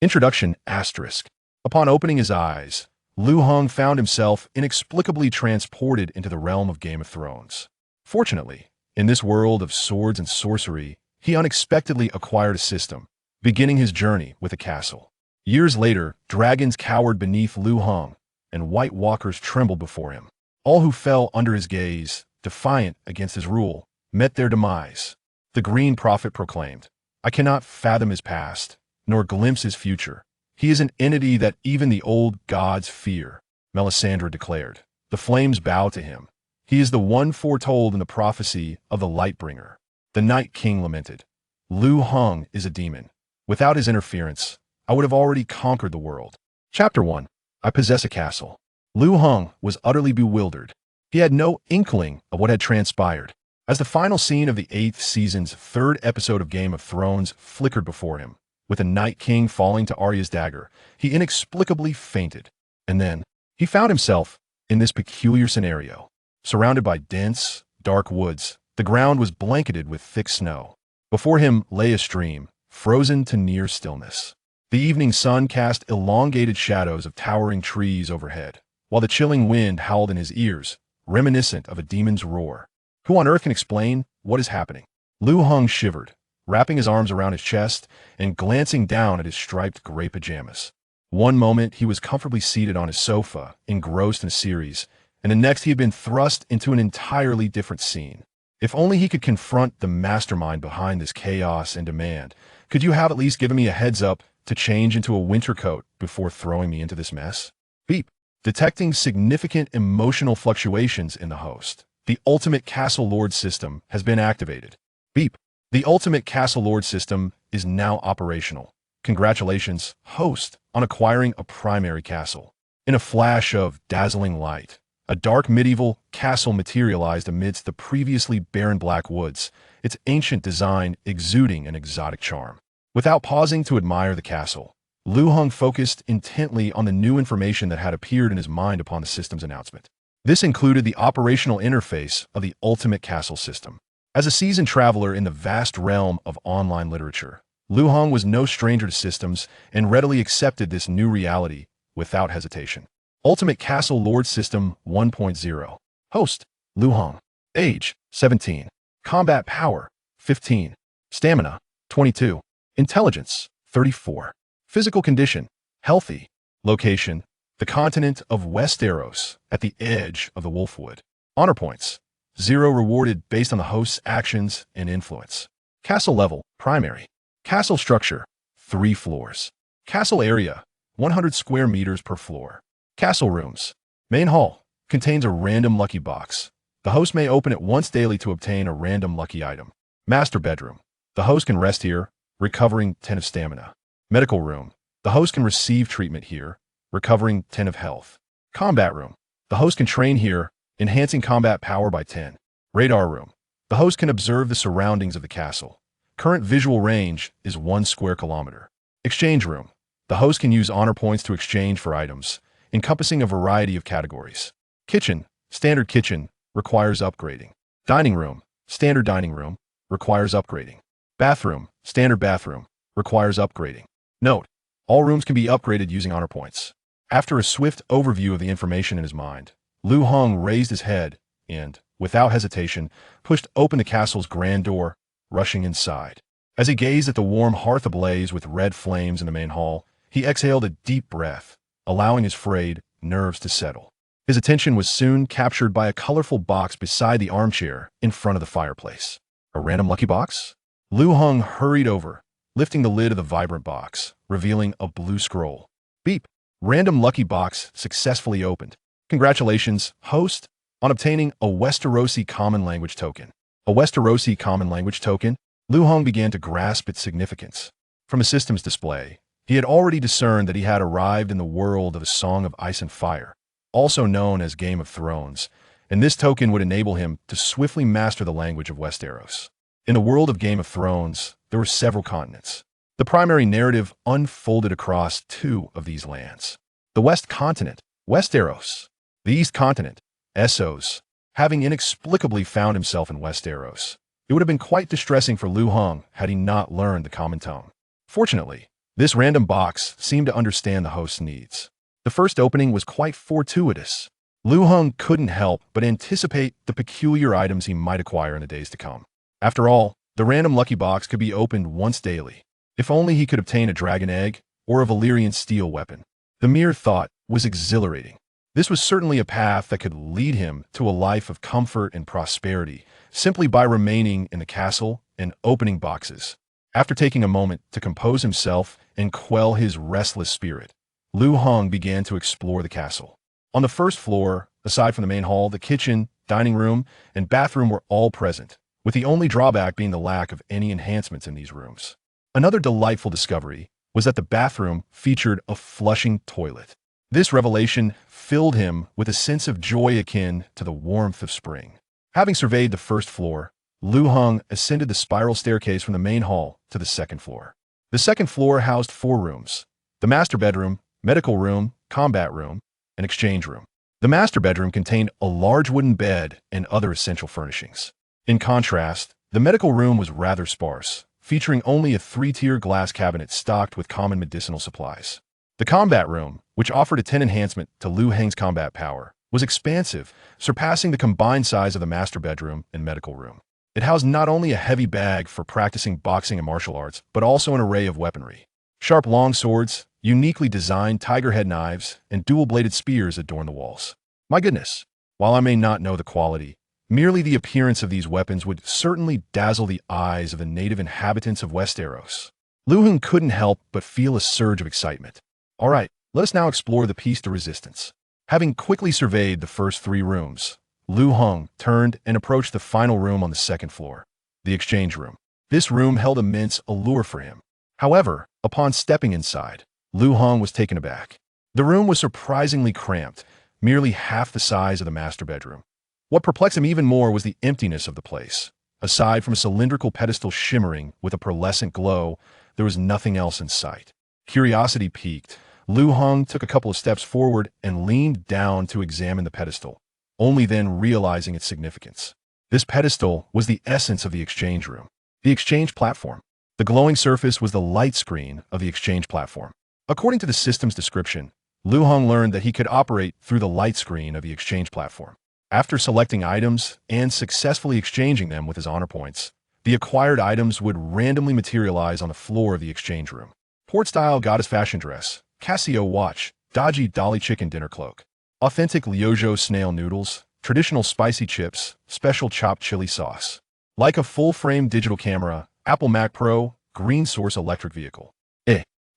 Introduction asterisk. Upon opening his eyes, Lu Hong found himself inexplicably transported into the realm of Game of Thrones. Fortunately, in this world of swords and sorcery, he unexpectedly acquired a system, beginning his journey with a castle. Years later, dragons cowered beneath Lu Hong, and White Walkers trembled before him. All who fell under his gaze, defiant against his rule, met their demise. The Green Prophet proclaimed, "I cannot fathom his past, nor glimpse his future. He is an entity that even the old gods fear," Melisandre declared. "The flames bow to him. He is the one foretold in the prophecy of the Lightbringer." The Night King lamented, "Lu Hong is a demon. Without his interference, I would have already conquered the world." Chapter 1. I possess a castle. Lu Hong was utterly bewildered. He had no inkling of what had transpired. As the final scene of the 8th season's 3rd episode of Game of Thrones flickered before him, with the Night King falling to Arya's dagger, he inexplicably fainted. And then, he found himself in this peculiar scenario. Surrounded by dense, dark woods, the ground was blanketed with thick snow. Before him lay a stream, frozen to near stillness. The evening sun cast elongated shadows of towering trees overhead, while the chilling wind howled in his ears, reminiscent of a demon's roar. Who on earth can explain what is happening? Lu Hong shivered, wrapping his arms around his chest and glancing down at his striped gray pajamas. One moment he was comfortably seated on his sofa, engrossed in a series, and the next he had been thrust into an entirely different scene. If only he could confront the mastermind behind this chaos and demand. "Could you have at least given me a heads up to change into a winter coat before throwing me into this mess?" Beep. Detecting significant emotional fluctuations in the host, the Ultimate Castle Lord system has been activated. Beep. The Ultimate Castle Lord system is now operational. Congratulations, host, on acquiring a primary castle. In a flash of dazzling light, a dark medieval castle materialized amidst the previously barren black woods, its ancient design exuding an exotic charm. Without pausing to admire the castle, Lu Hong focused intently on the new information that had appeared in his mind upon the system's announcement. This included the operational interface of the Ultimate Castle system. As a seasoned traveler in the vast realm of online literature, Lu Hong was no stranger to systems and readily accepted this new reality without hesitation. Ultimate Castle Lord System 1.0. Host, Lu Hong. Age, 17. Combat Power, 15. Stamina, 22. Intelligence, 34. Physical Condition, Healthy. Location, the continent of Westeros, at the edge of the Wolfswood. Honor Points, 0 rewarded based on the host's actions and influence. Castle Level, Primary. Castle Structure, 3 floors. Castle Area, 100 square meters per floor. Castle Rooms. Main Hall, contains a random lucky box. The host may open it once daily to obtain a random lucky item. Master Bedroom. The host can rest here, recovering 10 of stamina. Medical Room. The host can receive treatment here, recovering 10 of health. Combat Room. The host can train here, enhancing combat power by 10. Radar Room. The host can observe the surroundings of the castle. Current visual range is 1 square kilometer. Exchange Room. The host can use honor points to exchange for items, encompassing a variety of categories. Kitchen. Standard kitchen, requires upgrading. Dining Room. Standard dining room, requires upgrading. Bathroom. Standard bathroom, requires upgrading. Note: all rooms can be upgraded using honor points. After a swift overview of the information in his mind, Lu Hong raised his head and, without hesitation, pushed open the castle's grand door, rushing inside. As he gazed at the warm hearth ablaze with red flames in the main hall, he exhaled a deep breath, allowing his frayed nerves to settle. His attention was soon captured by a colorful box beside the armchair in front of the fireplace. A random lucky box? Lu Hong hurried over, lifting the lid of the vibrant box, revealing a blue scroll. Beep! Random lucky box successfully opened. Congratulations, host, on obtaining a Westerosi Common Language token. A Westerosi Common Language token? Lu Hong began to grasp its significance. From a system's display, he had already discerned that he had arrived in the world of A Song of Ice and Fire, also known as Game of Thrones, and this token would enable him to swiftly master the language of Westeros. In the world of Game of Thrones, there were several continents. The primary narrative unfolded across 2 of these lands. The West Continent, Westeros. The East Continent, Essos. Having inexplicably found himself in Westeros, it would have been quite distressing for Lu Hong had he not learned the common tongue. Fortunately, This random box seemed to understand the host's needs. The first opening was quite fortuitous. Lu Heng couldn't help but anticipate the peculiar items he might acquire in the days to come. After all, the random lucky box could be opened once daily. If only he could obtain a dragon egg or a Valyrian steel weapon. The mere thought was exhilarating. This was certainly a path that could lead him to a life of comfort and prosperity, simply by remaining in the castle and opening boxes. After taking a moment to compose himself and quell his restless spirit, Lu Heng began to explore the castle. On the first floor, aside from the main hall, the kitchen, dining room, and bathroom were all present, with the only drawback being the lack of any enhancements in these rooms. Another delightful discovery was that the bathroom featured a flushing toilet. This revelation filled him with a sense of joy akin to the warmth of spring. Having surveyed the first floor, Lu Heng ascended the spiral staircase from the main hall to the second floor. The second floor housed 4 rooms: the master bedroom, medical room, combat room, and exchange room. The master bedroom contained a large wooden bed and other essential furnishings. In contrast, the medical room was rather sparse, featuring only a 3-tier glass cabinet stocked with common medicinal supplies. The combat room, which offered a 10 enhancement to Lu Heng's combat power, was expansive, surpassing the combined size of the master bedroom and medical room. It housed not only a heavy bag for practicing boxing and martial arts, but also an array of weaponry. Sharp long swords, uniquely designed tiger head knives, and dual-bladed spears adorned the walls. My goodness, while I may not know the quality, merely the appearance of these weapons would certainly dazzle the eyes of the native inhabitants of Westeros. Lu Heng couldn't help but feel a surge of excitement. All right, let us now explore the piece de resistance. Having quickly surveyed the first 3 rooms, Lu Heng turned and approached the final room on the second floor, the exchange room. This room held immense allure for him. However, upon stepping inside, Lu Heng was taken aback. The room was surprisingly cramped, merely half the size of the master bedroom. What perplexed him even more was the emptiness of the place. Aside from a cylindrical pedestal shimmering with a pearlescent glow, there was nothing else in sight. Curiosity piqued, Lu Heng took a couple of steps forward and leaned down to examine the pedestal, only then realizing its significance. This pedestal was the essence of the exchange room, the exchange platform. The glowing surface was the light screen of the exchange platform. According to the system's description, Lu Heng learned that he could operate through the light screen of the exchange platform. After selecting items and successfully exchanging them with his honor points, the acquired items would randomly materialize on the floor of the exchange room. Port-style goddess fashion dress, Casio watch, dodgy Dolly chicken dinner cloak, authentic Liuozhou snail noodles, traditional spicy chips, special chopped chili sauce. Like a full-frame digital camera, Apple Mac Pro, green source electric vehicle.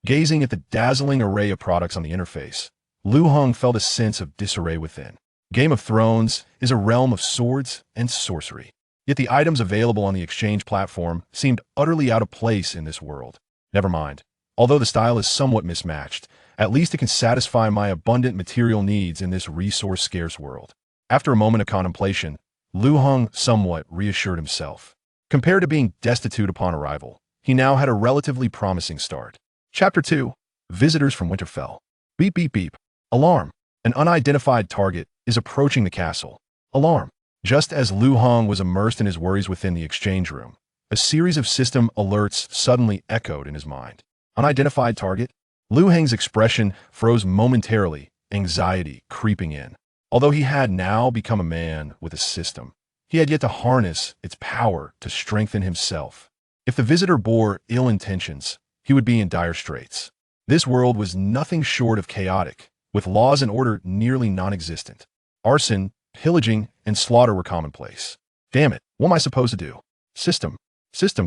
Gazing at the dazzling array of products on the interface, Lu Heng felt a sense of disarray within. Game of Thrones is a realm of swords and sorcery. Yet the items available on the exchange platform seemed utterly out of place in this world. Never mind. Although the style is somewhat mismatched, at least it can satisfy my abundant material needs in this resource-scarce world. After a moment of contemplation, Lu Heng somewhat reassured himself. Compared to being destitute upon arrival, he now had a relatively promising start. Chapter 2. Visitors from Winterfell. Beep beep beep. Alarm. An unidentified target is approaching the castle. Alarm. Just as Lu Heng was immersed in his worries within the exchange room, a series of system alerts suddenly echoed in his mind. Unidentified target? Lu Heng's expression froze momentarily, anxiety creeping in. Although he had now become a man with a system, he had yet to harness its power to strengthen himself. If the visitor bore ill intentions, he would be in dire straits. This world was nothing short of chaotic, with laws and order nearly non-existent. Arson, pillaging, and slaughter were commonplace. Damn it, what am I supposed to do? System,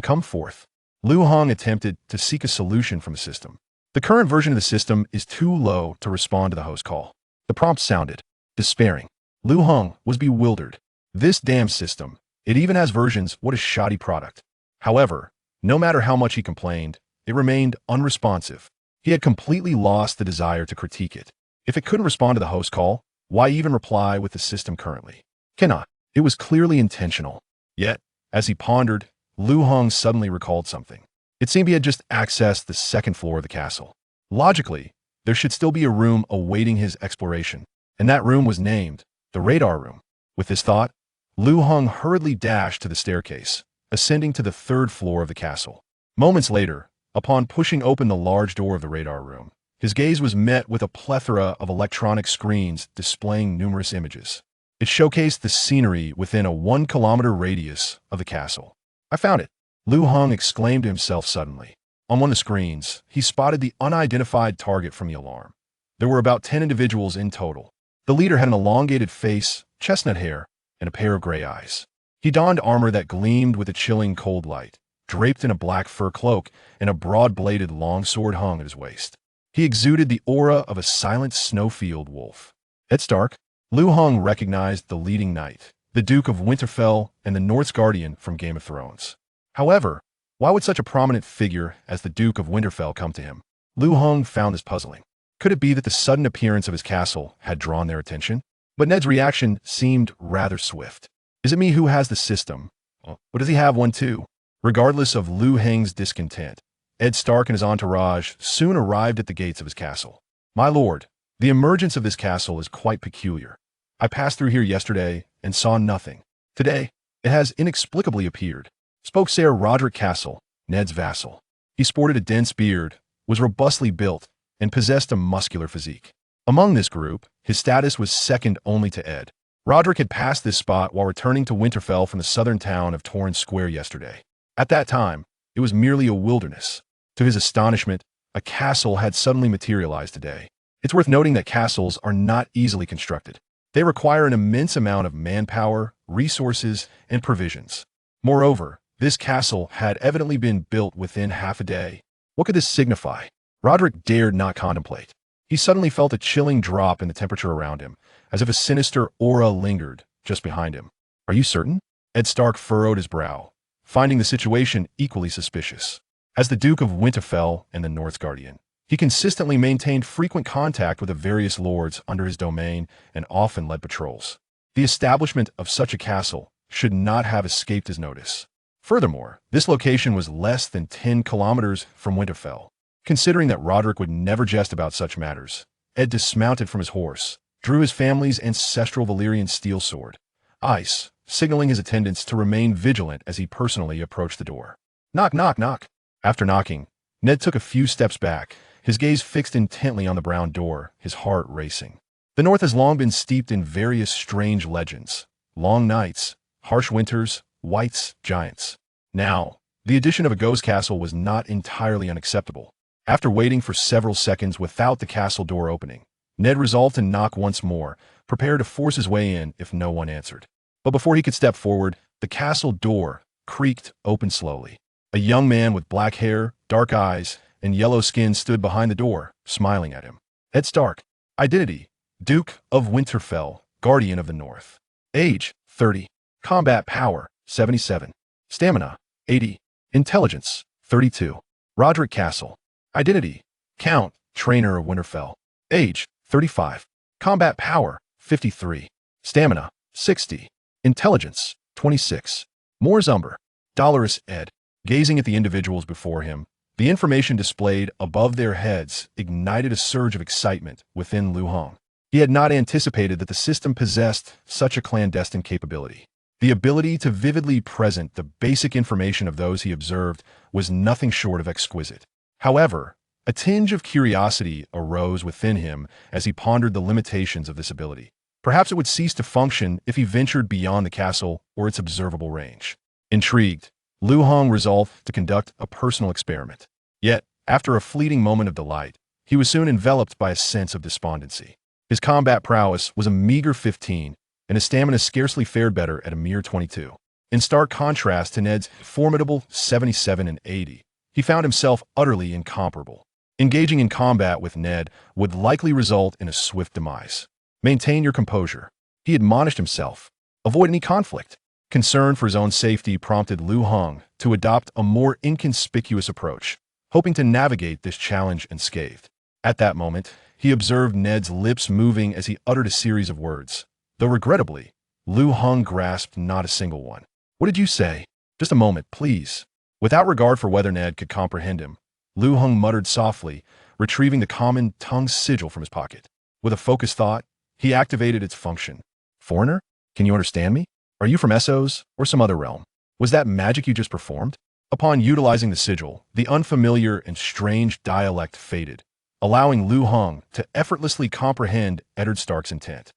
come forth. Lu Heng attempted to seek a solution from the system. The current version of the system is too low to respond to the host call. The prompt sounded despairing. Lu Heng was bewildered. This damn system, it even has versions, what a shoddy product. However, no matter how much he complained, it remained unresponsive. He had completely lost the desire to critique it. If it couldn't respond to the host call, why even reply with the system currently? Cannot. It was clearly intentional. Yet, as he pondered, Lu Heng suddenly recalled something. It seemed he had just accessed the second floor of the castle. Logically, there should still be a room awaiting his exploration, and that room was named the radar room. With this thought, Lu Heng hurriedly dashed to the staircase, ascending to the 3rd floor of the castle. Moments later, Upon pushing open the large door of the radar room, his gaze was met with a plethora of electronic screens displaying numerous images. It showcased the scenery within a 1-kilometer radius of the castle. "I found it," Lu Heng exclaimed to himself suddenly. On one of the screens, he spotted the unidentified target from the alarm. There were about 10 individuals in total. The leader had an elongated face, chestnut hair, and a pair of gray eyes. He donned armor that gleamed with a chilling cold light, draped in a black fur cloak, and a broad-bladed longsword hung at his waist. He exuded the aura of a silent snowfield wolf. Ed Stark, Lu Heng recognized the leading knight, the Duke of Winterfell and the North's Guardian from Game of Thrones. However, why would such a prominent figure as the Duke of Winterfell come to him? Lu Heng found this puzzling. Could it be that the sudden appearance of his castle had drawn their attention? But Ned's reaction seemed rather swift. Is it me who has the system? Or does he have one too? Regardless of Lu Heng's discontent, Ed Stark and his entourage soon arrived at the gates of his castle. "My lord, the emergence of this castle is quite peculiar. I passed through here yesterday and saw nothing. Today, it has inexplicably appeared," spoke Sir Roderick Castle, Ned's vassal. He sported a dense beard, was robustly built, and possessed a muscular physique. Among this group, his status was second only to Ed. Roderick had passed this spot while returning to Winterfell from the southern town of Torrance Square yesterday. At that time, it was merely a wilderness. To his astonishment, a castle had suddenly materialized today. It's worth noting that castles are not easily constructed. They require an immense amount of manpower, resources, and provisions. Moreover, this castle had evidently been built within half a day. What could this signify? Roderick dared not contemplate. He suddenly felt a chilling drop in the temperature around him, as if a sinister aura lingered just behind him. "Are you certain?" Ed Stark furrowed his brow, finding the situation equally suspicious. As the Duke of Winterfell and the North's Guardian, he consistently maintained frequent contact with the various lords under his domain and often led patrols. The establishment of such a castle should not have escaped his notice. Furthermore, this location was less than 10 kilometers from Winterfell. Considering that Roderick would never jest about such matters, Ed dismounted from his horse, drew his family's ancestral Valyrian steel sword, ice, signaling his attendants to remain vigilant as he personally approached the door. Knock, knock, knock. After knocking, Ned took a few steps back, his gaze fixed intently on the brown door, his heart racing. The North has long been steeped in various strange legends. Long nights, harsh winters, wights, giants. Now, the addition of a ghost castle was not entirely unacceptable. After waiting for several seconds without the castle door opening, Ned resolved to knock once more, prepared to force his way in if no one answered. But before he could step forward, the castle door creaked open slowly. A young man with black hair, dark eyes, and yellow skin stood behind the door, smiling at him. Ed Stark. Identity: Duke of Winterfell, Guardian of the North. Age: 30. Combat power: 77. Stamina: 80. Intelligence: 32. Roderick Castle. Identity: Count, Trainer of Winterfell. Age: 35. Combat power: 53. Stamina: 60. Intelligence: 26. Morzumber. Dolorous Ed. Gazing at the individuals before him, the information displayed above their heads ignited a surge of excitement within Lu Heng. He had not anticipated that the system possessed such a clandestine capability. The ability to vividly present the basic information of those he observed was nothing short of exquisite. However, a tinge of curiosity arose within him as he pondered the limitations of this ability. Perhaps it would cease to function if he ventured beyond the castle or its observable range. Intrigued, Lu Heng resolved to conduct a personal experiment. Yet, after a fleeting moment of delight, he was soon enveloped by a sense of despondency. His combat prowess was a meager 15, and his stamina scarcely fared better at a mere 22. In stark contrast to Ned's formidable 77 and 80, he found himself utterly incomparable. Engaging in combat with Ned would likely result in a swift demise. Maintain your composure, he admonished himself. Avoid any conflict. Concern for his own safety prompted Lu Heng to adopt a more inconspicuous approach, hoping to navigate this challenge unscathed. At that moment, he observed Ned's lips moving as he uttered a series of words. Though regrettably, Lu Heng grasped not a single one. "What did you say?" "Just a moment, please." Without regard for whether Ned could comprehend him, Lu Heng muttered softly, retrieving the common tongue sigil from his pocket. With a focused thought, he activated its function. "Foreigner, can you understand me? Are you from Essos or some other realm? Was that magic you just performed?" Upon utilizing the sigil, the unfamiliar and strange dialect faded, allowing Lu Hong to effortlessly comprehend Eddard Stark's intent.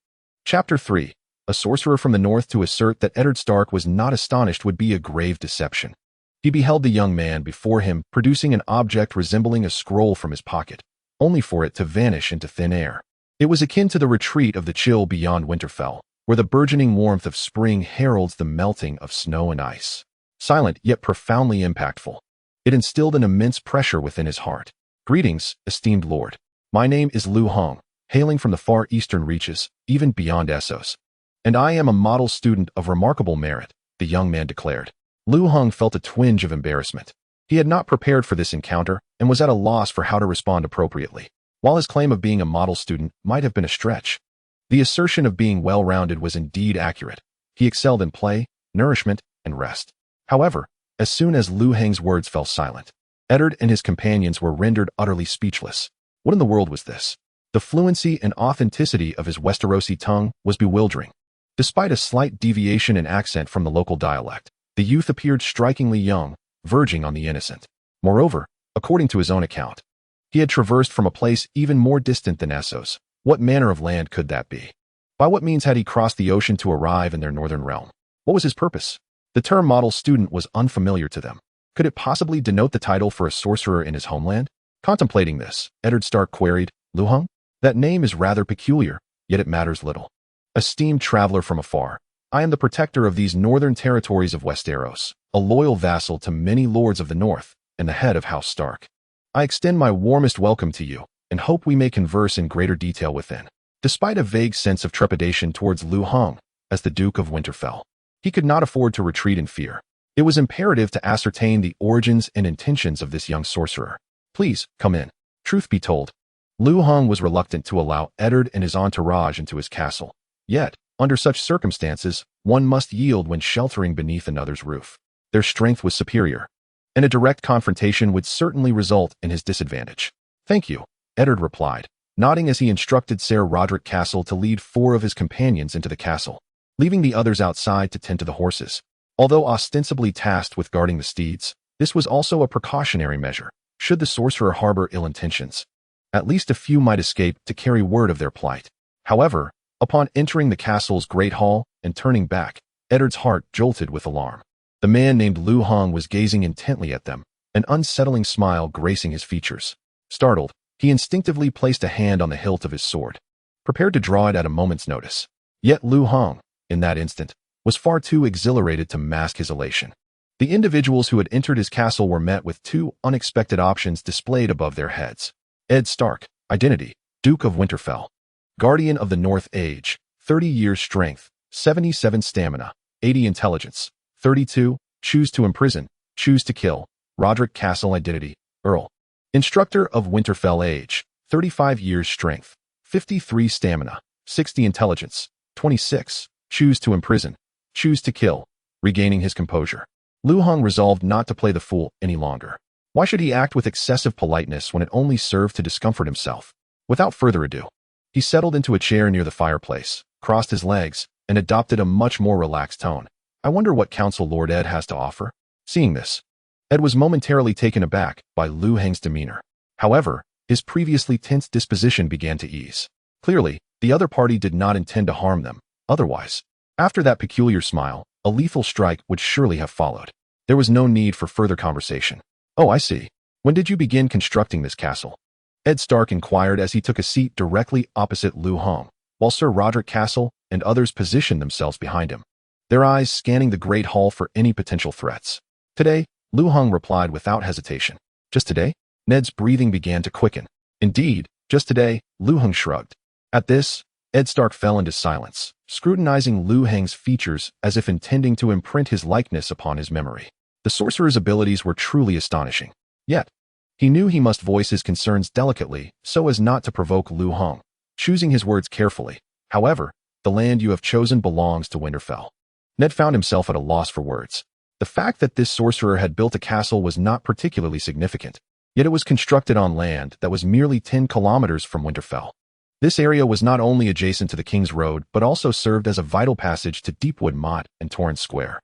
Chapter 3. A sorcerer from the north to assert that Eddard Stark was not astonished would be a grave deception. He beheld the young man before him producing an object resembling a scroll from his pocket, only for it to vanish into thin air. It was akin to the retreat of the chill beyond Winterfell, where the burgeoning warmth of spring heralds the melting of snow and ice. Silent yet profoundly impactful, it instilled an immense pressure within his heart. Greetings, esteemed lord. My name is Lu Hong, hailing from the far eastern reaches, even beyond Essos. And I am a model student of remarkable merit, the young man declared. Lu Hong felt a twinge of embarrassment. He had not prepared for this encounter and was at a loss for how to respond appropriately. While his claim of being a model student might have been a stretch, the assertion of being well-rounded was indeed accurate. He excelled in play, nourishment, and rest. However, as soon as Lu Heng's words fell silent, Eddard and his companions were rendered utterly speechless. What in the world was this? The fluency and authenticity of his Westerosi tongue was bewildering. Despite a slight deviation in accent from the local dialect, the youth appeared strikingly young, verging on the innocent. Moreover, according to his own account, he had traversed from a place even more distant than Essos. What manner of land could that be? By what means had he crossed the ocean to arrive in their northern realm? What was his purpose? The term model student was unfamiliar to them. Could it possibly denote the title for a sorcerer in his homeland? Contemplating this, Eddard Stark queried, Lu Hong? That name is rather peculiar, yet it matters little. Esteemed traveler from afar, I am the protector of these northern territories of Westeros, a loyal vassal to many lords of the north, and the head of House Stark. I extend my warmest welcome to you, and hope we may converse in greater detail within. Despite a vague sense of trepidation towards Lu Hong, as the Duke of Winterfell, he could not afford to retreat in fear. It was imperative to ascertain the origins and intentions of this young sorcerer. Please, come in. Truth be told, Lu Hong was reluctant to allow Eddard and his entourage into his castle. Yet, under such circumstances, one must yield when sheltering beneath another's roof. Their strength was superior, and a direct confrontation would certainly result in his disadvantage. Thank you, Eddard replied, nodding as he instructed Ser Roderick Castle to lead 4 of his companions into the castle, leaving the others outside to tend to the horses. Although ostensibly tasked with guarding the steeds, this was also a precautionary measure, should the sorcerer harbor ill intentions. At least a few might escape to carry word of their plight. However, upon entering the castle's great hall and turning back, Eddard's heart jolted with alarm. The man named Lu Hong was gazing intently at them, an unsettling smile gracing his features. Startled, he instinctively placed a hand on the hilt of his sword, prepared to draw it at a moment's notice. Yet Lu Hong, in that instant, was far too exhilarated to mask his elation. The individuals who had entered his castle were met with 2 unexpected options displayed above their heads. Ed Stark, identity, Duke of Winterfell. Guardian of the North age, 30 years strength, 77 stamina, 80 intelligence, 32, choose to imprison, choose to kill, Roderick Castle identity, Earl. Instructor of Winterfell age, 35 years strength, 53 stamina, 60 intelligence, 26, choose to imprison, choose to kill, regaining his composure. Lu Hong resolved not to play the fool any longer. Why should he act with excessive politeness when it only served to discomfort himself? Without further ado, he settled into a chair near the fireplace, crossed his legs, and adopted a much more relaxed tone. I wonder what counsel Lord Ed has to offer? Seeing this, Ed was momentarily taken aback by Lu Heng's demeanor. However, his previously tense disposition began to ease. Clearly, the other party did not intend to harm them. Otherwise, after that peculiar smile, a lethal strike would surely have followed. There was no need for further conversation. Oh, I see. When did you begin constructing this castle? Ed Stark inquired as he took a seat directly opposite Lu Hong, while Ser Roderick Castle and others positioned themselves behind him, their eyes scanning the great hall for any potential threats. Today, Lu Hong replied without hesitation. Just today? Ned's breathing began to quicken. Indeed, just today, Lu Hong shrugged. At this, Ed Stark fell into silence, scrutinizing Lu Heng's features as if intending to imprint his likeness upon his memory. The sorcerer's abilities were truly astonishing. Yet, he knew he must voice his concerns delicately so as not to provoke Lu Hong, choosing his words carefully. However, the land you have chosen belongs to Winterfell. Ned found himself at a loss for words. The fact that this sorcerer had built a castle was not particularly significant, yet it was constructed on land that was merely 10 kilometers from Winterfell. This area was not only adjacent to the King's Road but also served as a vital passage to Deepwood Motte and Torrance Square.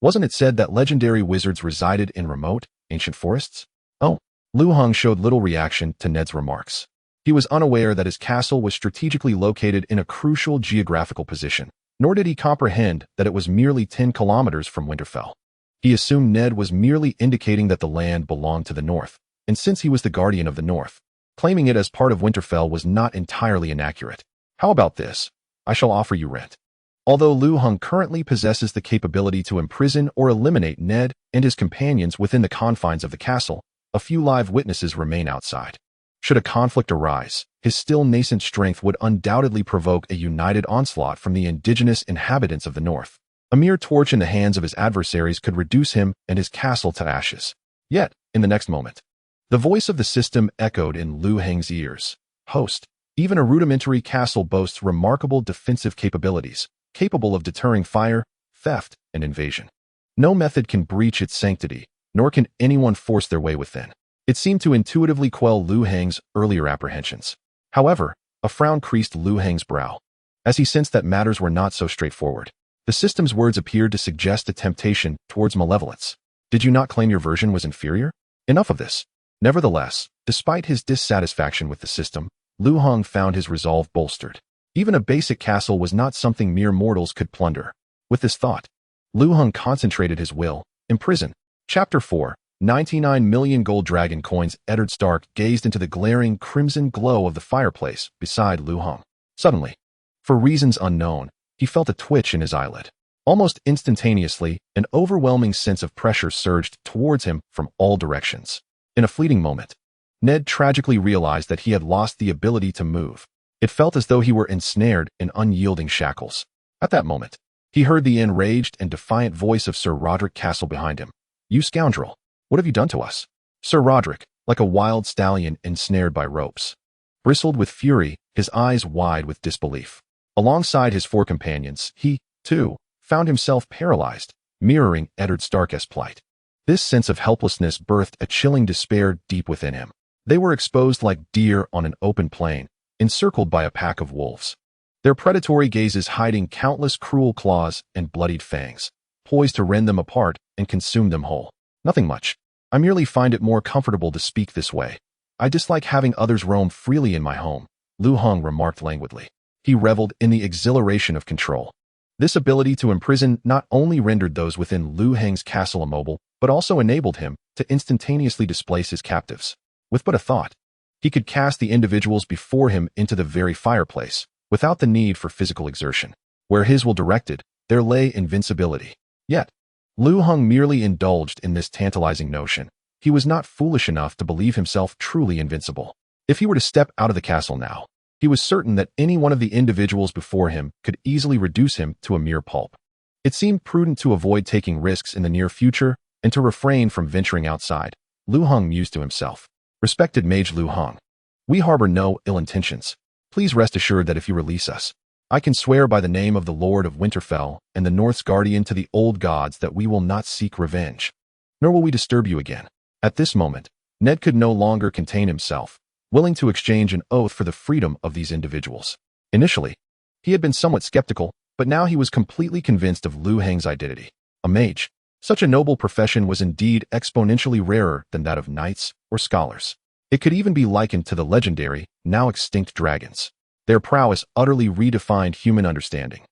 Wasn't it said that legendary wizards resided in remote, ancient forests? Oh, Lu Heng showed little reaction to Ned's remarks. He was unaware that his castle was strategically located in a crucial geographical position, nor did he comprehend that it was merely 10 kilometers from Winterfell. He assumed Ned was merely indicating that the land belonged to the north, and since he was the guardian of the north, claiming it as part of Winterfell was not entirely inaccurate. How about this? I shall offer you rent. Although Lu Heng currently possesses the capability to imprison or eliminate Ned and his companions within the confines of the castle, a few live witnesses remain outside. Should a conflict arise, his still nascent strength would undoubtedly provoke a united onslaught from the indigenous inhabitants of the north. A mere torch in the hands of his adversaries could reduce him and his castle to ashes. Yet, in the next moment, the voice of the system echoed in Lu Heng's ears. Host, even a rudimentary castle boasts remarkable defensive capabilities, capable of deterring fire, theft, and invasion. No method can breach its sanctity, nor can anyone force their way within. It seemed to intuitively quell Lu Heng's earlier apprehensions. However, a frown creased Lu Heng's brow, as he sensed that matters were not so straightforward. The system's words appeared to suggest a temptation towards malevolence. Did you not claim your version was inferior? Enough of this. Nevertheless, despite his dissatisfaction with the system, Lu Heng found his resolve bolstered. Even a basic castle was not something mere mortals could plunder. With this thought, Lu Heng concentrated his will. Imprison. Chapter 4. 99 million gold dragon coins. Eddard Stark gazed into the glaring crimson glow of the fireplace beside Lu Heng. Suddenly, for reasons unknown, he felt a twitch in his eyelid. Almost instantaneously, an overwhelming sense of pressure surged towards him from all directions. In a fleeting moment, Ned tragically realized that he had lost the ability to move. It felt as though he were ensnared in unyielding shackles. At that moment, he heard the enraged and defiant voice of Sir Roderick Castle behind him. You scoundrel, what have you done to us? Sir Roderick, like a wild stallion ensnared by ropes, bristled with fury, his eyes wide with disbelief. Alongside his 4 companions, he, too, found himself paralyzed, mirroring Eddard Stark's plight. This sense of helplessness birthed a chilling despair deep within him. They were exposed like deer on an open plain, encircled by a pack of wolves, their predatory gazes hiding countless cruel claws and bloodied fangs, poised to rend them apart and consume them whole. Nothing much. I merely find it more comfortable to speak this way. I dislike having others roam freely in my home, Lu Heng remarked languidly. He reveled in the exhilaration of control. This ability to imprison not only rendered those within Lu Heng's castle immobile, but also enabled him to instantaneously displace his captives. With but a thought, he could cast the individuals before him into the very fireplace, without the need for physical exertion. Where his will directed, there lay invincibility. Yet, Lu Heng merely indulged in this tantalizing notion. He was not foolish enough to believe himself truly invincible. If he were to step out of the castle now, he was certain that any one of the individuals before him could easily reduce him to a mere pulp. It seemed prudent to avoid taking risks in the near future and to refrain from venturing outside. Lu Heng mused to himself. Respected Mage Lu Heng, we harbor no ill intentions. Please rest assured that if you release us, I can swear by the name of the Lord of Winterfell and the North's guardian to the old gods that we will not seek revenge, nor will we disturb you again. At this moment, Ned could no longer contain himself, willing to exchange an oath for the freedom of these individuals. Initially, he had been somewhat skeptical, but now he was completely convinced of Lu Heng's identity. A mage. Such a noble profession was indeed exponentially rarer than that of knights or scholars. It could even be likened to the legendary, now extinct dragons. Their prowess utterly redefined human understanding,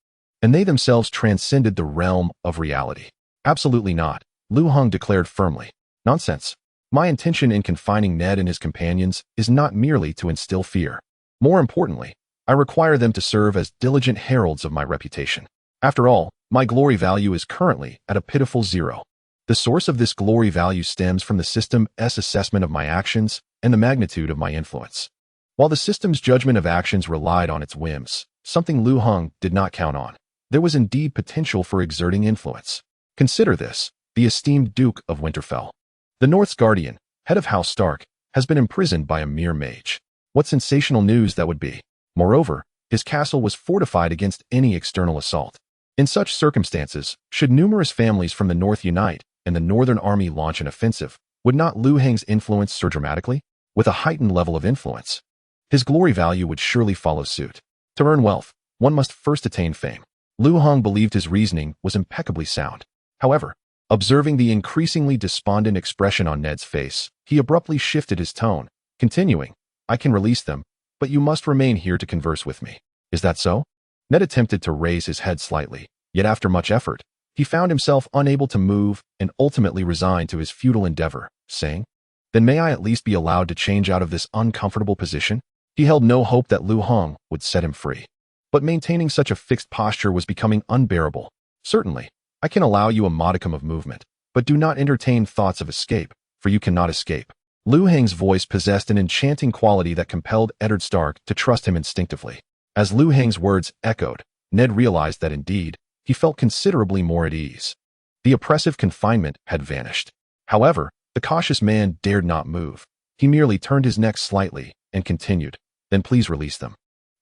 and they themselves transcended the realm of reality. Absolutely not, Lu Heng declared firmly. Nonsense. My intention in confining Ned and his companions is not merely to instill fear. More importantly, I require them to serve as diligent heralds of my reputation. After all, my glory value is currently at a pitiful 0. The source of this glory value stems from the system's assessment of my actions and the magnitude of my influence. While the system's judgment of actions relied on its whims, something Lu Heng did not count on, there was indeed potential for exerting influence. Consider this, the esteemed Duke of Winterfell, the North's guardian, head of House Stark, has been imprisoned by a mere mage. What sensational news that would be. Moreover, his castle was fortified against any external assault. In such circumstances, should numerous families from the North unite and the Northern army launch an offensive, would not Lu Heng's influence surge dramatically? With a heightened level of influence, his glory value would surely follow suit. To earn wealth, one must first attain fame. Lu Heng believed his reasoning was impeccably sound. However, Observing the increasingly despondent expression on Ned's face, he abruptly shifted his tone, continuing, "I can release them, but you must remain here to converse with me. Is that so?" Ned attempted to raise his head slightly, yet after much effort, he found himself unable to move and ultimately resigned to his futile endeavor, saying, "Then may I at least be allowed to change out of this uncomfortable position?" He held no hope that Lu Hong would set him free. But maintaining such a fixed posture was becoming unbearable. "Certainly, I can allow you a modicum of movement, but do not entertain thoughts of escape, for you cannot escape." Lu Heng's voice possessed an enchanting quality that compelled Eddard Stark to trust him instinctively. As Lu Heng's words echoed, Ned realized that indeed, he felt considerably more at ease. The oppressive confinement had vanished. However, the cautious man dared not move. He merely turned his neck slightly and continued, "Then please release them.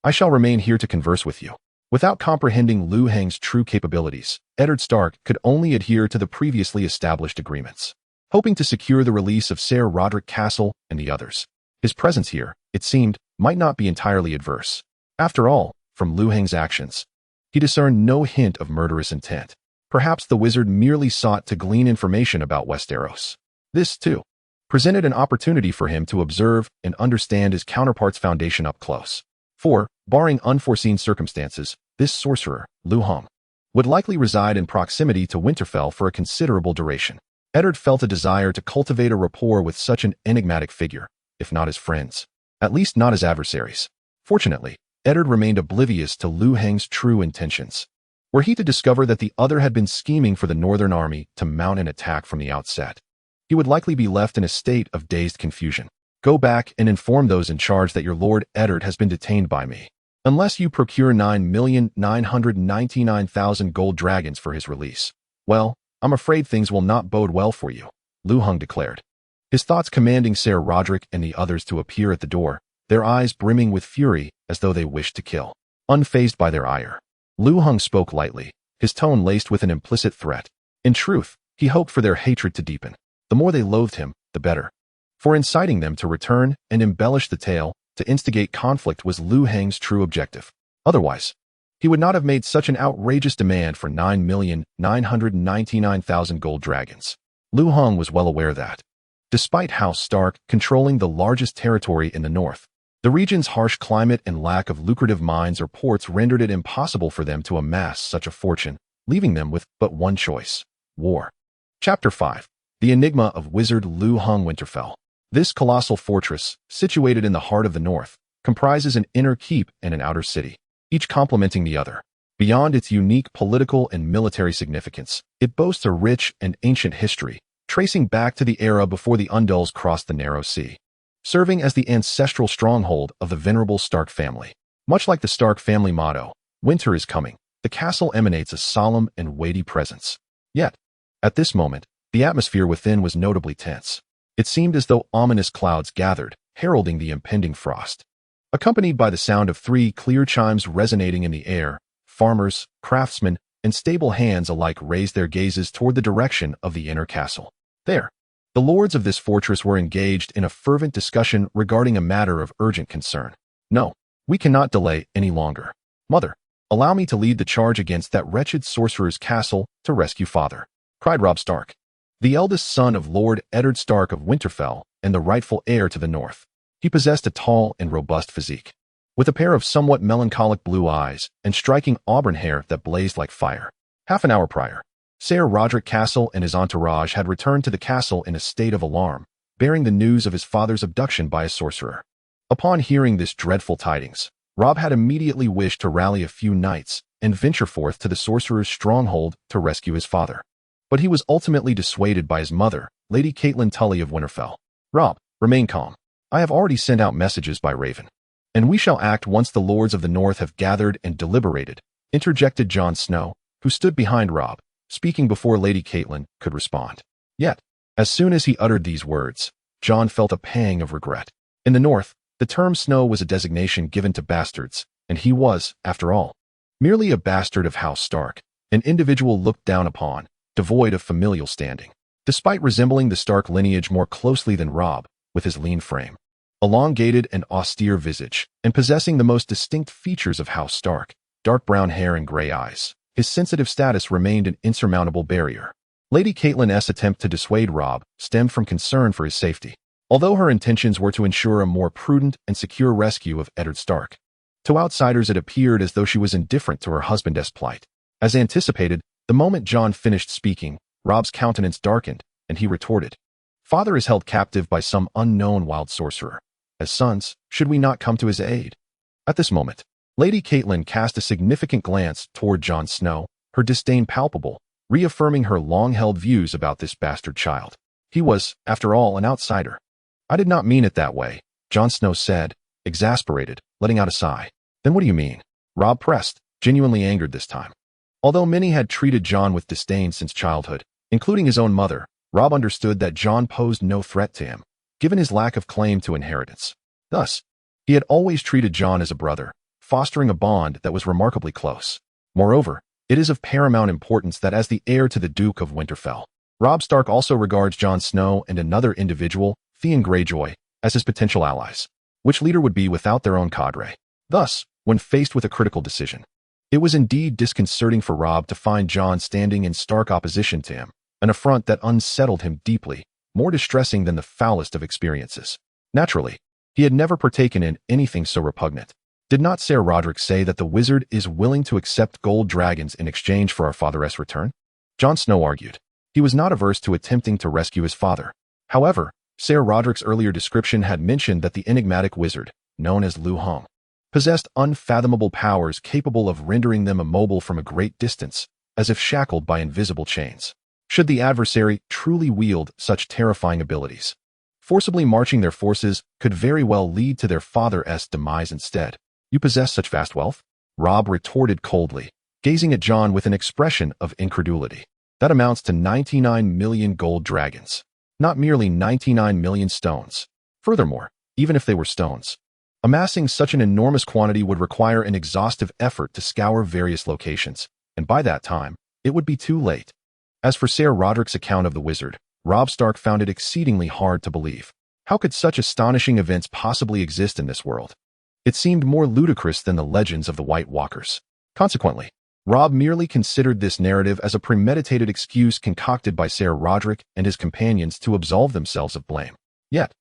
I shall remain here to converse with you." Without comprehending Lu Heng's true capabilities, Eddard Stark could only adhere to the previously established agreements, hoping to secure the release of Ser Roderick Castle and the others. His presence here, it seemed, might not be entirely adverse. After all, from Lu Heng's actions, he discerned no hint of murderous intent. Perhaps the wizard merely sought to glean information about Westeros. This, too, presented an opportunity for him to observe and understand his counterpart's foundation up close. For, barring unforeseen circumstances, this sorcerer, Lu Hong, would likely reside in proximity to Winterfell for a considerable duration. Eddard felt a desire to cultivate a rapport with such an enigmatic figure, if not as friends, at least not as adversaries. Fortunately, Eddard remained oblivious to Lu Heng's true intentions. Were he to discover that the other had been scheming for the Northern Army to mount an attack from the outset, he would likely be left in a state of dazed confusion. "Go back and inform those in charge that your Lord Eddard has been detained by me, unless you procure 9,999,000 gold dragons for his release. Well, I'm afraid things will not bode well for you," Lu Hong declared, his thoughts commanding Ser Roderick and the others to appear at the door, their eyes brimming with fury as though they wished to kill. Unfazed by their ire, Lu Hong spoke lightly, his tone laced with an implicit threat. In truth, he hoped for their hatred to deepen. The more they loathed him, the better. For inciting them to return and embellish the tale, to instigate conflict was Lu Heng's true objective. Otherwise, he would not have made such an outrageous demand for 9,999,000 gold dragons. Lu Hong was well aware that, despite House Stark controlling the largest territory in the north, the region's harsh climate and lack of lucrative mines or ports rendered it impossible for them to amass such a fortune, leaving them with but one choice: war. Chapter 5. The Enigma of Wizard Lu Hong Winterfell. This colossal fortress, situated in the heart of the north, comprises an inner keep and an outer city, each complementing the other. Beyond its unique political and military significance, it boasts a rich and ancient history, tracing back to the era before the Undulls crossed the Narrow Sea, serving as the ancestral stronghold of the venerable Stark family. Much like the Stark family motto, "Winter is coming," the castle emanates a solemn and weighty presence. Yet, at this moment, the atmosphere within was notably tense. It seemed as though ominous clouds gathered, heralding the impending frost. Accompanied by the sound of 3 clear chimes resonating in the air, farmers, craftsmen, and stable hands alike raised their gazes toward the direction of the inner castle. There, the lords of this fortress were engaged in a fervent discussion regarding a matter of urgent concern. "No, we cannot delay any longer. Mother, allow me to lead the charge against that wretched sorcerer's castle to rescue father," cried Robb Stark, the eldest son of Lord Eddard Stark of Winterfell and the rightful heir to the north. He possessed a tall and robust physique, with a pair of somewhat melancholic blue eyes and striking auburn hair that blazed like fire. Half an hour prior, Ser Roderick Castle and his entourage had returned to the castle in a state of alarm, bearing the news of his father's abduction by a sorcerer. Upon hearing this dreadful tidings, Robb had immediately wished to rally a few knights and venture forth to the sorcerer's stronghold to rescue his father. But he was ultimately dissuaded by his mother, Lady Catelyn Tully of Winterfell. "Robb, remain calm. I have already sent out messages by Raven, and we shall act once the lords of the north have gathered and deliberated," interjected Jon Snow, who stood behind Robb, speaking before Lady Catelyn could respond. Yet, as soon as he uttered these words, Jon felt a pang of regret. In the north, the term Snow was a designation given to bastards, and he was, after all, merely a bastard of House Stark, an individual looked down upon, devoid of familial standing. Despite resembling the Stark lineage more closely than Robb, with his lean frame, elongated and austere visage, and possessing the most distinct features of House Stark, dark brown hair and gray eyes, his sensitive status remained an insurmountable barrier. Lady Catelyn's attempt to dissuade Robb stemmed from concern for his safety, although her intentions were to ensure a more prudent and secure rescue of Eddard Stark. To outsiders it appeared as though she was indifferent to her husband's plight. As anticipated, the moment Jon finished speaking, Robb's countenance darkened, and he retorted, "Father is held captive by some unknown wild sorcerer. As sons, should we not come to his aid?" At this moment, Lady Catelyn cast a significant glance toward Jon Snow, her disdain palpable, reaffirming her long-held views about this bastard child. He was, after all, an outsider. "I did not mean it that way," Jon Snow said, exasperated, letting out a sigh. "Then what do you mean?" Robb pressed, genuinely angered this time. Although many had treated Jon with disdain since childhood, including his own mother, Robb understood that Jon posed no threat to him, given his lack of claim to inheritance. Thus, he had always treated Jon as a brother, fostering a bond that was remarkably close. Moreover, it is of paramount importance that as the heir to the Duke of Winterfell, Robb Stark also regards Jon Snow and another individual, Theon Greyjoy, as his potential allies. Which leader would be without their own cadre? Thus, when faced with a critical decision, it was indeed disconcerting for Robb to find Jon standing in stark opposition to him, an affront that unsettled him deeply, more distressing than the foulest of experiences. Naturally, he had never partaken in anything so repugnant. Did not Ser Roderick say that the wizard is willing to accept gold dragons in exchange for our father's return? Jon Snow argued. He was not averse to attempting to rescue his father. However, Ser Roderick's earlier description had mentioned that the enigmatic wizard, known as Lu Hong, possessed unfathomable powers capable of rendering them immobile from a great distance, as if shackled by invisible chains. Should the adversary truly wield such terrifying abilities, forcibly marching their forces could very well lead to their father's demise instead. "You possess such vast wealth?" Robb retorted coldly, gazing at Jon with an expression of incredulity. "That amounts to 99 million gold dragons, not merely 99 million stones. Furthermore, even if they were stones, amassing such an enormous quantity would require an exhaustive effort to scour various locations, and by that time, it would be too late." As for Ser Roderick's account of the wizard, Robb Stark found it exceedingly hard to believe. How could such astonishing events possibly exist in this world? It seemed more ludicrous than the legends of the White Walkers. Consequently, Robb merely considered this narrative as a premeditated excuse concocted by Ser Roderick and his companions to absolve themselves of blame. Yet,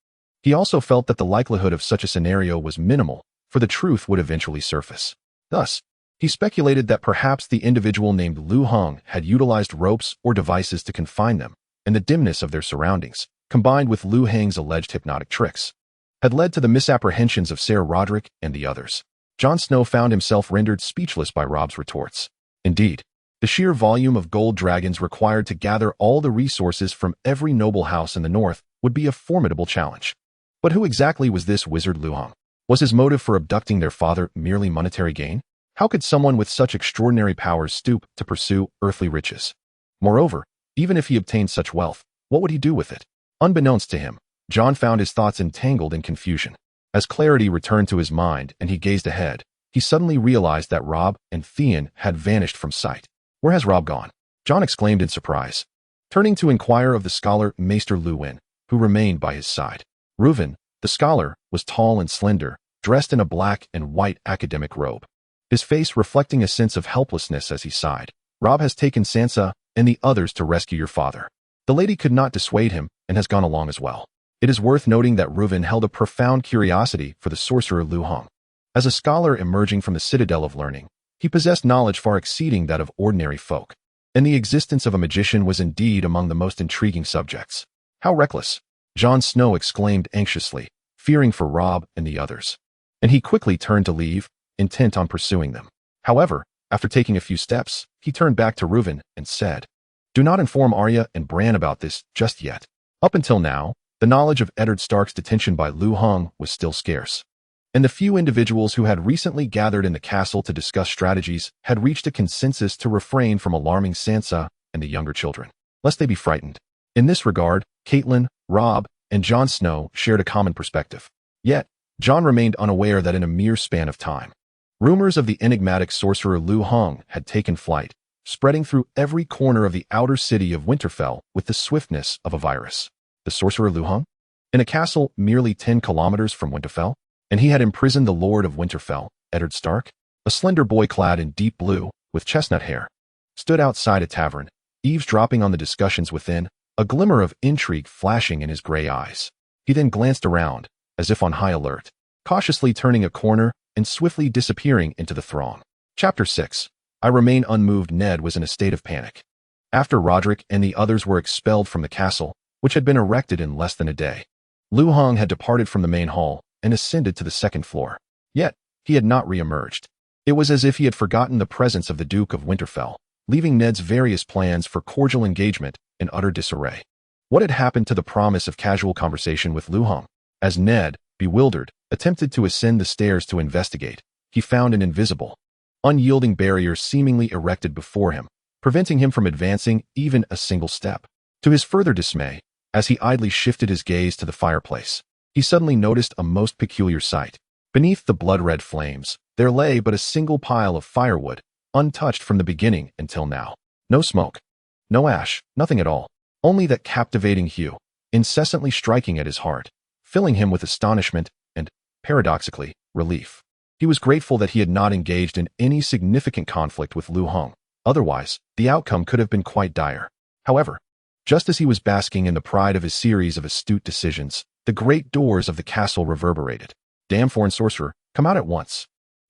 he also felt that the likelihood of such a scenario was minimal, for the truth would eventually surface. Thus, he speculated that perhaps the individual named Lu Hong had utilized ropes or devices to confine them, and the dimness of their surroundings, combined with Lu Heng's alleged hypnotic tricks, had led to the misapprehensions of Ser Roderick and the others. Jon Snow found himself rendered speechless by Robb's retorts. Indeed, the sheer volume of gold dragons required to gather all the resources from every noble house in the north would be a formidable challenge. But who exactly was this wizard Lu Hong? Was his motive for abducting their father merely monetary gain? How could someone with such extraordinary powers stoop to pursue earthly riches? Moreover, even if he obtained such wealth, what would he do with it? Unbeknownst to him, Jon found his thoughts entangled in confusion. As clarity returned to his mind and he gazed ahead, he suddenly realized that Robb and Theon had vanished from sight. "Where has Robb gone?" Jon exclaimed in surprise, turning to inquire of the scholar Maester Luwin, who remained by his side. Reuven, the scholar, was tall and slender, dressed in a black and white academic robe, his face reflecting a sense of helplessness as he sighed. "Robb has taken Sansa and the others to rescue your father. The lady could not dissuade him and has gone along as well." It is worth noting that Reuven held a profound curiosity for the sorcerer Lu Hong. As a scholar emerging from the citadel of learning, he possessed knowledge far exceeding that of ordinary folk, and the existence of a magician was indeed among the most intriguing subjects. "How reckless!" Jon Snow exclaimed anxiously, fearing for Robb and the others, and he quickly turned to leave, intent on pursuing them. However, after taking a few steps, he turned back to Reuven and said, "Do not inform Arya and Bran about this just yet." Up until now, the knowledge of Eddard Stark's detention by Lu Hong was still scarce, and the few individuals who had recently gathered in the castle to discuss strategies had reached a consensus to refrain from alarming Sansa and the younger children, lest they be frightened. In this regard, Catelyn, Robb, and Jon Snow shared a common perspective. Yet, Jon remained unaware that in a mere span of time, rumors of the enigmatic sorcerer Lu Hong had taken flight, spreading through every corner of the outer city of Winterfell with the swiftness of a virus. The sorcerer Lu Hong? In a castle merely 10 kilometers from Winterfell? And he had imprisoned the Lord of Winterfell, Eddard Stark? A slender boy clad in deep blue, with chestnut hair, stood outside a tavern, eavesdropping on the discussions within, a glimmer of intrigue flashing in his gray eyes. He then glanced around, as if on high alert, cautiously turning a corner and swiftly disappearing into the throng. Chapter 6. I remain unmoved. Ned was in a state of panic. After Roderick and the others were expelled from the castle, which had been erected in less than a day, Lu Hong had departed from the main hall and ascended to the second floor. Yet, he had not re-emerged. It was as if he had forgotten the presence of the Duke of Winterfell, leaving Ned's various plans for cordial engagement in utter disarray. What had happened to the promise of casual conversation with Lu Hong? As Ned, bewildered, attempted to ascend the stairs to investigate, he found an invisible, unyielding barrier seemingly erected before him, preventing him from advancing even a single step. To his further dismay, as he idly shifted his gaze to the fireplace, he suddenly noticed a most peculiar sight. Beneath the blood-red flames, there lay but a single pile of firewood, untouched from the beginning until now. No smoke, no ash, nothing at all. Only that captivating hue, incessantly striking at his heart, filling him with astonishment and, paradoxically, relief. He was grateful that he had not engaged in any significant conflict with Lu Hong. Otherwise, the outcome could have been quite dire. However, just as he was basking in the pride of his series of astute decisions, the great doors of the castle reverberated. Damn foreign sorcerer, come out at once.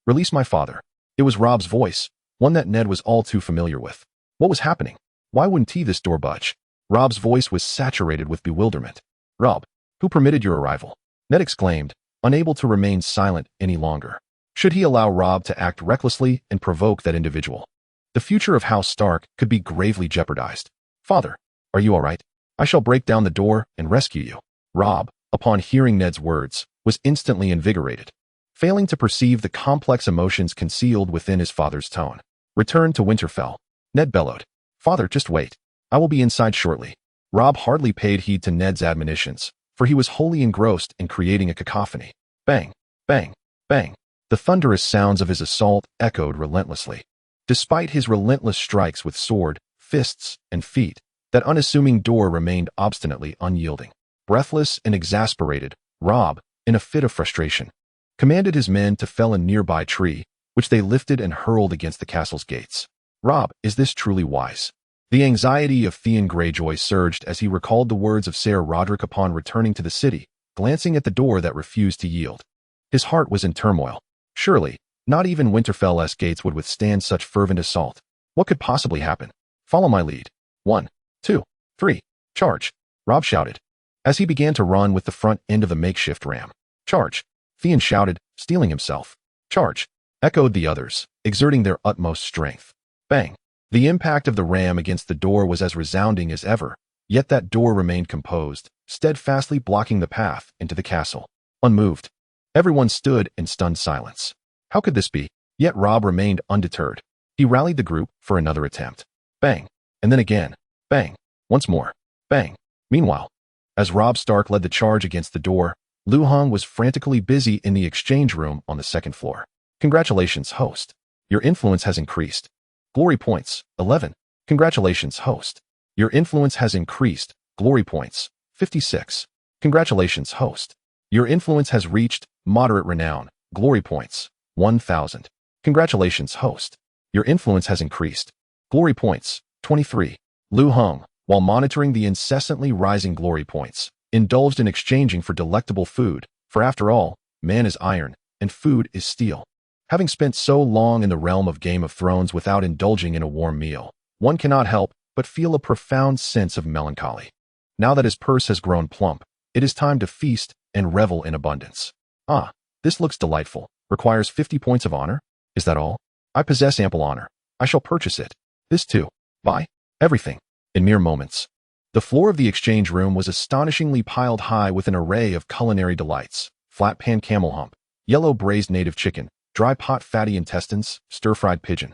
Release my father. It was Rob's voice, one that Ned was all too familiar with. What was happening? Why wouldn't this door budge? Rob's voice was saturated with bewilderment. Rob, who permitted your arrival? Ned exclaimed, unable to remain silent any longer. Should he allow Rob to act recklessly and provoke that individual? The future of House Stark could be gravely jeopardized. Father, are you all right? I shall break down the door and rescue you. Rob, upon hearing Ned's words, was instantly invigorated, failing to perceive the complex emotions concealed within his father's tone. Return to Winterfell. Ned bellowed. Father, just wait. I will be inside shortly. Rob hardly paid heed to Ned's admonitions, for he was wholly engrossed in creating a cacophony. Bang, bang, bang. The thunderous sounds of his assault echoed relentlessly. Despite his relentless strikes with sword, fists, and feet, that unassuming door remained obstinately unyielding. Breathless and exasperated, Rob, in a fit of frustration, commanded his men to fell a nearby tree, which they lifted and hurled against the castle's gates. Rob, is this truly wise? The anxiety of Theon Greyjoy surged as he recalled the words of Ser Roderick upon returning to the city, glancing at the door that refused to yield. His heart was in turmoil. Surely, not even Winterfell's gates would withstand such fervent assault. What could possibly happen? Follow my lead. 1, 2, 3, charge, Rob shouted, as he began to run with the front end of the makeshift ram. Charge, Theon shouted, steeling himself. Charge, echoed the others, exerting their utmost strength. Bang. The impact of the ram against the door was as resounding as ever, yet that door remained composed, steadfastly blocking the path into the castle. Unmoved, everyone stood in stunned silence. How could this be? Yet Rob remained undeterred. He rallied the group for another attempt. Bang. And then again. Bang. Once more. Bang. Meanwhile, as Robb Stark led the charge against the door, Lu Hong was frantically busy in the exchange room on the second floor. Congratulations, host. Your influence has increased. Glory points, 11. Congratulations, host. Your influence has increased. Glory points, 56. Congratulations, host. Your influence has reached moderate renown. Glory points, 1,000. Congratulations, host. Your influence has increased. Glory points, 23. Lu Hong, while monitoring the incessantly rising glory points, indulged in exchanging for delectable food, for after all, man is iron, and food is steel. Having spent so long in the realm of Game of Thrones without indulging in a warm meal, one cannot help but feel a profound sense of melancholy. Now that his purse has grown plump, it is time to feast and revel in abundance. Ah, this looks delightful. Requires 50 points of honor? Is that all? I possess ample honor. I shall purchase it. This too. Buy everything. In mere moments. The floor of the exchange room was astonishingly piled high with an array of culinary delights. Flat pan camel hump, yellow braised native chicken, dry pot fatty intestines, stir-fried pigeon,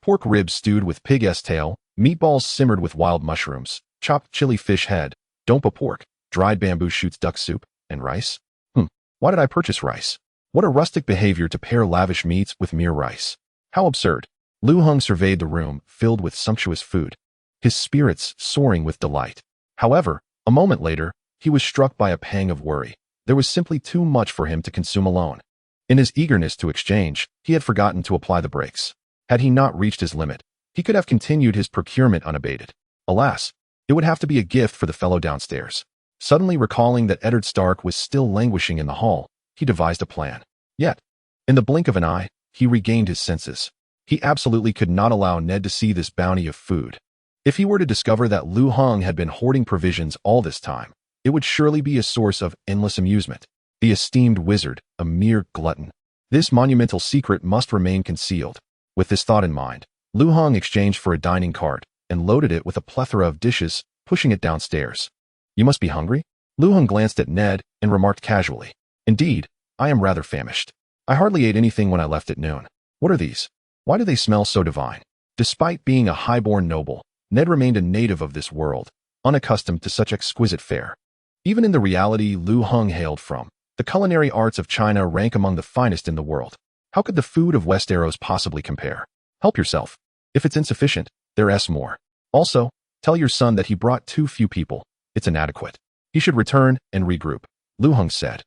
pork ribs stewed with pig's tail, meatballs simmered with wild mushrooms, chopped chili fish head, dompa pork, dried bamboo shoots duck soup, and rice? Why did I purchase rice? What a rustic behavior to pair lavish meats with mere rice. How absurd. Lu Hong surveyed the room, filled with sumptuous food, his spirits soaring with delight. However, a moment later, he was struck by a pang of worry. There was simply too much for him to consume alone. In his eagerness to exchange, he had forgotten to apply the brakes. Had he not reached his limit, he could have continued his procurement unabated. Alas, it would have to be a gift for the fellow downstairs. Suddenly recalling that Eddard Stark was still languishing in the hall, he devised a plan. Yet, in the blink of an eye, he regained his senses. He absolutely could not allow Ned to see this bounty of food. If he were to discover that Lu Hung had been hoarding provisions all this time, it would surely be a source of endless amusement. The esteemed wizard, a mere glutton. This monumental secret must remain concealed. With this thought in mind, Lu Hung exchanged for a dining cart and loaded it with a plethora of dishes, pushing it downstairs. You must be hungry? Lu Hung glanced at Ned and remarked casually. Indeed, I am rather famished. I hardly ate anything when I left at noon. What are these? Why do they smell so divine? Despite being a high-born noble, Ned remained a native of this world, unaccustomed to such exquisite fare. Even in the reality Lu Hung hailed from, the culinary arts of China rank among the finest in the world. How could the food of Westeros possibly compare? Help yourself. If it's insufficient, there's more. Also, tell your son that he brought too few people. It's inadequate. He should return and regroup, Lu Hung said,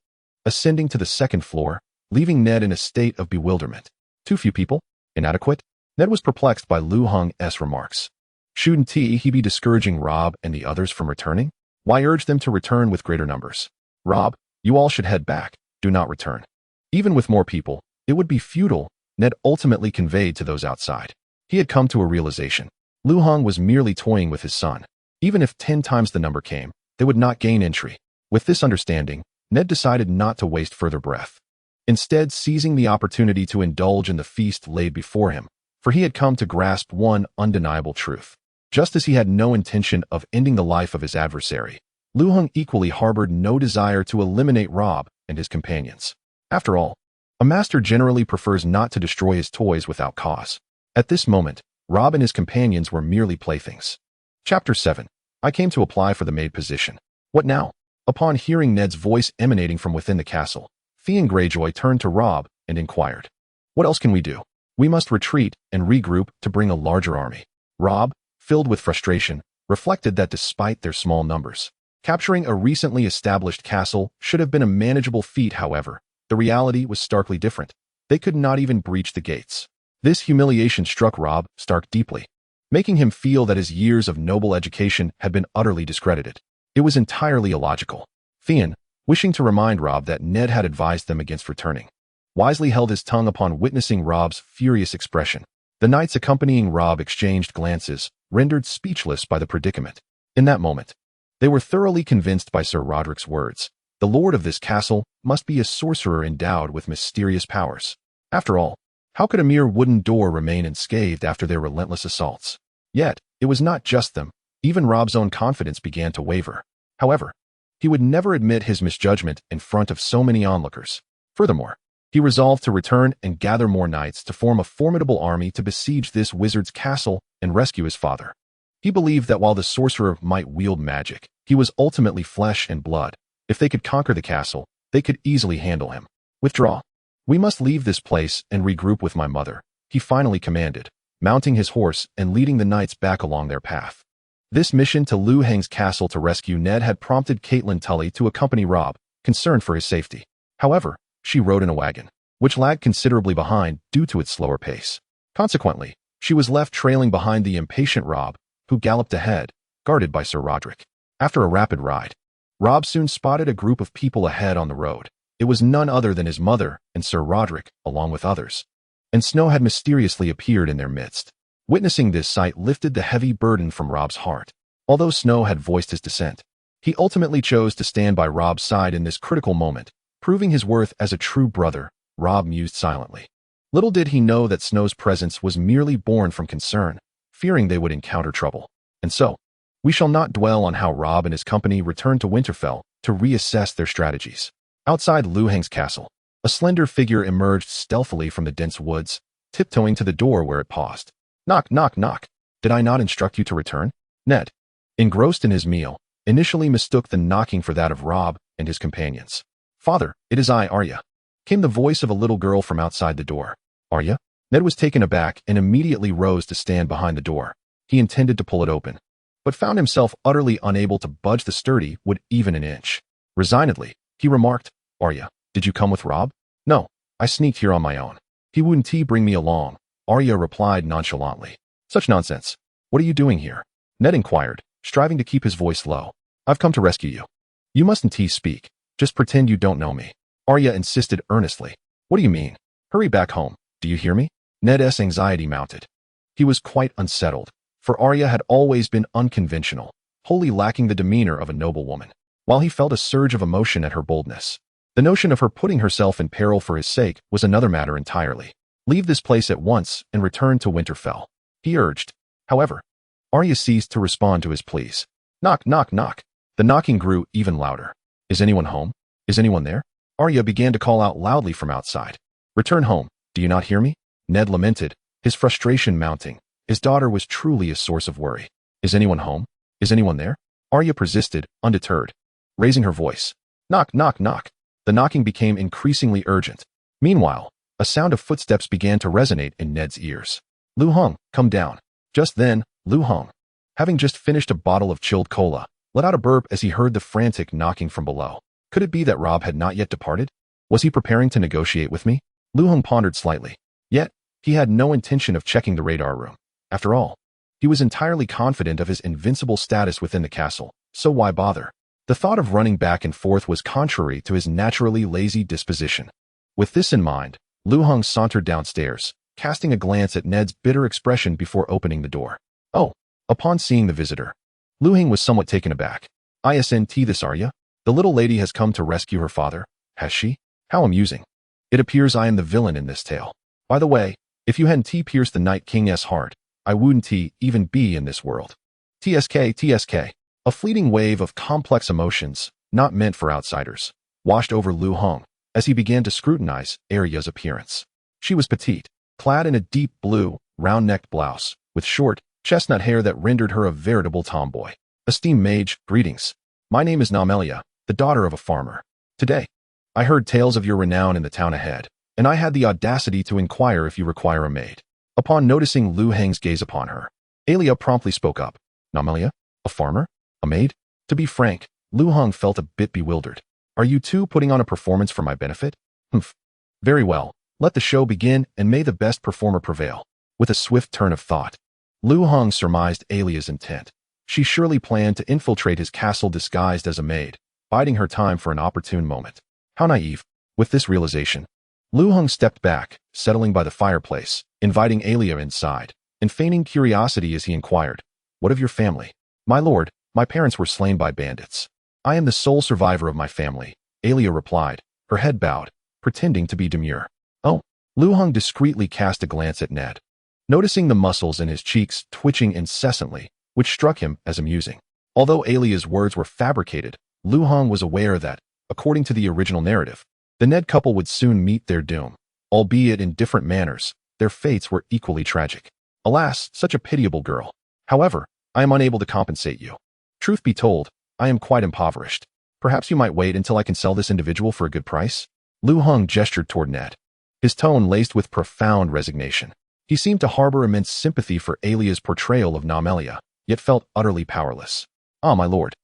ascending to the second floor, leaving Ned in a state of bewilderment. Too few people? Inadequate? Ned was perplexed by Lu Hung's remarks. Shouldn't he be discouraging Robb and the others from returning? Why urge them to return with greater numbers? Robb, you all should head back. Do not return. Even with more people, it would be futile, Ned ultimately conveyed to those outside. He had come to a realization. Lu Hung was merely toying with his son. Even if 10 times the number came, they would not gain entry. With this understanding, Ned decided not to waste further breath. Instead, seizing the opportunity to indulge in the feast laid before him, for he had come to grasp one undeniable truth. Just as he had no intention of ending the life of his adversary, Lu Hung equally harbored no desire to eliminate Robb and his companions. After all, a master generally prefers not to destroy his toys without cause. At this moment, Robb and his companions were merely playthings. Chapter 7. I came to apply for the maid position. What now? Upon hearing Ned's voice emanating from within the castle, Theon Greyjoy turned to Robb and inquired, "What else can we do? We must retreat and regroup to bring a larger army." Robb, filled with frustration, reflected that despite their small numbers, capturing a recently established castle should have been a manageable feat. However, the reality was starkly different. They could not even breach the gates. This humiliation struck Robb Stark deeply, making him feel that his years of noble education had been utterly discredited. It was entirely illogical. Theon, wishing to remind Robb that Ned had advised them against returning, wisely held his tongue upon witnessing Robb's furious expression. The knights accompanying Robb exchanged glances, rendered speechless by the predicament. In that moment, they were thoroughly convinced by Sir Roderick's words. The lord of this castle must be a sorcerer endowed with mysterious powers. After all, how could a mere wooden door remain unscathed after their relentless assaults? Yet, it was not just them. Even Robb's own confidence began to waver. However, he would never admit his misjudgment in front of so many onlookers. Furthermore, he resolved to return and gather more knights to form a formidable army to besiege this wizard's castle and rescue his father. He believed that while the sorcerer might wield magic, he was ultimately flesh and blood. If they could conquer the castle, they could easily handle him. Withdraw. We must leave this place and regroup with my mother, he finally commanded, mounting his horse and leading the knights back along their path. This mission to Lu Heng's castle to rescue Ned had prompted Catelyn Tully to accompany Robb, concerned for his safety. However, she rode in a wagon, which lagged considerably behind due to its slower pace. Consequently, she was left trailing behind the impatient Robb, who galloped ahead, guarded by Sir Roderick. After a rapid ride, Robb soon spotted a group of people ahead on the road. It was none other than his mother and Sir Roderick, along with others. And Snow had mysteriously appeared in their midst. Witnessing this sight lifted the heavy burden from Robb's heart. Although Snow had voiced his dissent, he ultimately chose to stand by Robb's side in this critical moment, proving his worth as a true brother. Robb mused silently. Little did he know that Snow's presence was merely born from concern, fearing they would encounter trouble. And so, we shall not dwell on how Robb and his company returned to Winterfell to reassess their strategies. Outside Lu Heng's castle, a slender figure emerged stealthily from the dense woods, tiptoeing to the door where it paused. Knock, knock, knock. Did I not instruct you to return? Ned, engrossed in his meal, initially mistook the knocking for that of Robb and his companions. Father, it is I, Arya, came the voice of a little girl from outside the door. Arya? Ned was taken aback and immediately rose to stand behind the door. He intended to pull it open, but found himself utterly unable to budge the sturdy wood even an inch. Resignedly, he remarked, Arya, did you come with Robb? No, I sneaked here on my own. He wouldn't bring me along, Arya replied nonchalantly. Such nonsense. What are you doing here? Ned inquired, striving to keep his voice low. I've come to rescue you. You mustn't speak. Just pretend you don't know me. Arya insisted earnestly. What do you mean? Hurry back home. Do you hear me? Ned's anxiety mounted. He was quite unsettled, for Arya had always been unconventional, wholly lacking the demeanor of a noblewoman. While he felt a surge of emotion at her boldness, the notion of her putting herself in peril for his sake was another matter entirely. Leave this place at once and return to Winterfell, he urged. However, Arya ceased to respond to his pleas. Knock, knock, knock. The knocking grew even louder. Is anyone home? Is anyone there? Arya began to call out loudly from outside. Return home. Do you not hear me? Ned lamented, his frustration mounting. His daughter was truly a source of worry. Is anyone home? Is anyone there? Arya persisted, undeterred, raising her voice. Knock, knock, knock. The knocking became increasingly urgent. Meanwhile, a sound of footsteps began to resonate in Ned's ears. Lu Hong, come down. Just then, Lu Hong, having just finished a bottle of chilled cola, let out a burp as he heard the frantic knocking from below. Could it be that Robb had not yet departed? Was he preparing to negotiate with me? Lu Hong pondered slightly. Yet, he had no intention of checking the radar room. After all, he was entirely confident of his invincible status within the castle, so why bother? The thought of running back and forth was contrary to his naturally lazy disposition. With this in mind, Lu Hong sauntered downstairs, casting a glance at Ned's bitter expression before opening the door. Oh, upon seeing the visitor, Lu Hong was somewhat taken aback. Isn't this Arya? The little lady has come to rescue her father, has she? How amusing. It appears I am the villain in this tale. By the way, if you hadn't pierced the Night King's heart, I wouldn't even be in this world. TSK. A fleeting wave of complex emotions, not meant for outsiders, washed over Lu Hong as he began to scrutinize Arya's appearance. She was petite, clad in a deep blue, round-necked blouse, with short, chestnut hair that rendered her a veritable tomboy. Esteemed mage, greetings. My name is Namelia, the daughter of a farmer. Today, I heard tales of your renown in the town ahead, and I had the audacity to inquire if you require a maid. Upon noticing Lu Hong's gaze upon her, Alia promptly spoke up. Namelia? A farmer? A maid? To be frank, Lu Hong felt a bit bewildered. Are you two putting on a performance for my benefit? Humph. Very well. Let the show begin and may the best performer prevail. With a swift turn of thought, Lu Hong surmised Alia's intent. She surely planned to infiltrate his castle disguised as a maid, biding her time for an opportune moment. How naive. With this realization, Lu Hong stepped back, settling by the fireplace, inviting Alia inside, and feigning curiosity as he inquired, What of your family? My lord, my parents were slain by bandits. I am the sole survivor of my family, Alia replied, her head bowed, pretending to be demure. Oh, Lu Hong discreetly cast a glance at Ned, noticing the muscles in his cheeks twitching incessantly, which struck him as amusing. Although Alia's words were fabricated, Lu Hong was aware that, according to the original narrative, the Ned couple would soon meet their doom, albeit in different manners. Their fates were equally tragic. Alas, such a pitiable girl. However, I am unable to compensate you. Truth be told, I am quite impoverished. Perhaps you might wait until I can sell this individual for a good price? Lu Hong gestured toward Ned, his tone laced with profound resignation. He seemed to harbor immense sympathy for Alia's portrayal of Namelia, yet felt utterly powerless. Ah, my lord.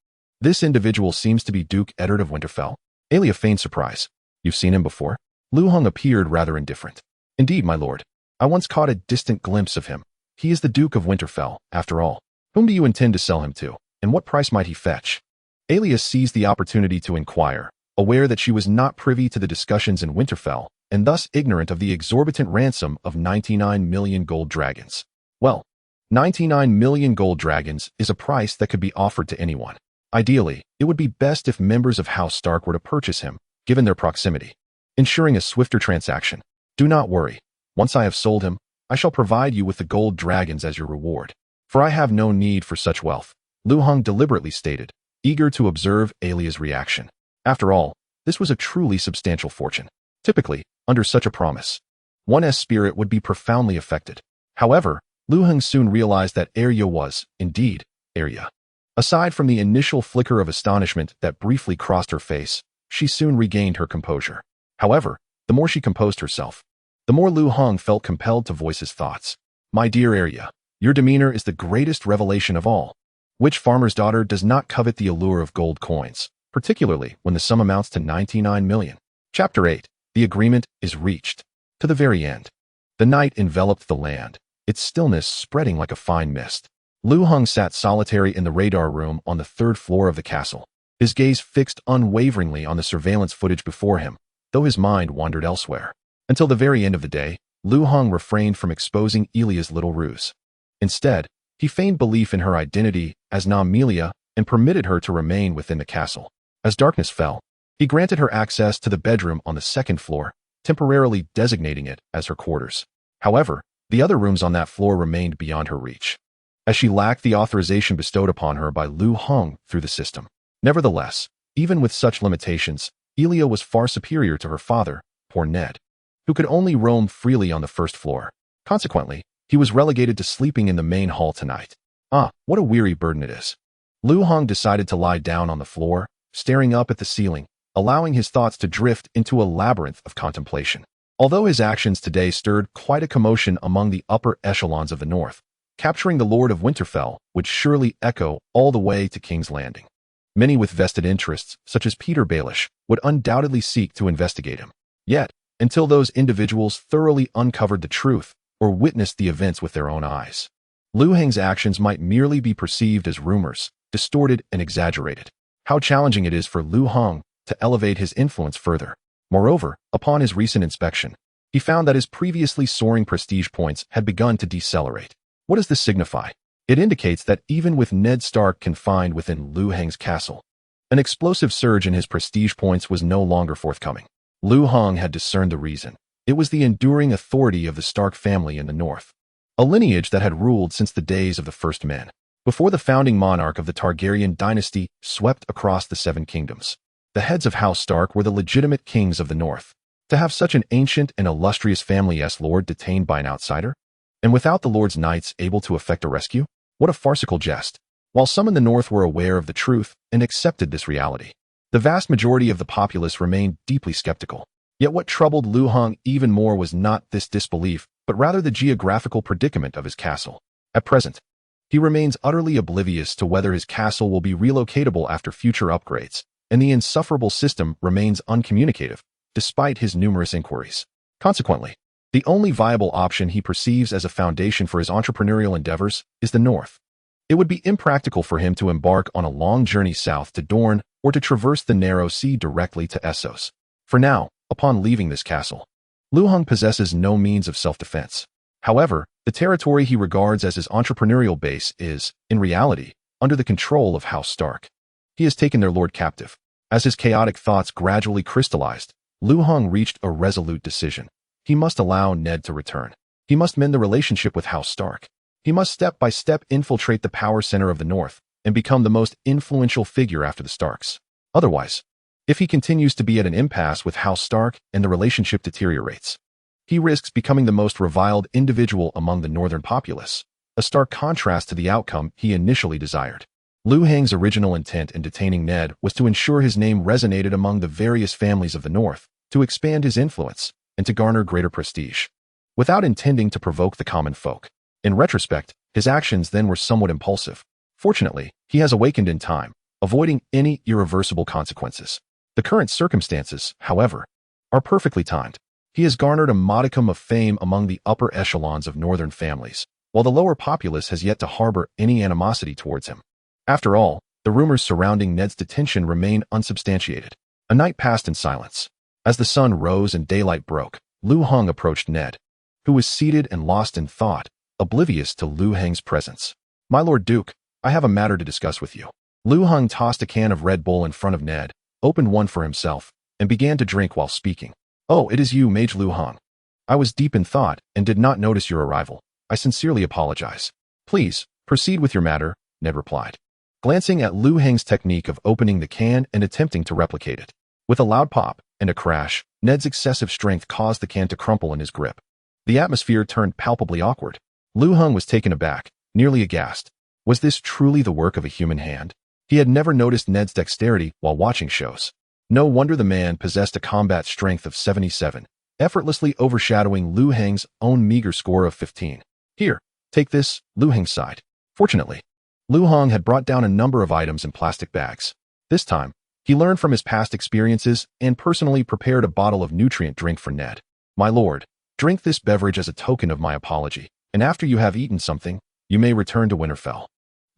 This individual seems to be Duke Eddard of Winterfell. Alia feigned surprise. You've seen him before? Lu Hong appeared rather indifferent. Indeed, my lord. I once caught a distant glimpse of him. He is the Duke of Winterfell, after all. Whom do you intend to sell him to, and what price might he fetch? Alia seized the opportunity to inquire, aware that she was not privy to the discussions in Winterfell, and thus ignorant of the exorbitant ransom of 99 million gold dragons. Well, 99 million gold dragons is a price that could be offered to anyone. Ideally, it would be best if members of House Stark were to purchase him, given their proximity, ensuring a swifter transaction. Do not worry. Once I have sold him, I shall provide you with the gold dragons as your reward. For I have no need for such wealth, Lu Hong deliberately stated, eager to observe Alia's reaction. After all, this was a truly substantial fortune. Typically, under such a promise, one's spirit would be profoundly affected. However, Lu Hong soon realized that Arya was, indeed, Arya. Aside from the initial flicker of astonishment that briefly crossed her face, she soon regained her composure. However, the more she composed herself, the more Lu Hong felt compelled to voice his thoughts. My dear Arya, your demeanor is the greatest revelation of all. Which farmer's daughter does not covet the allure of gold coins, particularly when the sum amounts to 99 million? Chapter 8. The agreement is reached. To the very end. The night enveloped the land, its stillness spreading like a fine mist. Lu Heng sat solitary in the radar room on the third floor of the castle, his gaze fixed unwaveringly on the surveillance footage before him, though his mind wandered elsewhere. Until the very end of the day, Lu Heng refrained from exposing Elia's little ruse. Instead, he feigned belief in her identity as Amelia and permitted her to remain within the castle. As darkness fell, he granted her access to the bedroom on the second floor, temporarily designating it as her quarters. However, the other rooms on that floor remained beyond her reach, as she lacked the authorization bestowed upon her by Lu Heng through the system. Nevertheless, even with such limitations, Elia was far superior to her father, poor Ned, who could only roam freely on the first floor. Consequently, he was relegated to sleeping in the main hall tonight. Ah, what a weary burden it is. Lu Heng decided to lie down on the floor, staring up at the ceiling, allowing his thoughts to drift into a labyrinth of contemplation. Although his actions today stirred quite a commotion among the upper echelons of the north, capturing the Lord of Winterfell would surely echo all the way to King's Landing. Many with vested interests, such as Peter Baelish, would undoubtedly seek to investigate him. Yet, until those individuals thoroughly uncovered the truth or witnessed the events with their own eyes, Lu Heng's actions might merely be perceived as rumors, distorted and exaggerated. How challenging it is for Lu Heng to elevate his influence further. Moreover, upon his recent inspection, he found that his previously soaring prestige points had begun to decelerate. What does this signify? It indicates that even with Ned Stark confined within Lu Heng's castle, an explosive surge in his prestige points was no longer forthcoming. Lu Heng had discerned the reason. It was the enduring authority of the Stark family in the north, a lineage that had ruled since the days of the First Men, before the founding monarch of the Targaryen dynasty swept across the Seven Kingdoms. The heads of House Stark were the legitimate kings of the north. To have such an ancient and illustrious family as Lord detained by an outsider, and without the Lord's knights able to effect a rescue? What a farcical jest. While some in the north were aware of the truth and accepted this reality, the vast majority of the populace remained deeply skeptical. Yet what troubled Lu Heng even more was not this disbelief, but rather the geographical predicament of his castle. At present, he remains utterly oblivious to whether his castle will be relocatable after future upgrades, and the insufferable system remains uncommunicative, despite his numerous inquiries. Consequently, the only viable option he perceives as a foundation for his entrepreneurial endeavors is the north. It would be impractical for him to embark on a long journey south to Dorne or to traverse the narrow sea directly to Essos. For now, upon leaving this castle, Lu Heng possesses no means of self-defense. However, the territory he regards as his entrepreneurial base is, in reality, under the control of House Stark. He has taken their lord captive. As his chaotic thoughts gradually crystallized, Lu Heng reached a resolute decision. He must allow Ned to return. He must mend the relationship with House Stark. He must step by step infiltrate the power center of the North and become the most influential figure after the Starks. Otherwise, if he continues to be at an impasse with House Stark and the relationship deteriorates, he risks becoming the most reviled individual among the northern populace, a stark contrast to the outcome he initially desired. Lu Heng's original intent in detaining Ned was to ensure his name resonated among the various families of the North, to expand his influence, and to garner greater prestige, without intending to provoke the common folk. In retrospect, his actions then were somewhat impulsive. Fortunately, he has awakened in time, avoiding any irreversible consequences. The current circumstances, however, are perfectly timed. He has garnered a modicum of fame among the upper echelons of northern families, while the lower populace has yet to harbor any animosity towards him. After all, the rumors surrounding Ned's detention remain unsubstantiated. A night passed in silence. As the sun rose and daylight broke, Lu Heng approached Ned, who was seated and lost in thought, oblivious to Lu Heng's presence. "My Lord Duke, I have a matter to discuss with you." Lu Heng tossed a can of Red Bull in front of Ned, opened one for himself, and began to drink while speaking. "Oh, it is you, Mage Lu Heng. I was deep in thought and did not notice your arrival. I sincerely apologize." "Please, proceed with your matter," Ned replied, glancing at Lu Heng's technique of opening the can and attempting to replicate it. With a loud pop and a crash, Ned's excessive strength caused the can to crumple in his grip. The atmosphere turned palpably awkward. Lu Heng was taken aback, nearly aghast. Was this truly the work of a human hand? He had never noticed Ned's dexterity while watching shows. No wonder the man possessed a combat strength of 77, effortlessly overshadowing Lu Heng's own meager score of 15. "Here, take this," Lu Heng sighed. Fortunately, Lu Heng had brought down a number of items in plastic bags. This time, he learned from his past experiences and personally prepared a bottle of nutrient drink for Ned. "My lord, drink this beverage as a token of my apology, and after you have eaten something, you may return to Winterfell."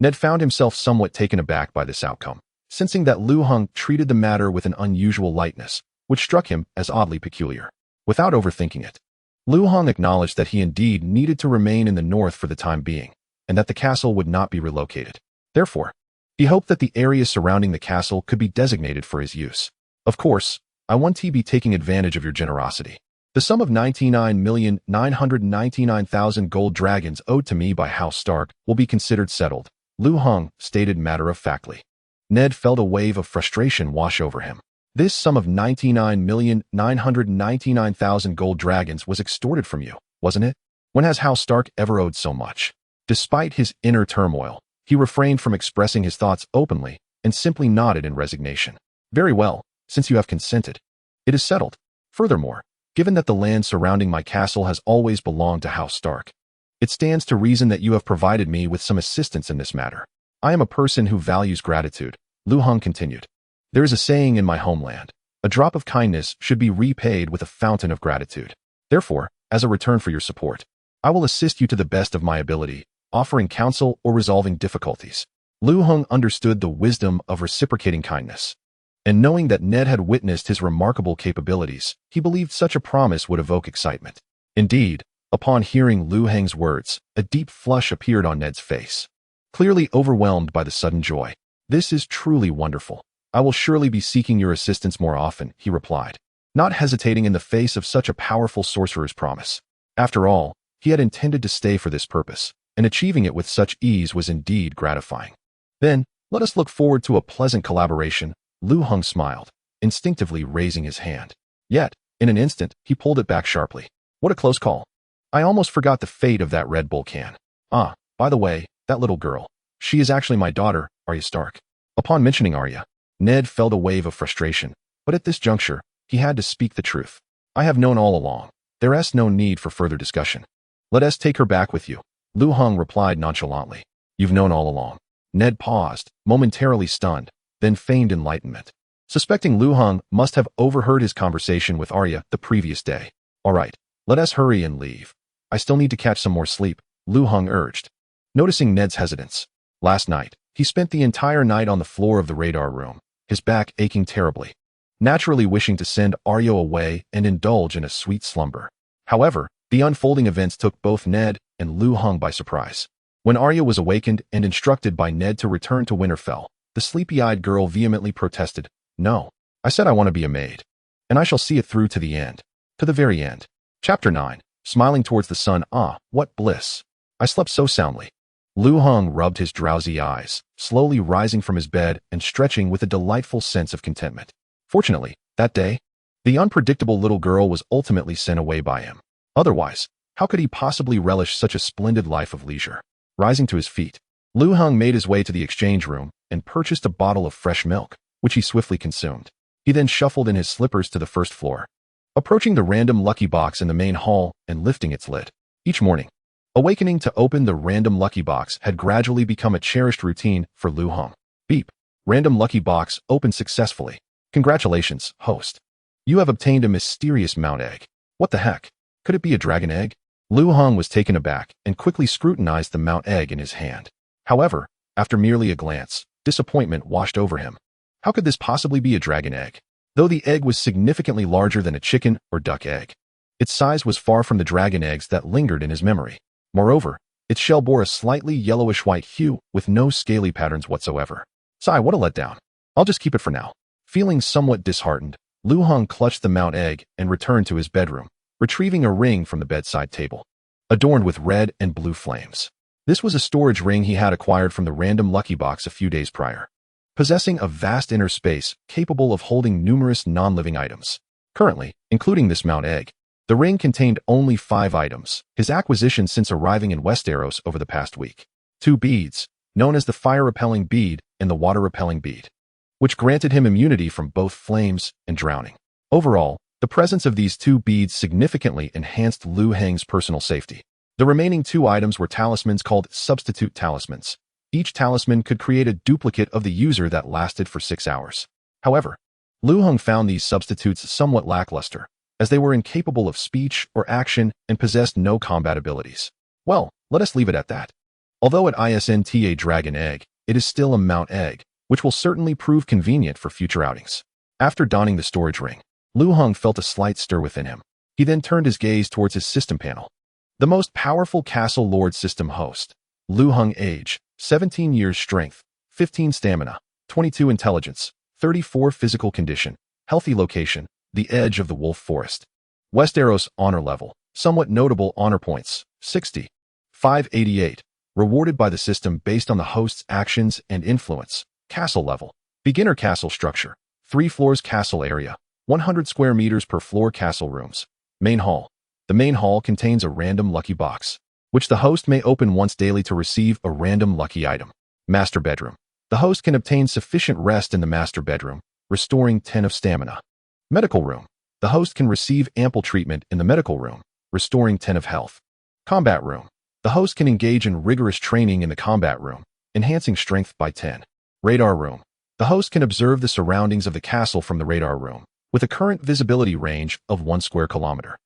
Ned found himself somewhat taken aback by this outcome, sensing that Lu Heng treated the matter with an unusual lightness, which struck him as oddly peculiar. Without overthinking it, Lu Heng acknowledged that he indeed needed to remain in the north for the time being, and that the castle would not be relocated. Therefore, he hoped that the area surrounding the castle could be designated for his use. Of course, I want to be taking advantage of your generosity. The sum of 99,999,000 gold dragons owed to me by House Stark will be considered settled, Lu Heng stated matter-of-factly. Ned felt a wave of frustration wash over him. This sum of 99,999,000 gold dragons was extorted from you, wasn't it? When has House Stark ever owed so much? Despite his inner turmoil, he refrained from expressing his thoughts openly and simply nodded in resignation. Very well, since you have consented. It is settled. Furthermore, given that the land surrounding my castle has always belonged to House Stark, it stands to reason that you have provided me with some assistance in this matter. I am a person who values gratitude, Lu Heng continued. There is a saying in my homeland, a drop of kindness should be repaid with a fountain of gratitude. Therefore, as a return for your support, I will assist you to the best of my ability, offering counsel or resolving difficulties. Lu Heng understood the wisdom of reciprocating kindness. And knowing that Ned had witnessed his remarkable capabilities, he believed such a promise would evoke excitement. Indeed, upon hearing Lu Heng's words, a deep flush appeared on Ned's face. Clearly overwhelmed by the sudden joy. This is truly wonderful. I will surely be seeking your assistance more often, he replied, not hesitating in the face of such a powerful sorcerer's promise. After all, he had intended to stay for this purpose, and achieving it with such ease was indeed gratifying. Then, let us look forward to a pleasant collaboration, Lu Heng smiled, instinctively raising his hand. Yet, in an instant, he pulled it back sharply. What a close call. I almost forgot the fate of that Red Bull can. Ah, by the way, that little girl. She is actually my daughter, Arya Stark. Upon mentioning Arya, Ned felt a wave of frustration, but at this juncture, he had to speak the truth. I have known all along. There is no need for further discussion. Let us take her back with you, Lu Heng replied nonchalantly. You've known all along. Ned paused, momentarily stunned, then feigned enlightenment. Suspecting Lu Heng must have overheard his conversation with Arya the previous day. All right, let us hurry and leave. I still need to catch some more sleep, Lu Heng urged. Noticing Ned's hesitance. Last night, he spent the entire night on the floor of the radar room, his back aching terribly, naturally wishing to send Arya away and indulge in a sweet slumber. However, the unfolding events took both Ned and Lu Heng by surprise. When Arya was awakened and instructed by Ned to return to Winterfell, the sleepy-eyed girl vehemently protested, No, I said I want to be a maid. And I shall see it through to the end. To the very end. Chapter 9. Smiling towards the sun. Ah, what bliss. I slept so soundly. Lu Heng rubbed his drowsy eyes, slowly rising from his bed and stretching with a delightful sense of contentment. Fortunately, that day, the unpredictable little girl was ultimately sent away by him. Otherwise, how could he possibly relish such a splendid life of leisure? Rising to his feet, Lu Heng made his way to the exchange room and purchased a bottle of fresh milk, which he swiftly consumed. He then shuffled in his slippers to the first floor, approaching the random lucky box in the main hall and lifting its lid. Each morning, awakening to open the random lucky box had gradually become a cherished routine for Lu Heng. Beep. Random lucky box opened successfully. Congratulations, host. You have obtained a mysterious mount egg. What the heck? Could it be a dragon egg? Lu Heng was taken aback and quickly scrutinized the mount egg in his hand. However, after merely a glance, disappointment washed over him. How could this possibly be a dragon egg? Though the egg was significantly larger than a chicken or duck egg, its size was far from the dragon eggs that lingered in his memory. Moreover, its shell bore a slightly yellowish-white hue with no scaly patterns whatsoever. Sigh, what a letdown. I'll just keep it for now. Feeling somewhat disheartened, Lu Heng clutched the mount egg and returned to his bedroom, retrieving a ring from the bedside table, adorned with red and blue flames. This was a storage ring he had acquired from the random lucky box a few days prior, possessing a vast inner space capable of holding numerous non-living items. Currently, including this mount egg, the ring contained only 5 items, his acquisition since arriving in Westeros over the past week. 2 beads, known as the fire-repelling bead and the water-repelling bead, which granted him immunity from both flames and drowning. Overall, the presence of these 2 beads significantly enhanced Lu Heng's personal safety. The remaining 2 items were talismans called substitute talismans. Each talisman could create a duplicate of the user that lasted for 6 hours. However, Lu Heng found these substitutes somewhat lackluster, as they were incapable of speech or action and possessed no combat abilities. Well, let us leave it at that. Although it isn't a dragon egg, it is still a mount egg, which will certainly prove convenient for future outings. After donning the storage ring, Lu Heng felt a slight stir within him. He then turned his gaze towards his system panel. The most powerful Castle Lord system host. Lu Heng age, 17 years strength, 15 stamina, 22 intelligence, 34 physical condition, healthy location, the edge of the wolf forest. Westeros honor level, somewhat notable honor points, 60. 588, rewarded by the system based on the host's actions and influence. Castle level, beginner castle structure, 3 floors castle area, 100 square meters per floor castle rooms. Main hall. The main hall contains a random lucky box, which the host may open once daily to receive a random lucky item. Master bedroom. The host can obtain sufficient rest in the master bedroom, restoring 10 of stamina. Medical room. The host can receive ample treatment in the medical room, restoring 10 of health. Combat room. The host can engage in rigorous training in the combat room, enhancing strength by 10. Radar room. The host can observe the surroundings of the castle from the radar room, with a current visibility range of 1 square kilometer.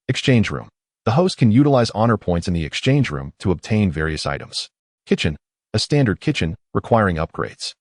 Exchange room. The host can utilize honor points in the exchange room to obtain various items. Kitchen. A standard kitchen, requiring upgrades.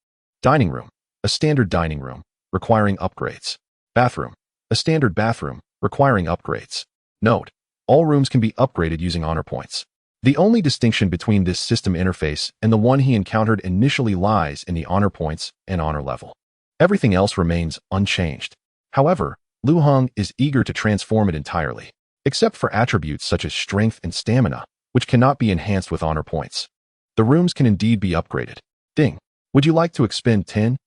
Dining room. A standard dining room, requiring upgrades. Bathroom. A standard bathroom, requiring upgrades. Note: all rooms can be upgraded using honor points. The only distinction between this system interface and the one he encountered initially lies in the honor points and honor level. Everything else remains unchanged. However, Lu Heng is eager to transform it entirely, except for attributes such as strength and stamina, which cannot be enhanced with honor points. The rooms can indeed be upgraded. Ding. Would you like to expend 10,000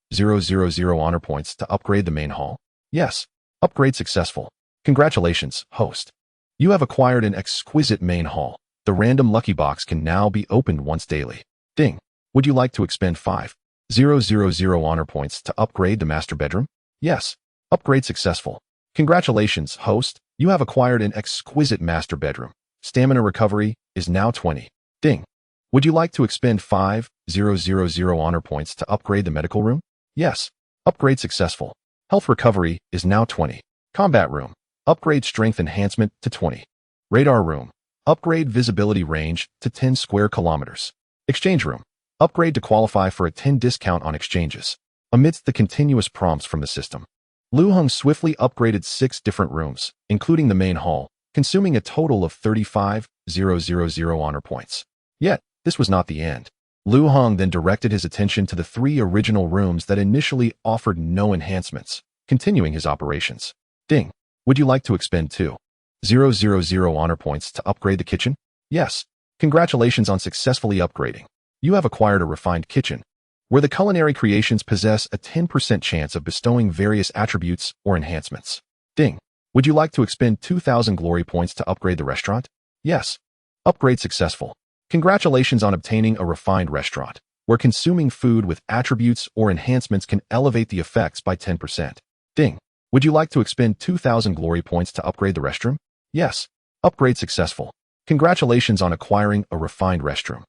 honor points to upgrade the main hall? Yes. Upgrade successful. Congratulations, host. You have acquired an exquisite main hall. The random lucky box can now be opened once daily. Ding. Would you like to expend 5,000 honor points to upgrade the master bedroom? Yes. Upgrade successful. Congratulations, host. You have acquired an exquisite master bedroom. Stamina recovery is now 20. Ding. Would you like to expend 5,000 honor points to upgrade the medical room? Yes. Upgrade successful. Health recovery is now 20. Combat room. Upgrade strength enhancement to 20. Radar room. Upgrade visibility range to 10 square kilometers. Exchange room. Upgrade to qualify for a 10 discount on exchanges. Amidst the continuous prompts from the system, Lu Heng swiftly upgraded 6 different rooms, including the main hall, consuming a total of 35,000 honor points. Yet, this was not the end. Lu Heng then directed his attention to the 3 original rooms that initially offered no enhancements, continuing his operations. Ding. Would you like to expend 2,000 honor points to upgrade the kitchen? Yes. Congratulations on successfully upgrading. You have acquired a refined kitchen, where the culinary creations possess a 10% chance of bestowing various attributes or enhancements. Ding. Would you like to expend 2,000 glory points to upgrade the restaurant? Yes. Upgrade successful. Congratulations on obtaining a refined restaurant, where consuming food with attributes or enhancements can elevate the effects by 10%. Ding. Would you like to expend 2,000 glory points to upgrade the restroom? Yes. Upgrade successful. Congratulations on acquiring a refined restroom,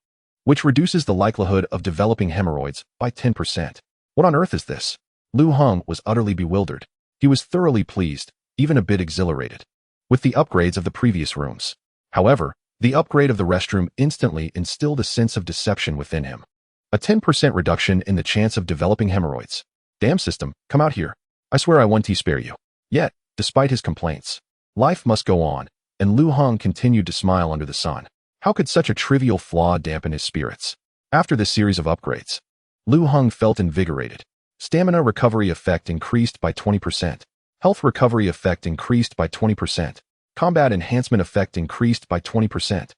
which reduces the likelihood of developing hemorrhoids by 10%. What on earth is this? Lu Heng was utterly bewildered. He was thoroughly pleased, even a bit exhilarated, with the upgrades of the previous rooms. However, the upgrade of the restroom instantly instilled a sense of deception within him. A 10% reduction in the chance of developing hemorrhoids. Damn system, come out here. I swear I won't spare you. Yet, despite his complaints, life must go on, and Lu Heng continued to smile under the sun. How could such a trivial flaw dampen his spirits? After this series of upgrades, Lu Heng felt invigorated. Stamina recovery effect increased by 20%. Health recovery effect increased by 20%. Combat enhancement effect increased by 20%.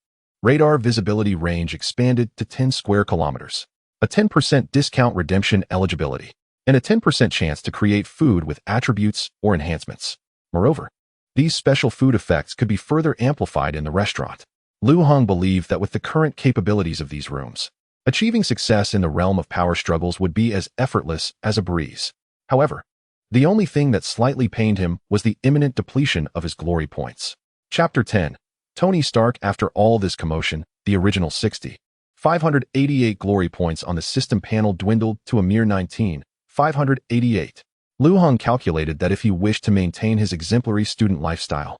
Radar visibility range expanded to 10 square kilometers. A 10% discount redemption eligibility, and a 10% chance to create food with attributes or enhancements. Moreover, these special food effects could be further amplified in the restaurant. Lu Heng believed that with the current capabilities of these rooms, achieving success in the realm of power struggles would be as effortless as a breeze. However, the only thing that slightly pained him was the imminent depletion of his glory points. Chapter 10. Tony Stark. After all this commotion, the original 588 glory points on the system panel dwindled to a mere 588. Lu Heng calculated that if he wished to maintain his exemplary student lifestyle,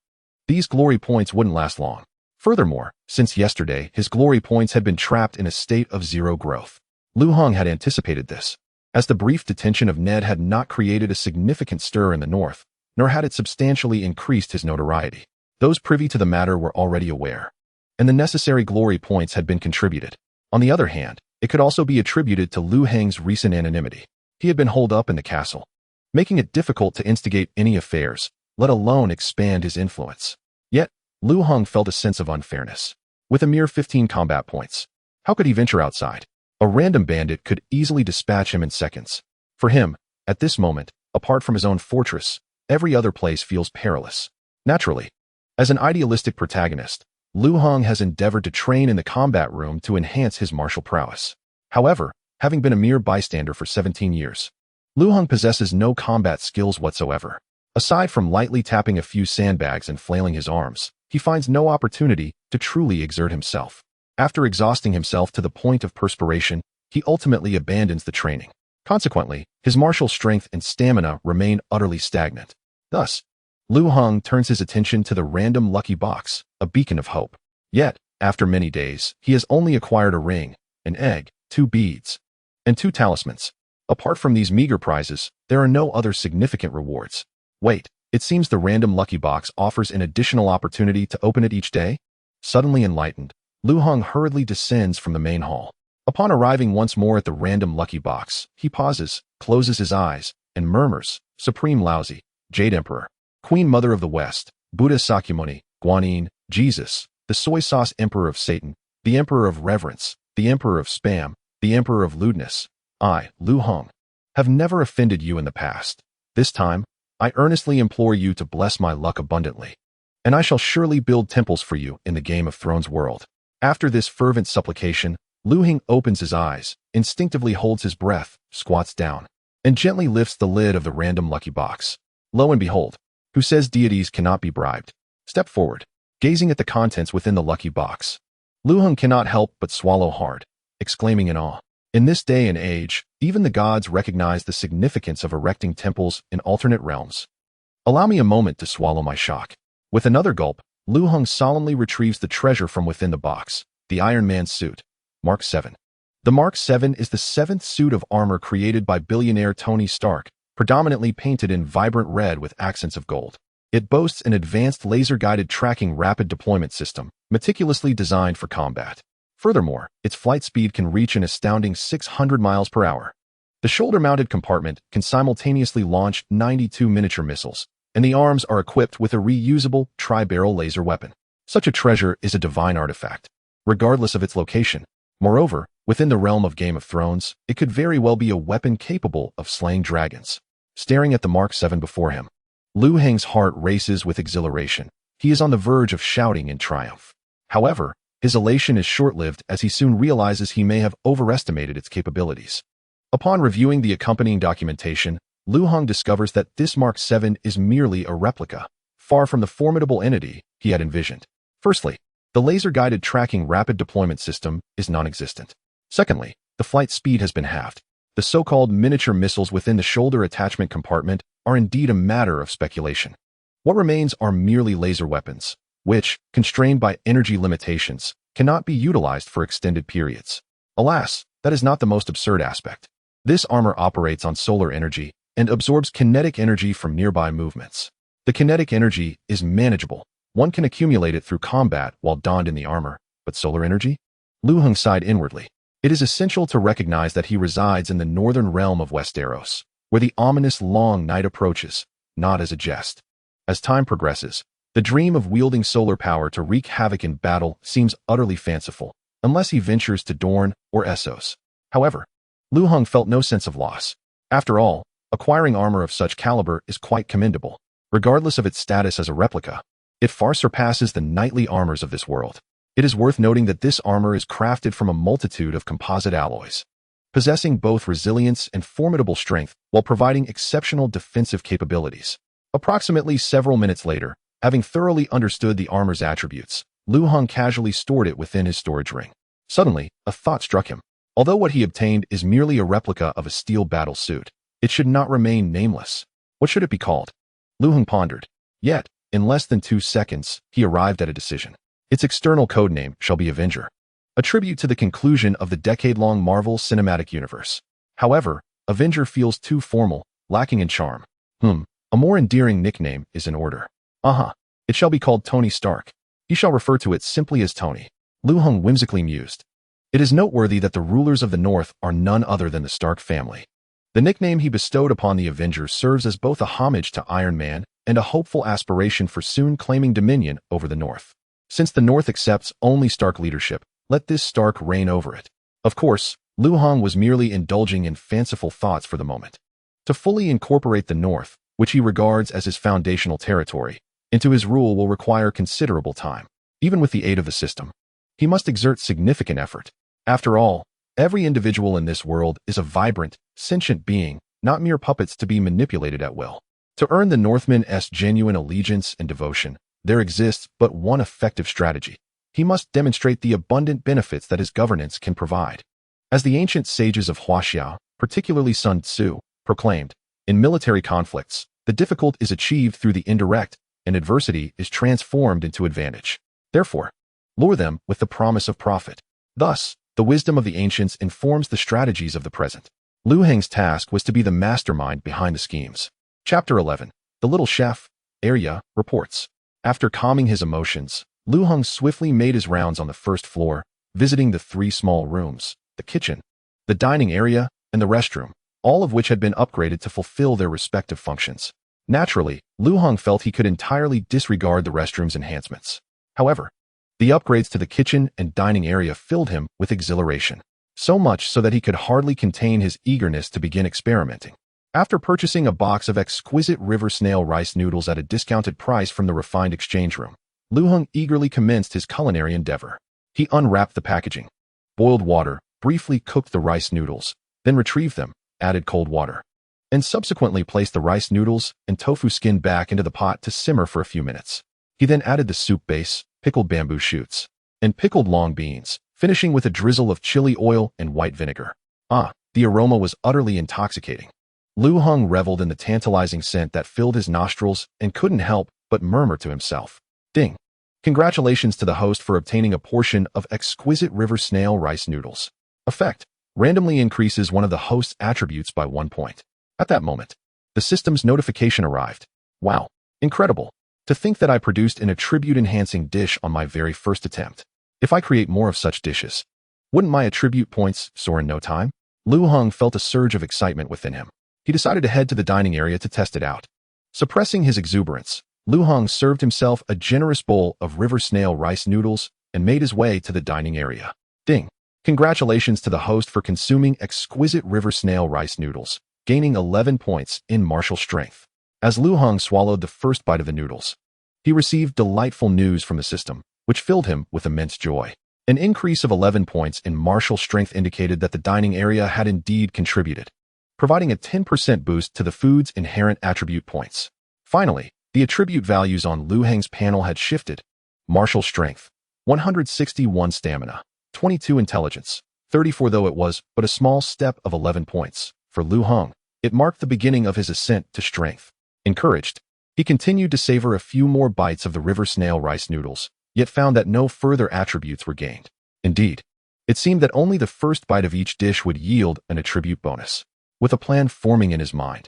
these glory points wouldn't last long. Furthermore, since yesterday, his glory points had been trapped in a state of zero growth. Lu Hong had anticipated this, as the brief detention of Ned had not created a significant stir in the north, nor had it substantially increased his notoriety. Those privy to the matter were already aware, and the necessary glory points had been contributed. On the other hand, it could also be attributed to Lu Heng's recent anonymity. He had been holed up in the castle, making it difficult to instigate any affairs, let alone expand his influence. Yet, Lu Hong felt a sense of unfairness. With a mere 15 combat points, how could he venture outside? A random bandit could easily dispatch him in seconds. For him, at this moment, apart from his own fortress, every other place feels perilous. Naturally, as an idealistic protagonist, Lu Hong has endeavored to train in the combat room to enhance his martial prowess. However, having been a mere bystander for 17 years, Lu Hong possesses no combat skills whatsoever. Aside from lightly tapping a few sandbags and flailing his arms, he finds no opportunity to truly exert himself. After exhausting himself to the point of perspiration, he ultimately abandons the training. Consequently, his martial strength and stamina remain utterly stagnant. Thus, Lu Hong turns his attention to the random lucky box, a beacon of hope. Yet, after many days, he has only acquired a ring, an egg, 2 beads, and 2 talismans. Apart from these meager prizes, there are no other significant rewards. Wait, it seems the random lucky box offers an additional opportunity to open it each day? Suddenly enlightened, Lu Hong hurriedly descends from the main hall. Upon arriving once more at the random lucky box, he pauses, closes his eyes, and murmurs, Supreme Lousy, Jade Emperor, Queen Mother of the West, Buddha Sakyamuni, Guanyin, Jesus, the Soy Sauce Emperor of Satan, the Emperor of Reverence, the Emperor of Spam, the Emperor of Lewdness. I, Lu Hong, have never offended you in the past. This time, I earnestly implore you to bless my luck abundantly, and I shall surely build temples for you in the Game of Thrones world. After this fervent supplication, Lu Hong opens his eyes, instinctively holds his breath, squats down, and gently lifts the lid of the random lucky box. Lo and behold, who says deities cannot be bribed? Step forward, gazing at the contents within the lucky box. Lu Hong cannot help but swallow hard, exclaiming in awe. In this day and age, even the gods recognize the significance of erecting temples in alternate realms. Allow me a moment to swallow my shock. With another gulp, Lu Hong solemnly retrieves the treasure from within the box, the Iron Man suit, Mark 7. The Mark 7 is the 7th suit of armor created by billionaire Tony Stark, predominantly painted in vibrant red with accents of gold. It boasts an advanced laser-guided tracking rapid deployment system, meticulously designed for combat. Furthermore, its flight speed can reach an astounding 600 miles per hour. The shoulder-mounted compartment can simultaneously launch 92 miniature missiles, and the arms are equipped with a reusable, tri-barrel laser weapon. Such a treasure is a divine artifact, regardless of its location. Moreover, within the realm of Game of Thrones, it could very well be a weapon capable of slaying dragons. Staring at the Mark 7 before him, Lu Heng's heart races with exhilaration. He is on the verge of shouting in triumph. However, his elation is short-lived as he soon realizes he may have overestimated its capabilities. Upon reviewing the accompanying documentation, Lu Hong discovers that this Mark 7 is merely a replica, far from the formidable entity he had envisioned. Firstly, the laser-guided tracking rapid deployment system is non-existent. Secondly, the flight speed has been halved. The so-called miniature missiles within the shoulder attachment compartment are indeed a matter of speculation. What remains are merely laser weapons, which, constrained by energy limitations, cannot be utilized for extended periods. Alas, that is not the most absurd aspect. This armor operates on solar energy and absorbs kinetic energy from nearby movements. The kinetic energy is manageable. One can accumulate it through combat while donned in the armor, but solar energy? Lu Hong sighed inwardly. It is essential to recognize that he resides in the northern realm of Westeros, where the ominous long night approaches, not as a jest. As time progresses, the dream of wielding solar power to wreak havoc in battle seems utterly fanciful, unless he ventures to Dorne or Essos. However, Lu Hong felt no sense of loss. After all, acquiring armor of such caliber is quite commendable. Regardless of its status as a replica, it far surpasses the knightly armors of this world. It is worth noting that this armor is crafted from a multitude of composite alloys, possessing both resilience and formidable strength while providing exceptional defensive capabilities. Approximately several minutes later, having thoroughly understood the armor's attributes, Lu Hong casually stored it within his storage ring. Suddenly, a thought struck him. Although what he obtained is merely a replica of a steel battle suit, it should not remain nameless. What should it be called? Lu Hong pondered. Yet, in less than 2 seconds, he arrived at a decision. Its external codename shall be Avenger, a tribute to the conclusion of the decade-long Marvel Cinematic Universe. However, Avenger feels too formal, lacking in charm. A more endearing nickname is in order. It shall be called Tony Stark. He shall refer to it simply as Tony. Lu Heng whimsically mused. It is noteworthy that the rulers of the North are none other than the Stark family. The nickname he bestowed upon the Avengers serves as both a homage to Iron Man and a hopeful aspiration for soon claiming dominion over the North. Since the North accepts only Stark leadership, let this Stark reign over it. Of course, Lu Heng was merely indulging in fanciful thoughts for the moment. To fully incorporate the North, which he regards as his foundational territory, into his rule will require considerable time. Even with the aid of the system, he must exert significant effort. After all, every individual in this world is a vibrant, sentient being, not mere puppets to be manipulated at will. To earn the Northman's genuine allegiance and devotion, there exists but one effective strategy. He must demonstrate the abundant benefits that his governance can provide. As the ancient sages of Huaxiao, particularly Sun Tzu, proclaimed, in military conflicts, the difficult is achieved through the indirect, and adversity is transformed into advantage. Therefore, lure them with the promise of profit. Thus, the wisdom of the ancients informs the strategies of the present. Lu Heng's task was to be the mastermind behind the schemes. Chapter 11. The Little Chef, Arya, reports. After calming his emotions, Lu Heng swiftly made his rounds on the first floor, visiting the 3 small rooms, the kitchen, the dining area, and the restroom, all of which had been upgraded to fulfill their respective functions. Naturally, Lu Heng felt he could entirely disregard the restroom's enhancements. However, the upgrades to the kitchen and dining area filled him with exhilaration, so much so that he could hardly contain his eagerness to begin experimenting. After purchasing a box of exquisite river snail rice noodles at a discounted price from the refined exchange room, Lu Heng eagerly commenced his culinary endeavor. He unwrapped the packaging, boiled water, briefly cooked the rice noodles, then retrieved them, added cold water, and subsequently placed the rice noodles and tofu skin back into the pot to simmer for a few minutes. He then added the soup base, pickled bamboo shoots, and pickled long beans, finishing with a drizzle of chili oil and white vinegar. The aroma was utterly intoxicating. Lu Heng reveled in the tantalizing scent that filled his nostrils and couldn't help but murmur to himself, "Ding! Congratulations to the host for obtaining a portion of exquisite river snail rice noodles." Effect: randomly increases one of the host's attributes by 1 point. At that moment, the system's notification arrived. Wow, incredible. To think that I produced an attribute-enhancing dish on my very first attempt. If I create more of such dishes, wouldn't my attribute points soar in no time? Lu Heng felt a surge of excitement within him. He decided to head to the dining area to test it out. Suppressing his exuberance, Lu Heng served himself a generous bowl of river snail rice noodles and made his way to the dining area. Ding! Congratulations to the host for consuming exquisite river snail rice noodles, gaining 11 points in martial strength. As Lu Heng swallowed the first bite of the noodles, he received delightful news from the system, which filled him with immense joy. An increase of 11 points in martial strength indicated that the dining area had indeed contributed, providing a 10% boost to the food's inherent attribute points. Finally, the attribute values on Lu Heng's panel had shifted. Martial strength, 161 stamina, 22 intelligence, 34 though it was but a small step of 11 points. For Lu Heng, it marked the beginning of his ascent to strength. Encouraged, he continued to savor a few more bites of the river snail rice noodles, yet found that no further attributes were gained. Indeed, it seemed that only the first bite of each dish would yield an attribute bonus. With a plan forming in his mind,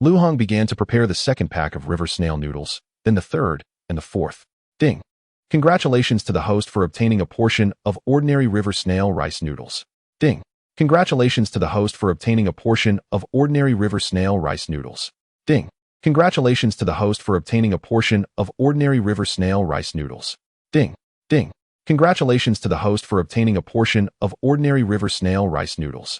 Lu Heng began to prepare the second pack of river snail noodles, then the third and the fourth. Ding! Congratulations to the host for obtaining a portion of ordinary river snail rice noodles. Ding! Congratulations to the host for obtaining a portion of ordinary river snail rice noodles. Ding! Congratulations to the host for obtaining a portion of ordinary river snail rice noodles. Ding! Ding! Congratulations to the host for obtaining a portion of ordinary river snail rice noodles.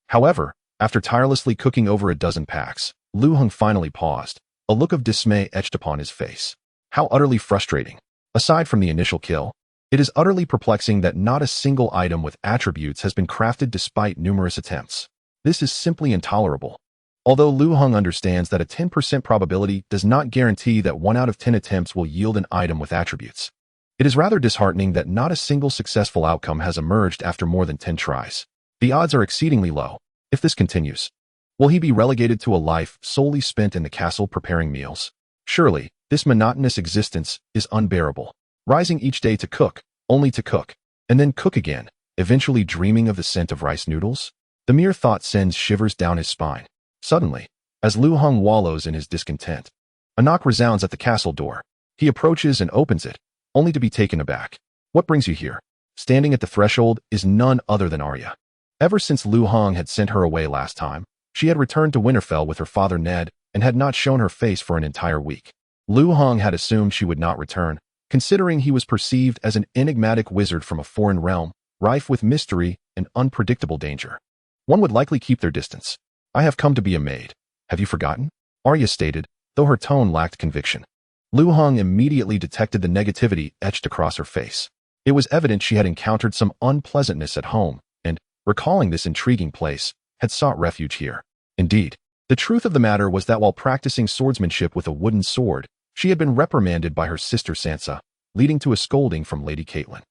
However, after tirelessly cooking over a dozen packs, Lu Heng finally paused, a look of dismay etched upon his face. How utterly frustrating. Aside from the initial kill, it is utterly perplexing that not a single item with attributes has been crafted despite numerous attempts. This is simply intolerable. Although Lu Heng understands that a 10% probability does not guarantee that 1 out of 10 attempts will yield an item with attributes, it is rather disheartening that not a single successful outcome has emerged after more than 10 tries. The odds are exceedingly low. If this continues, will he be relegated to a life solely spent in the castle preparing meals? Surely, this monotonous existence is unbearable. rising each day to cook, only to cook, and then cook again, eventually dreaming of the scent of rice noodles? The mere thought sends shivers down his spine. Suddenly, as Lu Hong wallows in his discontent, a knock resounds at the castle door. He approaches and opens it, only to be taken aback. What brings you here? Standing at the threshold is none other than Arya. Ever since Lu Hong had sent her away last time, she had returned to Winterfell with her father Ned and had not shown her face for an entire week. Lu Hong had assumed she would not return, considering he was perceived as an enigmatic wizard from a foreign realm, rife with mystery and unpredictable danger. One would likely keep their distance. I have come to be a maid. Have you forgotten? Arya stated, though her tone lacked conviction. Lu Hong immediately detected the negativity etched across her face. It was evident she had encountered some unpleasantness at home and, recalling this intriguing place, had sought refuge here. Indeed, the truth of the matter was that while practicing swordsmanship with a wooden sword, she had been reprimanded by her sister Sansa, leading to a scolding from Lady Catelyn.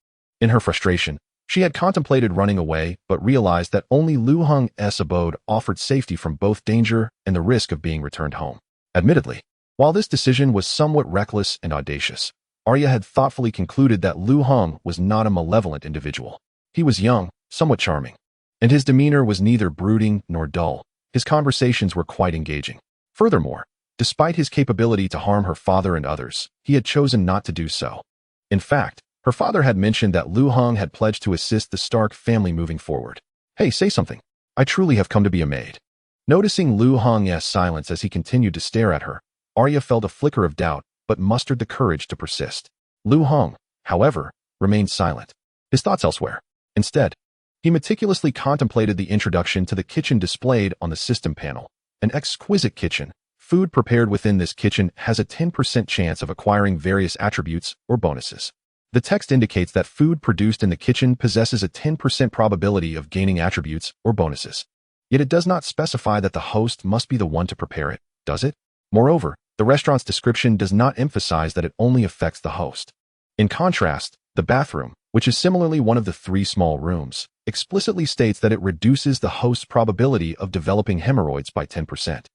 In her frustration, she had contemplated running away but realized that only Lu Hong's abode offered safety from both danger and the risk of being returned home. Admittedly, while this decision was somewhat reckless and audacious, Arya had thoughtfully concluded that Lu Hong was not a malevolent individual. He was young, somewhat charming, and his demeanor was neither brooding nor dull. His conversations were quite engaging. Furthermore, despite his capability to harm her father and others, he had chosen not to do so. In fact, her father had mentioned that Lu Hong had pledged to assist the Stark family moving forward. Hey, say something. I truly have come to be a maid. Noticing Lu Hong's silence as he continued to stare at her, Arya felt a flicker of doubt, but mustered the courage to persist. Lu Hong, however, remained silent, his thoughts elsewhere. Instead, he meticulously contemplated the introduction to the kitchen displayed on the system panel. An exquisite kitchen. Food prepared within this kitchen has a 10% chance of acquiring various attributes or bonuses. The text indicates that food produced in the kitchen possesses a 10% probability of gaining attributes or bonuses. Yet it does not specify that the host must be the one to prepare it, does it? Moreover, the restaurant's description does not emphasize that it only affects the host. In contrast, the bathroom, which is similarly one of the 3 small rooms, explicitly states that it reduces the host's probability of developing hemorrhoids by 10%.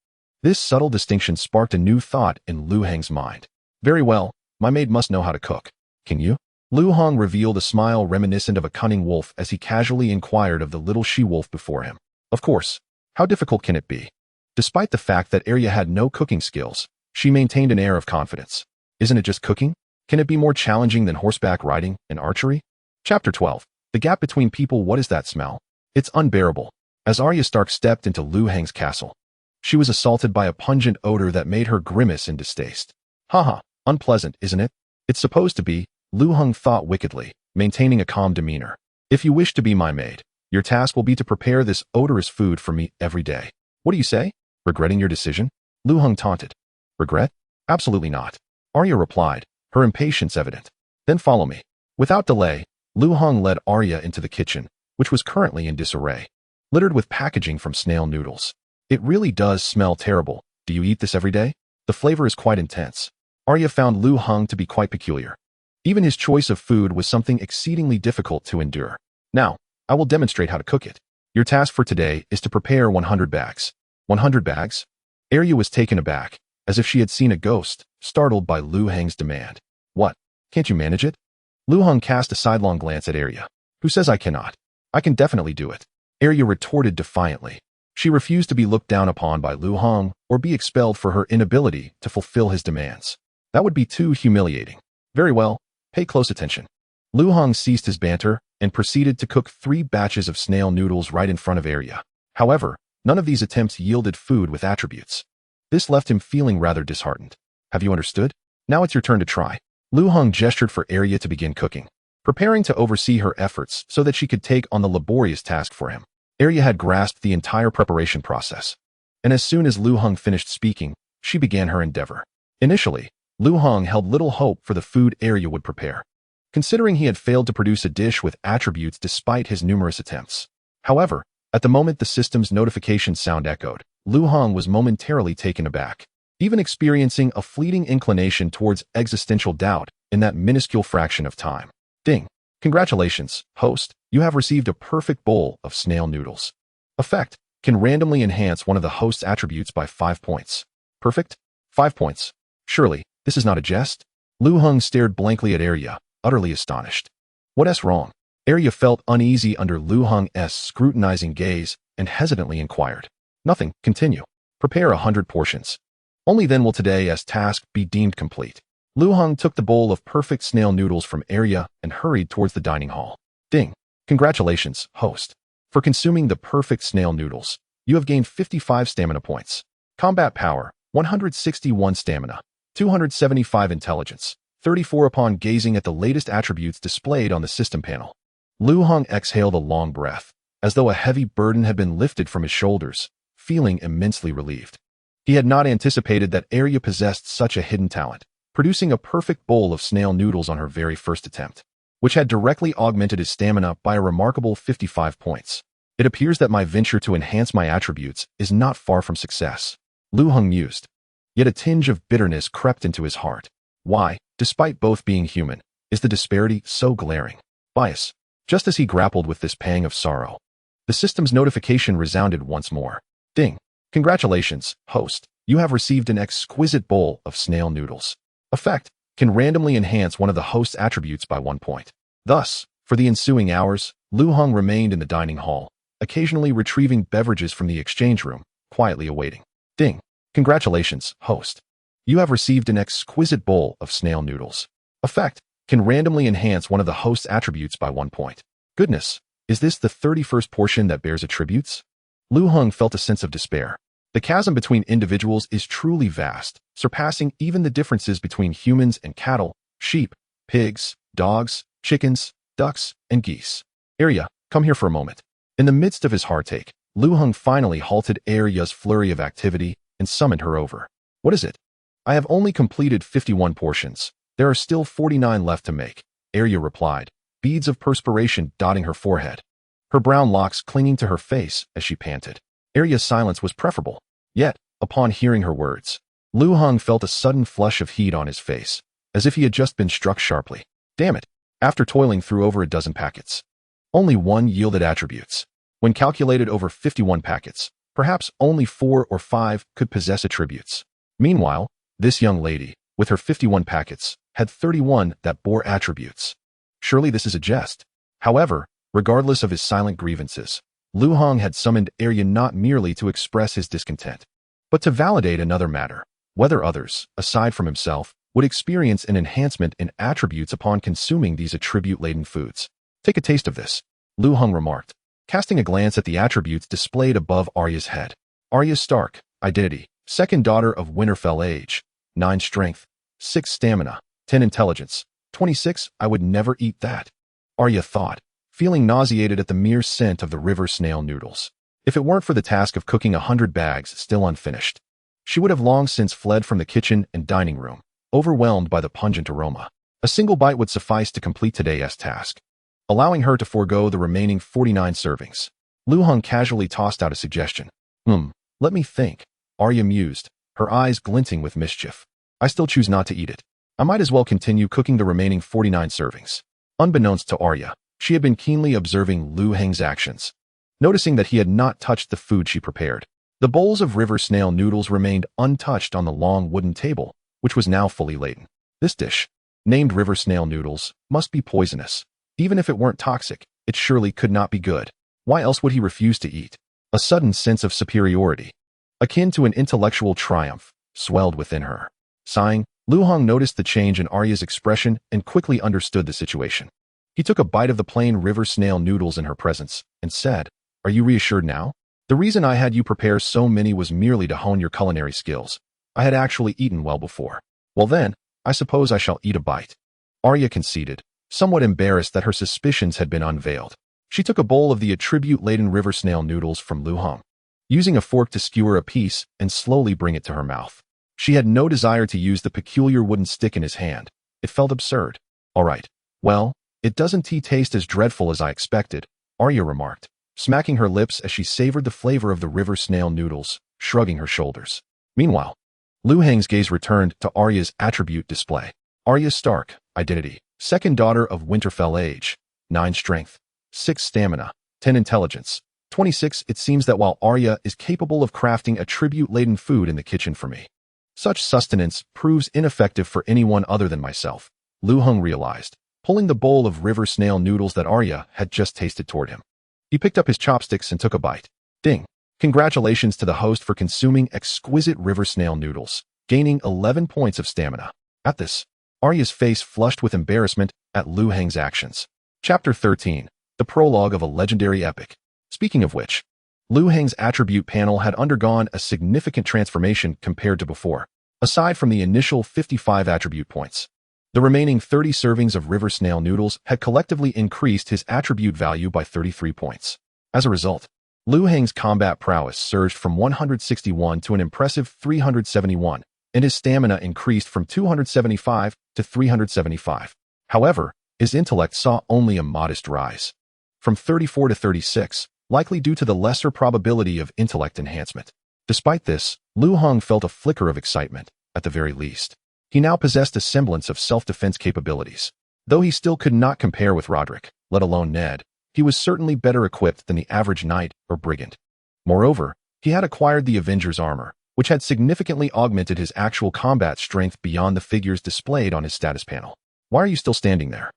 This subtle distinction sparked a new thought in Lu Hong's mind. Very well, my maid must know how to cook. Can you? Lu Hong revealed a smile reminiscent of a cunning wolf as he casually inquired of the little she-wolf before him. Of course. How difficult can it be? Despite the fact that Arya had no cooking skills, she maintained an air of confidence. Isn't it just cooking? Can it be more challenging than horseback riding and archery? Chapter 12. The gap between people. What is that smell? It's unbearable. As Arya Stark stepped into Lu Hong's castle, she was assaulted by a pungent odor that made her grimace in distaste. Haha, unpleasant, isn't it? It's supposed to be, Lu Hong thought wickedly, maintaining a calm demeanor. If you wish to be my maid, your task will be to prepare this odorous food for me every day. What do you say? Regretting your decision? Lu Hong taunted. Regret? Absolutely not. Arya replied, her impatience evident. Then follow me. Without delay, Lu Hong led Arya into the kitchen, which was currently in disarray, littered with packaging from snail noodles. It really does smell terrible. Do you eat this every day? The flavor is quite intense. Arya found Lu Hong to be quite peculiar. Even his choice of food was something exceedingly difficult to endure. Now, I will demonstrate how to cook it. Your task for today is to prepare 100 bags. 100 bags? Arya was taken aback, as if she had seen a ghost, startled by Lu Hong's demand. What? Can't you manage it? Lu Hong cast a sidelong glance at Arya. Who says I cannot? I can definitely do it. Arya retorted defiantly. She refused to be looked down upon by Lu Hong or be expelled for her inability to fulfill his demands. That would be too humiliating. Very well, pay close attention. Lu Hong ceased his banter and proceeded to cook 3 batches of snail noodles right in front of Arya. However, none of these attempts yielded food with attributes. This left him feeling rather disheartened. Have you understood? Now it's your turn to try. Lu Hong gestured for Arya to begin cooking, preparing to oversee her efforts so that she could take on the laborious task for him. Arya had grasped the entire preparation process, and as soon as Lu Hong finished speaking, she began her endeavor. Initially, Lu Hong held little hope for the food Arya would prepare, considering he had failed to produce a dish with attributes despite his numerous attempts. However, at the moment the system's notification sound echoed, Lu Hong was momentarily taken aback, even experiencing a fleeting inclination towards existential doubt in that minuscule fraction of time. Ding! Congratulations, host, you have received a perfect bowl of snail noodles. Effect can randomly enhance one of the host's attributes by 5 points. Perfect? 5 points. Surely, this is not a jest? Lu Hong stared blankly at Arya, utterly astonished. What's wrong? Arya felt uneasy under Lu Hong's scrutinizing gaze and hesitantly inquired. Nothing, continue. Prepare 100 portions. Only then will today's task be deemed complete. Lu Hong took the bowl of perfect snail noodles from Arya and hurried towards the dining hall. Ding. Congratulations, host. For consuming the perfect snail noodles, you have gained 55 stamina points. Combat power, 161 stamina, 275 intelligence, 34 upon gazing at the latest attributes displayed on the system panel. Lu Hong exhaled a long breath, as though a heavy burden had been lifted from his shoulders, feeling immensely relieved. He had not anticipated that Arya possessed such a hidden talent, producing a perfect bowl of snail noodles on her very first attempt, which had directly augmented his stamina by a remarkable 55 points. It appears that my venture to enhance my attributes is not far from success, Lu Hong mused. Yet a tinge of bitterness crept into his heart. Why, despite both being human, is the disparity so glaring? Bias. Just as he grappled with this pang of sorrow, the system's notification resounded once more. Ding. Congratulations, host. You have received an exquisite bowl of snail noodles. Effect can randomly enhance one of the host's attributes by 1 point. Thus, for the ensuing hours, Lu Hong remained in the dining hall, occasionally retrieving beverages from the exchange room, quietly awaiting. Ding. Congratulations, host. You have received an exquisite bowl of snail noodles. Effect can randomly enhance one of the host's attributes by 1 point. Goodness, is this the 31st portion that bears attributes? Lu Hong felt a sense of despair. The chasm between individuals is truly vast, surpassing even the differences between humans and cattle, sheep, pigs, dogs, chickens, ducks, and geese. Arya, come here for a moment. In the midst of his heartache, Lu Hong finally halted Arya's flurry of activity and summoned her over. What is it? I have only completed 51 portions. There are still 49 left to make, Arya replied, beads of perspiration dotting her forehead, her brown locks clinging to her face as she panted. Arya's silence was preferable. Yet, upon hearing her words, Lu Hong felt a sudden flush of heat on his face, as if he had just been struck sharply. Damn it! After toiling through over a dozen packets, only one yielded attributes. When calculated over 51 packets, perhaps only 4 or 5 could possess attributes. Meanwhile, this young lady, with her 51 packets, had 31 that bore attributes. Surely this is a jest. However, regardless of his silent grievances, Lu Hong had summoned Arya not merely to express his discontent, but to validate another matter, whether others, aside from himself, would experience an enhancement in attributes upon consuming these attribute-laden foods. Take a taste of this, Lu Hong remarked, casting a glance at the attributes displayed above Arya's head. Arya Stark, identity, second daughter of Winterfell age, 9 strength, 6 stamina, 10 intelligence, 26, I would never eat that, Arya thought, feeling nauseated at the mere scent of the river snail noodles. If it weren't for the task of cooking 100 bags still unfinished, she would have long since fled from the kitchen and dining room, overwhelmed by the pungent aroma. A single bite would suffice to complete today's task, allowing her to forego the remaining 49 servings. Lu Hong casually tossed out a suggestion. Let me think, Arya mused, her eyes glinting with mischief. I still choose not to eat it. I might as well continue cooking the remaining 49 servings. Unbeknownst to Arya, she had been keenly observing Lu Hong's actions, noticing that he had not touched the food she prepared. The bowls of river snail noodles remained untouched on the long wooden table, which was now fully laden. This dish, named river snail noodles, must be poisonous. Even if it weren't toxic, it surely could not be good. Why else would he refuse to eat? A sudden sense of superiority, akin to an intellectual triumph, swelled within her. Sighing, Lu Hong noticed the change in Arya's expression and quickly understood the situation. He took a bite of the plain river snail noodles in her presence and said, Are you reassured now? The reason I had you prepare so many was merely to hone your culinary skills. I had actually eaten well before. Well then, I suppose I shall eat a bite. Arya conceded, somewhat embarrassed that her suspicions had been unveiled. She took a bowl of the attribute-laden river snail noodles from Lu Hong, using a fork to skewer a piece and slowly bring it to her mouth. She had no desire to use the peculiar wooden stick in his hand. It felt absurd. All right, well, it doesn't taste as dreadful as I expected, Arya remarked, smacking her lips as she savored the flavor of the river snail noodles, shrugging her shoulders. Meanwhile, Lu Hong's gaze returned to Arya's attribute display. Arya Stark, identity, second daughter of Winterfell age, 9 strength, 6 stamina, 10 intelligence, 26. It seems that while Arya is capable of crafting attribute-laden food in the kitchen for me, such sustenance proves ineffective for anyone other than myself, Lu Hong realized. pulling the bowl of river snail noodles that Arya had just tasted toward him. He picked up his chopsticks and took a bite. Ding! Congratulations to the host for consuming exquisite river snail noodles, gaining 11 points of stamina. At this, Arya's face flushed with embarrassment at Lu Heng's actions. Chapter 13. The Prologue of a Legendary Epic. Speaking of which, Lu Heng's attribute panel had undergone a significant transformation compared to before. Aside from the initial 55 attribute points, the remaining 30 servings of river snail noodles had collectively increased his attribute value by 33 points. As a result, Lu Heng's combat prowess surged from 161 to an impressive 371, and his stamina increased from 275 to 375. However, his intellect saw only a modest rise, from 34 to 36, likely due to the lesser probability of intellect enhancement. Despite this, Lu Heng felt a flicker of excitement, at the very least. He now possessed a semblance of self-defense capabilities. Though he still could not compare with Roderick, let alone Ned, he was certainly better equipped than the average knight or brigand. Moreover, he had acquired the Avenger's armor, which had significantly augmented his actual combat strength beyond the figures displayed on his status panel. Why are you still standing there?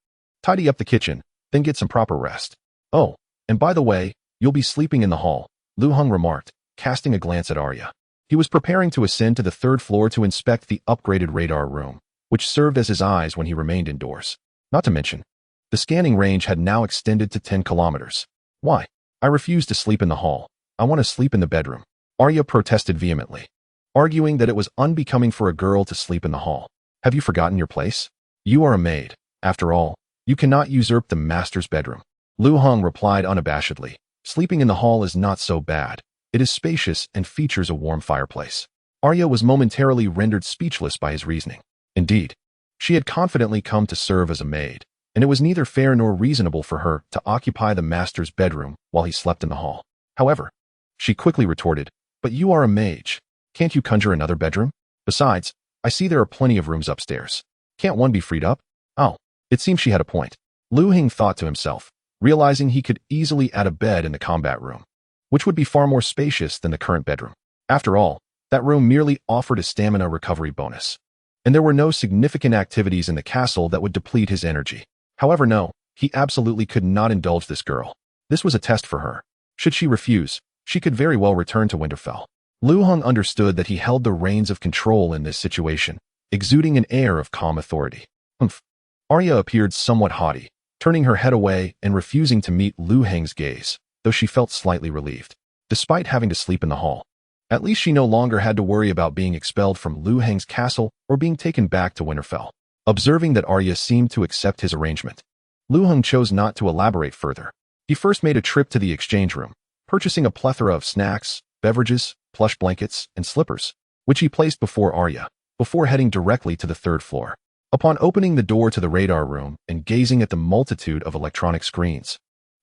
Tidy up the kitchen, then get some proper rest. Oh, and by the way, you'll be sleeping in the hall, Lu Heng remarked, casting a glance at Arya. He was preparing to ascend to the third floor to inspect the upgraded radar room, which served as his eyes when he remained indoors. Not to mention, the scanning range had now extended to 10 kilometers. Why? I refuse to sleep in the hall. I want to sleep in the bedroom. Arya protested vehemently, arguing that it was unbecoming for a girl to sleep in the hall. Have you forgotten your place? You are a maid. After all, you cannot usurp the master's bedroom. Lu Heng replied unabashedly. Sleeping in the hall is not so bad. It is spacious and features a warm fireplace. Arya was momentarily rendered speechless by his reasoning. Indeed, she had confidently come to serve as a maid, and it was neither fair nor reasonable for her to occupy the master's bedroom while he slept in the hall. However, she quickly retorted, "But you are a mage. Can't you conjure another bedroom? Besides, I see there are plenty of rooms upstairs. Can't one be freed up?" Oh, it seems she had a point. Lu Heng thought to himself, realizing he could easily add a bed in the combat room, which would be far more spacious than the current bedroom. After all, that room merely offered a stamina recovery bonus, and there were no significant activities in the castle that would deplete his energy. However, no, he absolutely could not indulge this girl. This was a test for her. Should she refuse, she could very well return to Winterfell. Lu Heng understood that he held the reins of control in this situation, exuding an air of calm authority. Humph. Arya appeared somewhat haughty, turning her head away and refusing to meet Lu Heng's gaze, though she felt slightly relieved. Despite having to sleep in the hall, at least she no longer had to worry about being expelled from Lu Heng's castle or being taken back to Winterfell. Observing that Arya seemed to accept his arrangement, Lu Heng chose not to elaborate further. He first made a trip to the exchange room, purchasing a plethora of snacks, beverages, plush blankets, and slippers, which he placed before Arya, before heading directly to the third floor. Upon opening the door to the radar room and gazing at the multitude of electronic screens,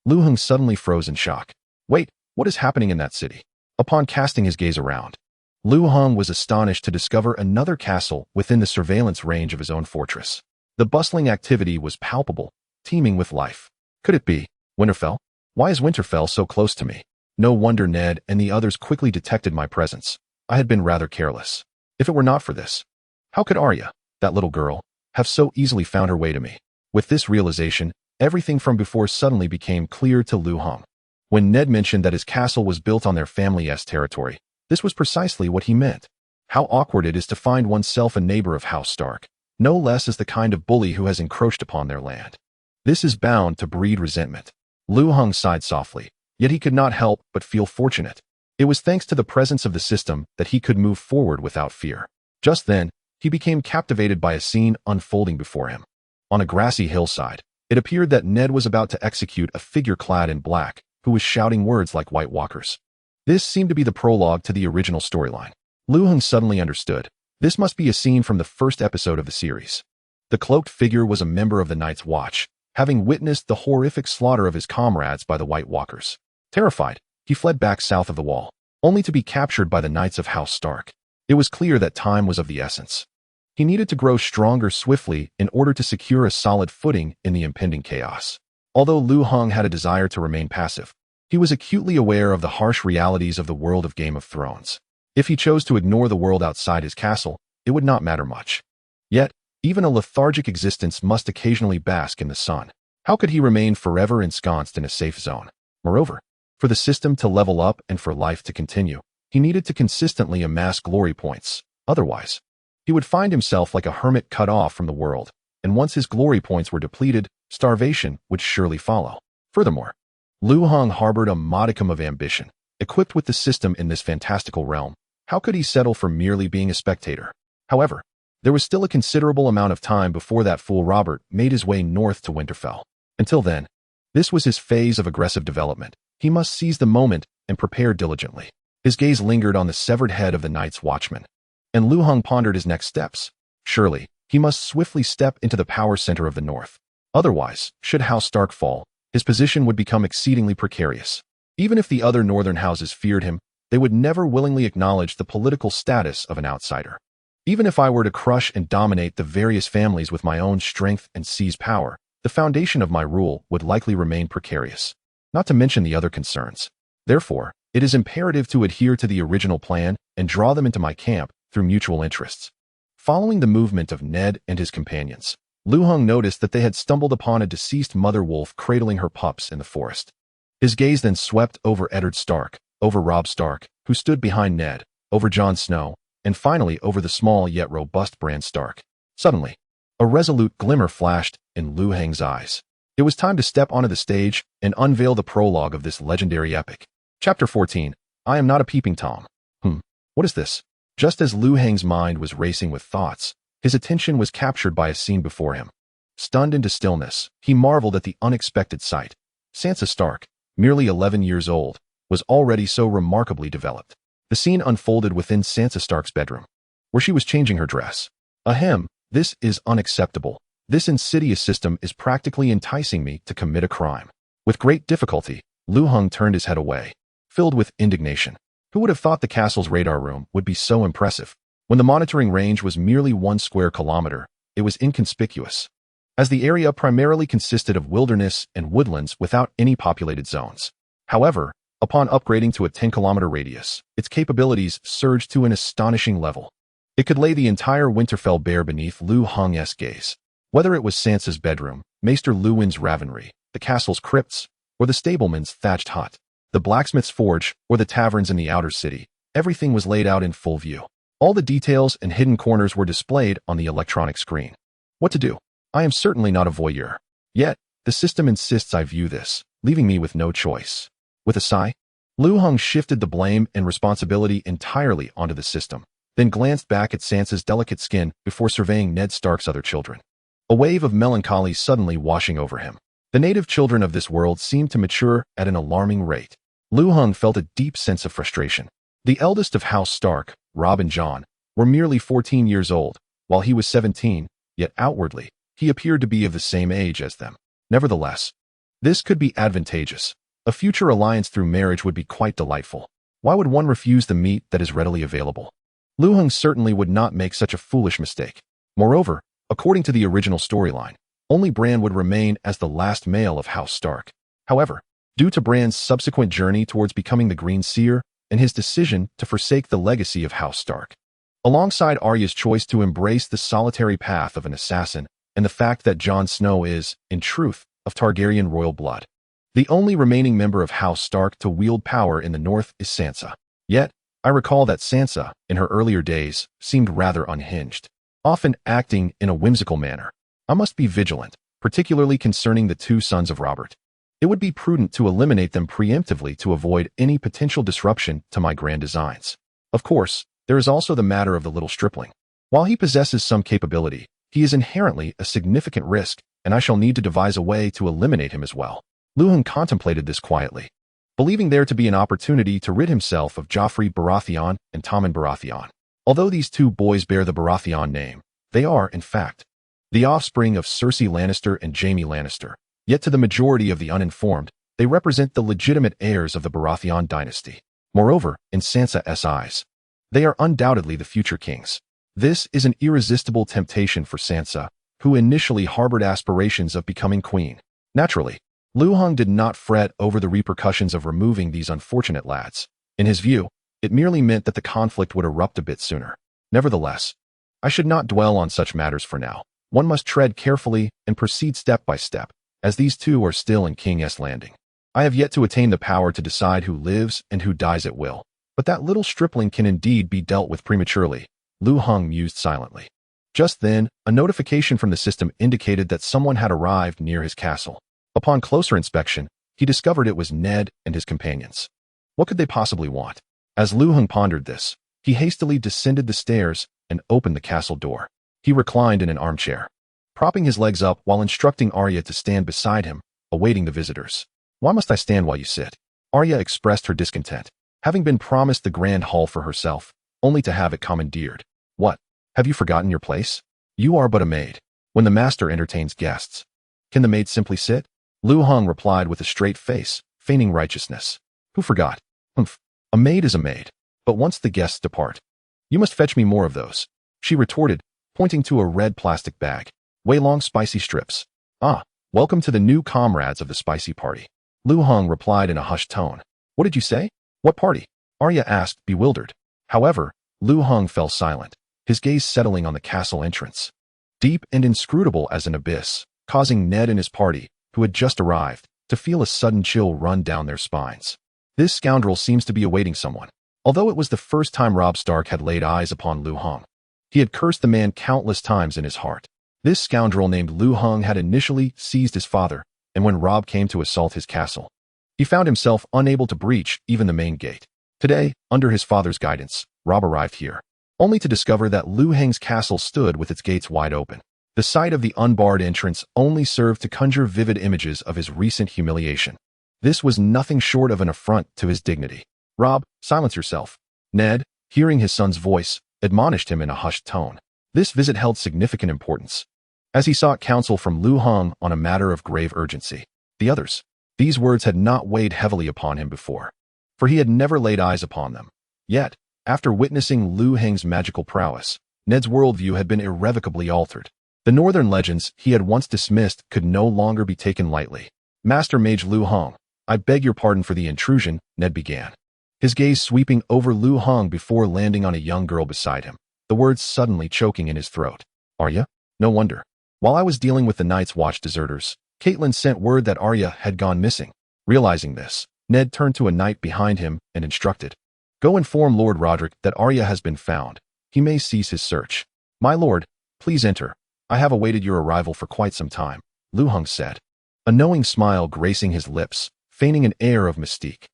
Lu Heng suddenly froze in shock. Wait, what is happening in that city? Upon casting his gaze around, Lu Heng was astonished to discover another castle within the surveillance range of his own fortress. The bustling activity was palpable, teeming with life. Could it be Winterfell? Why is Winterfell so close to me? No wonder Ned and the others quickly detected my presence. I had been rather careless. If it were not for this, how could Arya, that little girl, have so easily found her way to me? With this realization, everything from before suddenly became clear to Lu Heng. When Ned mentioned that his castle was built on their family's territory, this was precisely what he meant. How awkward it is to find oneself a neighbor of House Stark, no less as the kind of bully who has encroached upon their land. This is bound to breed resentment. Lu Heng sighed softly, yet he could not help but feel fortunate. It was thanks to the presence of the system that he could move forward without fear. Just then, he became captivated by a scene unfolding before him. On a grassy hillside, it appeared that Ned was about to execute a figure clad in black, who was shouting words like White Walkers. This seemed to be the prologue to the original storyline. Lu Heng suddenly understood. This must be a scene from the first episode of the series. The cloaked figure was a member of the Night's Watch, having witnessed the horrific slaughter of his comrades by the White Walkers. Terrified, he fled back south of the wall, only to be captured by the Knights of House Stark. It was clear that time was of the essence. He needed to grow stronger swiftly in order to secure a solid footing in the impending chaos. Although Lu Heng had a desire to remain passive, he was acutely aware of the harsh realities of the world of Game of Thrones. If he chose to ignore the world outside his castle, it would not matter much. Yet, Even a lethargic existence must occasionally bask in the sun. How could he remain forever ensconced in a safe zone? Moreover, for the system to level up and for life to continue, he needed to consistently amass glory points. Otherwise, he would find himself like a hermit cut off from the world, and once his glory points were depleted, starvation would surely follow. Furthermore, Lu Hong harbored a modicum of ambition. Equipped with the system in this fantastical realm, how could he settle for merely being a spectator? However, there was still a considerable amount of time before that fool Robert made his way north to Winterfell. Until then, this was his phase of aggressive development. He must seize the moment and prepare diligently. His gaze lingered on the severed head of the Night's Watchman, and Lu Hong pondered his next steps. Surely, he must swiftly step into the power center of the North. Otherwise, should House Stark fall, his position would become exceedingly precarious. Even if the other northern houses feared him, they would never willingly acknowledge the political status of an outsider. Even if I were to crush and dominate the various families with my own strength and seize power, the foundation of my rule would likely remain precarious, not to mention the other concerns. Therefore, it is imperative to adhere to the original plan and draw them into my camp through mutual interests. Following the movement of Ned and his companions, Lu Hong noticed that they had stumbled upon a deceased mother wolf cradling her pups in the forest. His gaze then swept over Eddard Stark, over Robb Stark, who stood behind Ned, over Jon Snow, and finally over the small yet robust Bran Stark. Suddenly, a resolute glimmer flashed in Lu Hong's eyes. It was time to step onto the stage and unveil the prologue of this legendary epic. Chapter 14. I am not a peeping Tom. What is this? Just as Lu Hong's mind was racing with thoughts, his attention was captured by a scene before him. Stunned into stillness, he marveled at the unexpected sight. Sansa Stark, merely 11 years old, was already so remarkably developed. The scene unfolded within Sansa Stark's bedroom, where she was changing her dress. Ahem, this is unacceptable. This insidious system is practically enticing me to commit a crime. With great difficulty, Lu Hong turned his head away, filled with indignation. Who would have thought the castle's radar room would be so impressive? When the monitoring range was merely 1 square kilometer, it was inconspicuous, as the area primarily consisted of wilderness and woodlands without any populated zones. However, upon upgrading to a 10-kilometer radius, its capabilities surged to an astonishing level. It could lay the entire Winterfell bare beneath Lu Hong's gaze. Whether it was Sansa's bedroom, Maester Luwin's Ravenry, the castle's crypts, or the stableman's thatched hut, the blacksmith's forge, or the taverns in the outer city, everything was laid out in full view. All the details and hidden corners were displayed on the electronic screen. What to do? I am certainly not a voyeur. Yet, the system insists I view this, leaving me with no choice. With a sigh, Lu Hong shifted the blame and responsibility entirely onto the system, then glanced back at Sansa's delicate skin before surveying Ned Stark's other children. A wave of melancholy suddenly washing over him. The native children of this world seemed to mature at an alarming rate. Lu Hong felt a deep sense of frustration. The eldest of House Stark, Robb and Jon, were merely 14 years old, while he was 17, yet outwardly, he appeared to be of the same age as them. Nevertheless, this could be advantageous. A future alliance through marriage would be quite delightful. Why would one refuse the meat that is readily available? Lu Hong certainly would not make such a foolish mistake. Moreover, according to the original storyline, only Bran would remain as the last male of House Stark. However, due to Bran's subsequent journey towards becoming the Green Seer and his decision to forsake the legacy of House Stark, alongside Arya's choice to embrace the solitary path of an assassin and the fact that Jon Snow is, in truth, of Targaryen royal blood, the only remaining member of House Stark to wield power in the north is Sansa. Yet, I recall that Sansa, in her earlier days, seemed rather unhinged, often acting in a whimsical manner. I must be vigilant, particularly concerning the 2 sons of Robert. It would be prudent to eliminate them preemptively to avoid any potential disruption to my grand designs. Of course, there is also the matter of the little stripling. While he possesses some capability, he is inherently a significant risk, and I shall need to devise a way to eliminate him as well. Lu Hong contemplated this quietly, believing there to be an opportunity to rid himself of Joffrey Baratheon and Tommen Baratheon. Although these 2 boys bear the Baratheon name, they are, in fact, the offspring of Cersei Lannister and Jaime Lannister. Yet to the majority of the uninformed, they represent the legitimate heirs of the Baratheon dynasty. Moreover, in Sansa's eyes, they are undoubtedly the future kings. This is an irresistible temptation for Sansa, who initially harbored aspirations of becoming queen. Naturally, Lu Hong did not fret over the repercussions of removing these unfortunate lads. In his view, it merely meant that the conflict would erupt a bit sooner. Nevertheless, I should not dwell on such matters for now. One must tread carefully and proceed step by step, as these two are still in King's Landing. I have yet to attain the power to decide who lives and who dies at will, but that little stripling can indeed be dealt with prematurely, Lu Heng mused silently. Just then, a notification from the system indicated that someone had arrived near his castle. Upon closer inspection, he discovered it was Ned and his companions. What could they possibly want? As Lu Heng pondered this, he hastily descended the stairs and opened the castle door. He reclined in an armchair, propping his legs up while instructing Arya to stand beside him, awaiting the visitors. Why must I stand while you sit? Arya expressed her discontent, having been promised the grand hall for herself, only to have it commandeered. What? Have you forgotten your place? You are but a maid. When the master entertains guests, can the maid simply sit? Lu Heng replied with a straight face, feigning righteousness. Who forgot? Humph. A maid is a maid. But once the guests depart, you must fetch me more of those, she retorted, pointing to a red plastic bag. Way-long spicy strips. Ah, welcome to the new comrades of the spicy party. Lu Heng replied in a hushed tone. What did you say? What party? Arya asked, bewildered. However, Lu Heng fell silent, his gaze settling on the castle entrance. Deep and inscrutable as an abyss, causing Ned and his party, who had just arrived, to feel a sudden chill run down their spines. This scoundrel seems to be awaiting someone. Although it was the first time Robb Stark had laid eyes upon Lu Heng, he had cursed the man countless times in his heart. This scoundrel named Lu Heng had initially seized his father, and when Robb came to assault his castle, he found himself unable to breach even the main gate. Today, under his father's guidance, Robb arrived here, only to discover that Lu Heng's castle stood with its gates wide open. The sight of the unbarred entrance only served to conjure vivid images of his recent humiliation. This was nothing short of an affront to his dignity. Robb, silence yourself. Ned, hearing his son's voice, admonished him in a hushed tone. This visit held significant importance, as he sought counsel from Lu Heng on a matter of grave urgency. The others. These words had not weighed heavily upon him before, for he had never laid eyes upon them. Yet, after witnessing Lu Heng's magical prowess, Ned's worldview had been irrevocably altered. The northern legends he had once dismissed could no longer be taken lightly. Master Mage Lu Heng, I beg your pardon for the intrusion, Ned began, his gaze sweeping over Lu Heng before landing on a young girl beside him, the words suddenly choking in his throat. Arya? No wonder. While I was dealing with the Night's Watch deserters, Caitlin sent word that Arya had gone missing. Realizing this, Ned turned to a knight behind him and instructed, Go inform Lord Roderick that Arya has been found. He may cease his search. My lord, please enter. I have awaited your arrival for quite some time, Lu Heng said, a knowing smile gracing his lips, feigning an air of mystique.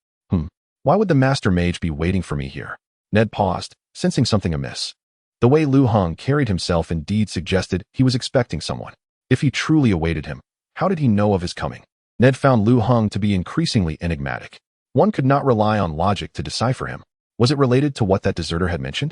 Why would the Master Mage be waiting for me here? Ned paused, sensing something amiss. The way Lu Heng carried himself indeed suggested he was expecting someone. If he truly awaited him, how did he know of his coming? Ned found Lu Heng to be increasingly enigmatic. One could not rely on logic to decipher him. Was it related to what that deserter had mentioned?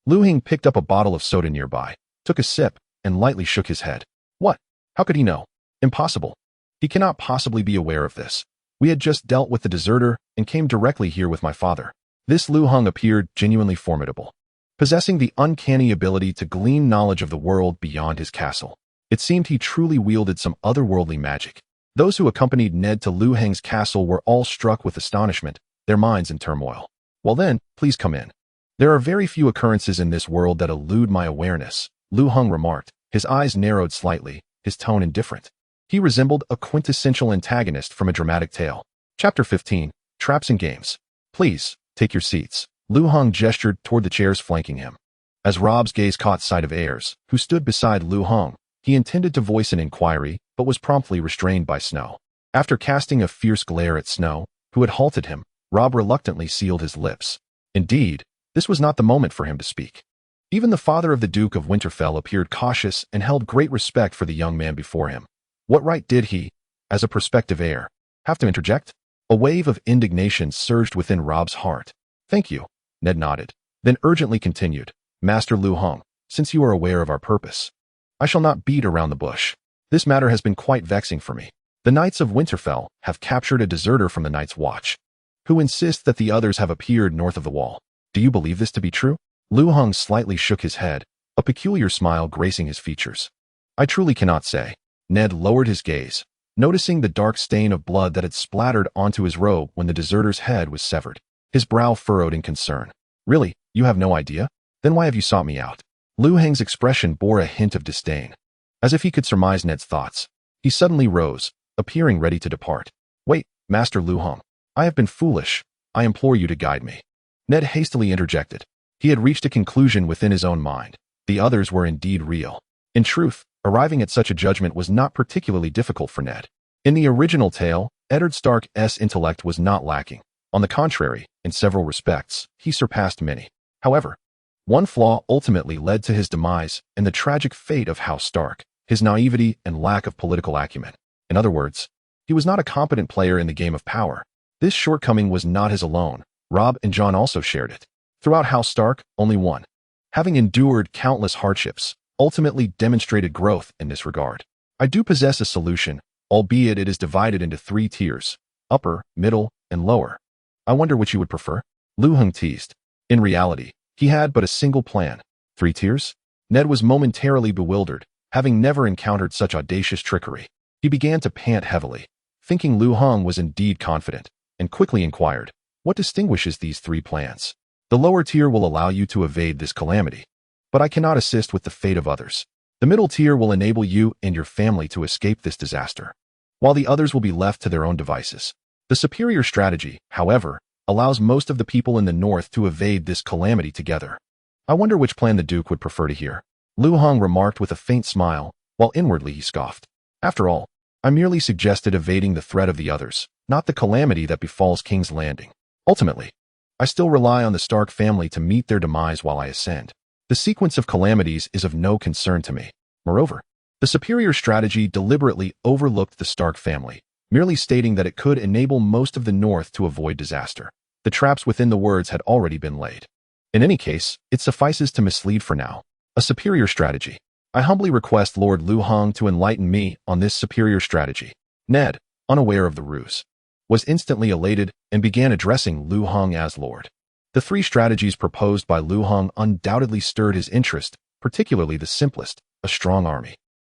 Lu Heng picked up a bottle of soda nearby, took a sip, and lightly shook his head. What? How could he know? Impossible. He cannot possibly be aware of this. We had just dealt with the deserter and came directly here with my father. This Lu Heng appeared genuinely formidable, possessing the uncanny ability to glean knowledge of the world beyond his castle. It seemed he truly wielded some otherworldly magic. Those who accompanied Ned to Lu Heng's castle were all struck with astonishment, their minds in turmoil. Well then, please come in. There are very few occurrences in this world that elude my awareness, Lu Heng remarked, his eyes narrowed slightly, his tone indifferent. He resembled a quintessential antagonist from a dramatic tale. Chapter 15, Traps and Games. Please, take your seats. Lu Heng gestured toward the chairs flanking him. As Robb's gaze caught sight of Ayers, who stood beside Lu Heng, he intended to voice an inquiry, but was promptly restrained by Snow. After casting a fierce glare at Snow, who had halted him, Robb reluctantly sealed his lips. Indeed, this was not the moment for him to speak. Even the father of the Duke of Winterfell appeared cautious and held great respect for the young man before him. What right did he, as a prospective heir, have to interject? A wave of indignation surged within Robb's heart. Thank you, Ned nodded, then urgently continued, Master Lu Heng, since you are aware of our purpose, I shall not beat around the bush. This matter has been quite vexing for me. The Knights of Winterfell have captured a deserter from the Night's Watch, who insists that the others have appeared north of the wall. Do you believe this to be true? Lu Heng slightly shook his head, a peculiar smile gracing his features. I truly cannot say. Ned lowered his gaze, noticing the dark stain of blood that had splattered onto his robe when the deserter's head was severed. His brow furrowed in concern. Really, you have no idea? Then why have you sought me out? Lu Heng's expression bore a hint of disdain. As if he could surmise Ned's thoughts, he suddenly rose, appearing ready to depart. "Wait, Master Lu Hong. I have been foolish. I implore you to guide me." Ned hastily interjected. He had reached a conclusion within his own mind. The others were indeed real. In truth, arriving at such a judgment was not particularly difficult for Ned. In the original tale, Eddard Stark's intellect was not lacking. On the contrary, in several respects, he surpassed many. However, one flaw ultimately led to his demise and the tragic fate of House Stark: his naivety and lack of political acumen. In other words, he was not a competent player in the game of power. This shortcoming was not his alone. Robb and Jon also shared it. Throughout House Stark, only one, having endured countless hardships, ultimately demonstrated growth in this regard. I do possess a solution, albeit it is divided into 3 tiers: upper, middle, and lower. I wonder which you would prefer? Lu Hong teased. In reality, he had but a single plan. 3 tiers? Ned was momentarily bewildered, having never encountered such audacious trickery. He began to pant heavily, thinking Lu Hong was indeed confident, and quickly inquired, "What distinguishes these 3 plans?" "The lower tier will allow you to evade this calamity, but I cannot assist with the fate of others. The middle tier will enable you and your family to escape this disaster, while the others will be left to their own devices. The superior strategy, however, allows most of the people in the north to evade this calamity together." "I wonder which plan the Duke would prefer to hear," Lu Hong remarked with a faint smile, while inwardly he scoffed. "After all, I merely suggested evading the threat of the others, not the calamity that befalls King's Landing. Ultimately, I still rely on the Stark family to meet their demise while I ascend. The sequence of calamities is of no concern to me. Moreover, the superior strategy deliberately overlooked the Stark family, merely stating that it could enable most of the North to avoid disaster. The traps within the words had already been laid. In any case, it suffices to mislead for now. A superior strategy. I humbly request Lord Lu Hong to enlighten me on this superior strategy." Ned, unaware of the ruse, was instantly elated and began addressing Lu Hong as Lord. The 3 strategies proposed by Lu Hong undoubtedly stirred his interest, particularly the simplest: a strong army.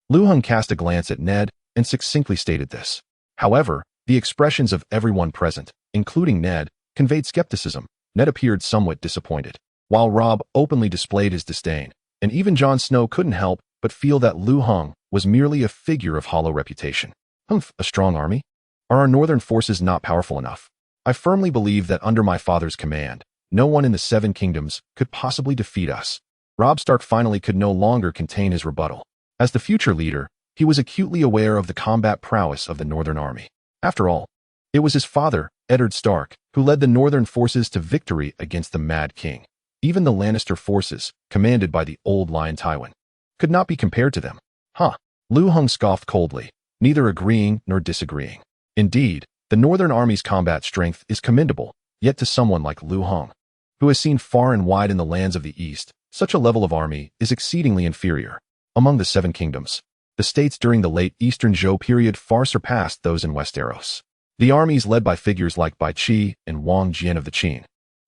Lu Hong cast a glance at Ned and succinctly stated this. However, the expressions of everyone present, including Ned, conveyed skepticism. Ned appeared somewhat disappointed, while Robb openly displayed his disdain, and even Jon Snow couldn't help but feel that Lu Hong was merely a figure of hollow reputation. "Humph, a strong army? Are our northern forces not powerful enough? I firmly believe that under my father's command, no one in the 7 kingdoms could possibly defeat us." Robb Stark finally could no longer contain his rebuttal. As the future leader, he was acutely aware of the combat prowess of the Northern Army. After all, it was his father, Eddard Stark, who led the Northern forces to victory against the Mad King. Even the Lannister forces, commanded by the old Lion Tywin, could not be compared to them. "Huh." Lu Hong scoffed coldly, neither agreeing nor disagreeing. Indeed, the Northern Army's combat strength is commendable, yet to someone like Lu Hong, who has seen far and wide in the lands of the East, such a level of army is exceedingly inferior. Among the 7 kingdoms, the states during the late Eastern Zhou period far surpassed those in Westeros. The armies led by figures like Bai Qi and Wang Jian of the Qin,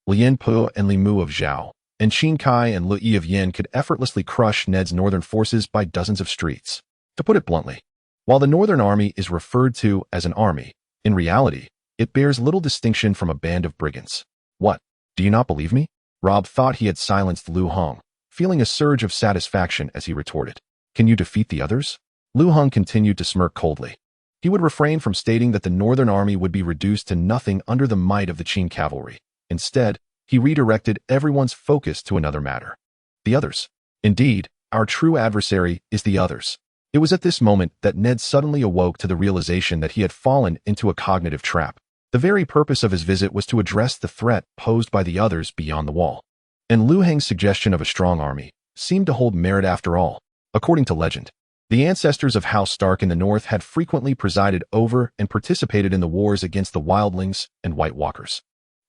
Lian Po and Li Mu of Zhao, and Qin Kai and Lu Yi of Yin could effortlessly crush Ned's northern forces by dozens of streets. To put it bluntly, while the Northern Army is referred to as an army, in reality, it bears little distinction from a band of brigands. "What? Do you not believe me?" Robb thought he had silenced Lu Hong, feeling a surge of satisfaction as he retorted. "Can you defeat the others?" Lu Hong continued to smirk coldly. He would refrain from stating that the Northern Army would be reduced to nothing under the might of the Qin cavalry. Instead, he redirected everyone's focus to another matter. "The others. Indeed, our true adversary is the others." It was at this moment that Ned suddenly awoke to the realization that he had fallen into a cognitive trap. The very purpose of his visit was to address the threat posed by the others beyond the wall. And Lu Heng's suggestion of a strong army seemed to hold merit after all. According to legend, the ancestors of House Stark in the north had frequently presided over and participated in the wars against the Wildlings and White Walkers.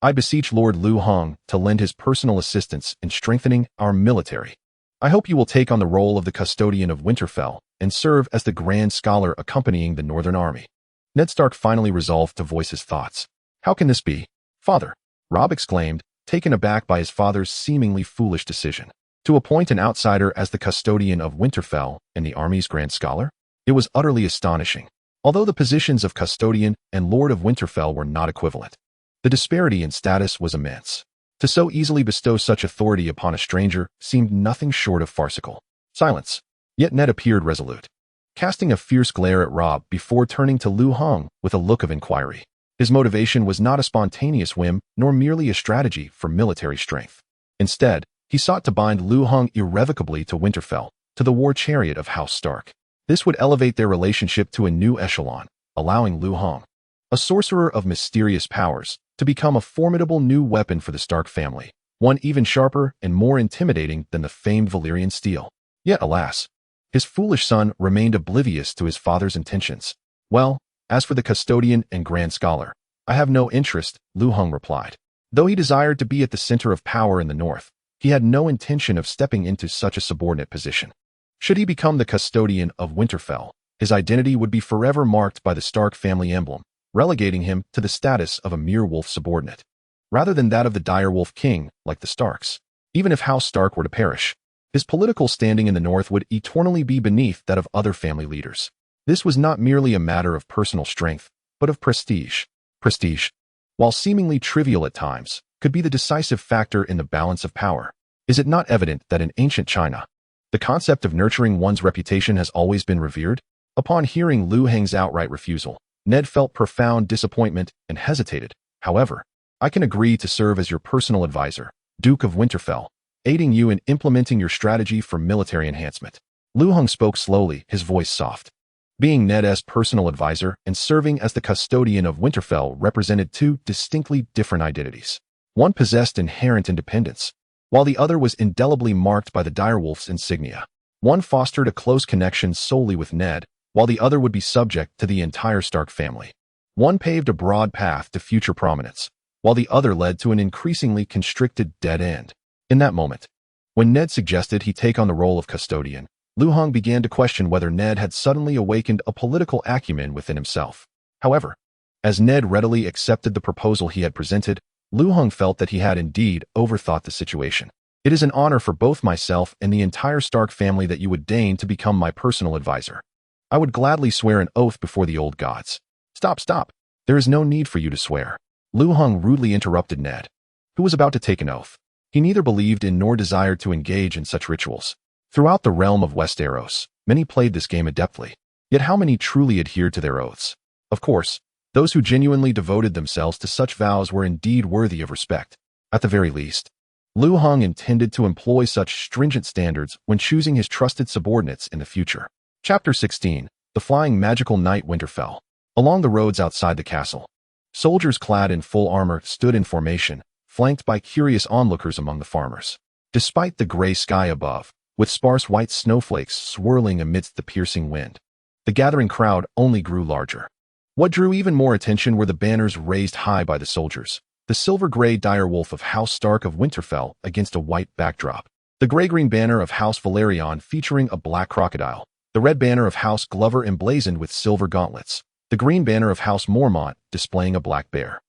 I beseech Lord Lu Hong to lend his personal assistance in strengthening our military. I hope you will take on the role of the custodian of Winterfell and serve as the grand scholar accompanying the Northern Army. Ned Stark finally resolved to voice his thoughts. "How can this be, Father?" Robb exclaimed, taken aback by his father's seemingly foolish decision. To appoint an outsider as the custodian of Winterfell and the army's grand scholar? It was utterly astonishing. Although the positions of custodian and Lord of Winterfell were not equivalent, the disparity in status was immense. To so easily bestow such authority upon a stranger seemed nothing short of farcical. Silence. Yet Ned appeared resolute. casting a fierce glare at Rob before turning to Lu Hong with a look of inquiry. His motivation was not a spontaneous whim, nor merely a strategy for military strength. Instead, he sought to bind Lu Hong irrevocably to Winterfell, to the war chariot of House Stark. This would elevate their relationship to a new echelon, allowing Lu Hong, a sorcerer of mysterious powers, to become a formidable new weapon for the Stark family, one even sharper and more intimidating than the famed Valyrian steel. Yet, alas, his foolish son remained oblivious to his father's intentions. Well, as for the custodian and grand scholar, I have no interest, Lu Hong replied. Though he desired to be at the center of power in the north, he had no intention of stepping into such a subordinate position. Should he become the custodian of Winterfell, his identity would be forever marked by the Stark family emblem, relegating him to the status of a mere wolf subordinate, rather than that of the direwolf king, like the Starks. Even if House Stark were to perish, his political standing in the north would eternally be beneath that of other family leaders. This was not merely a matter of personal strength, but of prestige. Prestige, while seemingly trivial at times, could be the decisive factor in the balance of power. Is it not evident that in ancient China, the concept of nurturing one's reputation has always been revered? Upon hearing Lu Hong's outright refusal, Ned felt profound disappointment and hesitated. However, I can agree to serve as your personal advisor, Duke of Winterfell, aiding you in implementing your strategy for military enhancement. Lu Hong spoke slowly, his voice soft. Being Ned's personal advisor and serving as the custodian of Winterfell represented two distinctly different identities. One possessed inherent independence, while the other was indelibly marked by the direwolf's insignia. One fostered a close connection solely with Ned, while the other would be subject to the entire Stark family. One paved a broad path to future prominence, while the other led to an increasingly constricted dead end. In that moment, when Ned suggested he take on the role of custodian, Lu Hong began to question whether Ned had suddenly awakened a political acumen within himself. However, as Ned readily accepted the proposal he had presented, Lu Hong felt that he had indeed overthought the situation. It is an honor for both myself and the entire Stark family that you would deign to become my personal advisor. I would gladly swear an oath before the old gods. Stop. There is no need for you to swear. Lu Hong rudely interrupted Ned, who was about to take an oath. He neither believed in nor desired to engage in such rituals. Throughout the realm of Westeros, many played this game adeptly. Yet how many truly adhered to their oaths? Of course, those who genuinely devoted themselves to such vows were indeed worthy of respect. At the very least, Lu Hong intended to employ such stringent standards when choosing his trusted subordinates in the future. Chapter 16. The Flying Magical Knight Winterfell. Along the roads outside the castle, soldiers clad in full armor stood in formation, flanked by curious onlookers among the farmers. Despite the gray sky above, with sparse white snowflakes swirling amidst the piercing wind, the gathering crowd only grew larger. What drew even more attention were the banners raised high by the soldiers. The silver-gray direwolf of House Stark of Winterfell against a white backdrop. The gray-green banner of House Valerion featuring a black crocodile. The red banner of House Glover emblazoned with silver gauntlets. The green banner of House Mormont displaying a black bear.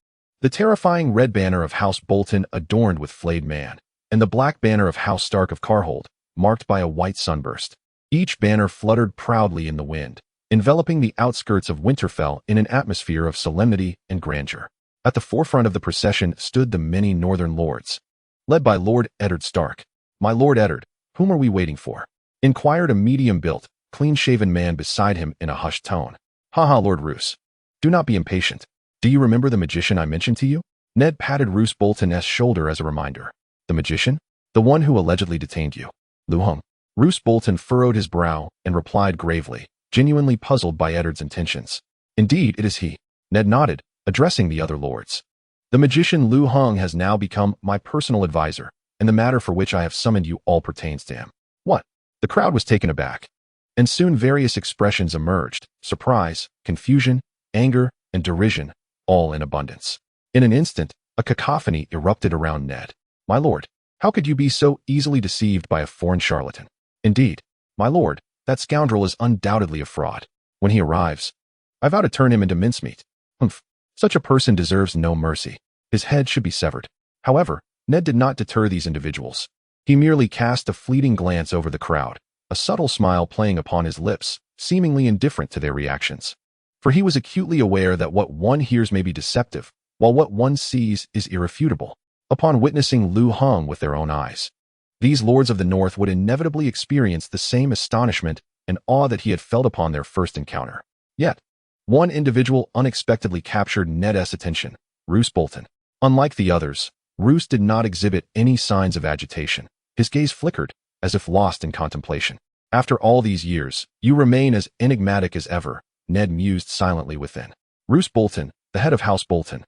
The terrifying red banner of House Bolton adorned with flayed man. And the black banner of House Stark of Carhold, marked by a white sunburst. Each banner fluttered proudly in the wind, enveloping the outskirts of Winterfell in an atmosphere of solemnity and grandeur. At the forefront of the procession stood the many northern lords, led by Lord Eddard Stark. "My Lord Eddard, whom are we waiting for?" inquired a medium-built, clean-shaven man beside him in a hushed tone. "Haha, Lord Roose. Do not be impatient. Do you remember the magician I mentioned to you?" Ned patted Roose Bolton's shoulder as a reminder. "The magician? The one who allegedly detained you?" Lu Hong. Roose Bolton furrowed his brow and replied gravely, genuinely puzzled by Eddard's intentions. "Indeed, it is he." Ned nodded, addressing the other lords. "The magician Lu Hong has now become my personal advisor, and the matter for which I have summoned you all pertains to him." "What?" The crowd was taken aback, and soon various expressions emerged: surprise, confusion, anger, and derision, all in abundance. In an instant, a cacophony erupted around Ned. "My lord, how could you be so easily deceived by a foreign charlatan? Indeed, my lord, that scoundrel is undoubtedly a fraud. When he arrives, I vow to turn him into mincemeat. Humph. Such a person deserves no mercy. His head should be severed." However, Ned did not deter these individuals. He merely cast a fleeting glance over the crowd, a subtle smile playing upon his lips, seemingly indifferent to their reactions. For he was acutely aware that what one hears may be deceptive, while what one sees is irrefutable. Upon witnessing Lu Hong with their own eyes, these lords of the north would inevitably experience the same astonishment and awe that he had felt upon their first encounter. Yet, one individual unexpectedly captured Ned's attention, Roose Bolton. Unlike the others, Roose did not exhibit any signs of agitation. His gaze flickered, as if lost in contemplation. After all these years, you remain as enigmatic as ever, Ned mused silently within. Roose Bolton, the head of House Bolton,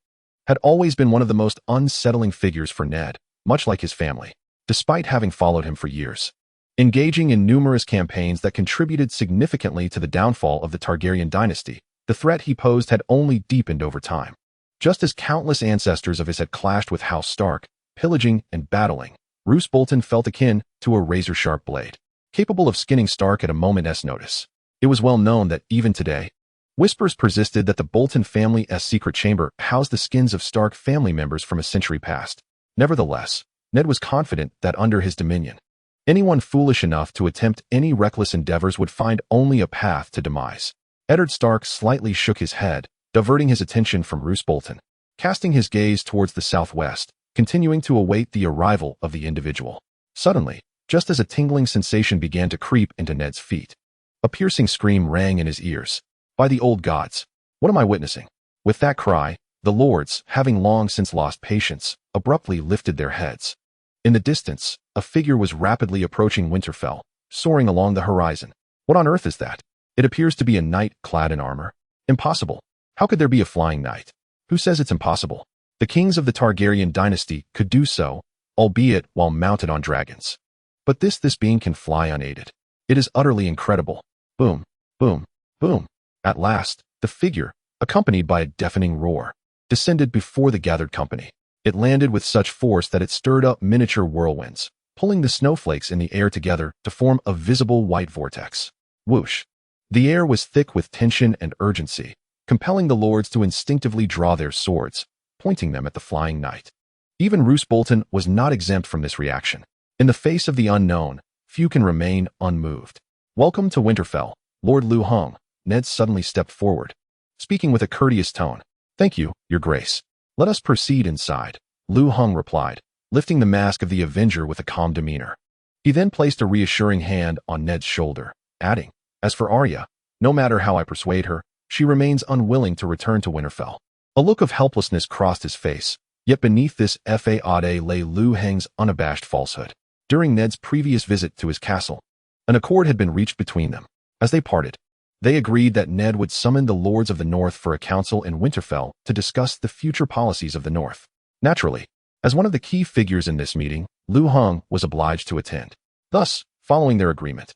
had always been one of the most unsettling figures for Ned, much like his family, despite having followed him for years. Engaging in numerous campaigns that contributed significantly to the downfall of the Targaryen dynasty, the threat he posed had only deepened over time. Just as countless ancestors of his had clashed with House Stark, pillaging and battling, Roose Bolton felt akin to a razor-sharp blade, capable of skinning Stark at a moment's notice. It was well known that even today, whispers persisted that the Bolton family's secret chamber housed the skins of Stark family members from a century past. Nevertheless, Ned was confident that under his dominion, anyone foolish enough to attempt any reckless endeavors would find only a path to demise. Eddard Stark slightly shook his head, diverting his attention from Roose Bolton, casting his gaze towards the southwest, continuing to await the arrival of the individual. Suddenly, just as a tingling sensation began to creep into Ned's feet, a piercing scream rang in his ears. By the old gods, what am I witnessing? With that cry, the lords, having long since lost patience, abruptly lifted their heads. In the distance, a figure was rapidly approaching Winterfell, soaring along the horizon. What on earth is that? It appears to be a knight clad in armor. Impossible. How could there be a flying knight? Who says it's impossible? The kings of the Targaryen dynasty could do so, albeit while mounted on dragons. But this being can fly unaided. It is utterly incredible. Boom, boom, boom. At last, the figure, accompanied by a deafening roar, descended before the gathered company. It landed with such force that it stirred up miniature whirlwinds, pulling the snowflakes in the air together to form a visible white vortex. Whoosh! The air was thick with tension and urgency, compelling the lords to instinctively draw their swords, pointing them at the flying knight. Even Roose Bolton was not exempt from this reaction. In the face of the unknown, few can remain unmoved. Welcome to Winterfell, Lord Lu Hung. Ned suddenly stepped forward, speaking with a courteous tone. Thank you, Your Grace. Let us proceed inside, Lu Hung replied, lifting the mask of the Avenger with a calm demeanor. He then placed a reassuring hand on Ned's shoulder, adding, as for Arya, no matter how I persuade her, she remains unwilling to return to Winterfell. A look of helplessness crossed his face, yet beneath this facade lay Lu Hung's unabashed falsehood. During Ned's previous visit to his castle, an accord had been reached between them. As they parted, they agreed that Ned would summon the Lords of the North for a council in Winterfell to discuss the future policies of the North. Naturally, as one of the key figures in this meeting, Lu Hung was obliged to attend. Thus, following their agreement,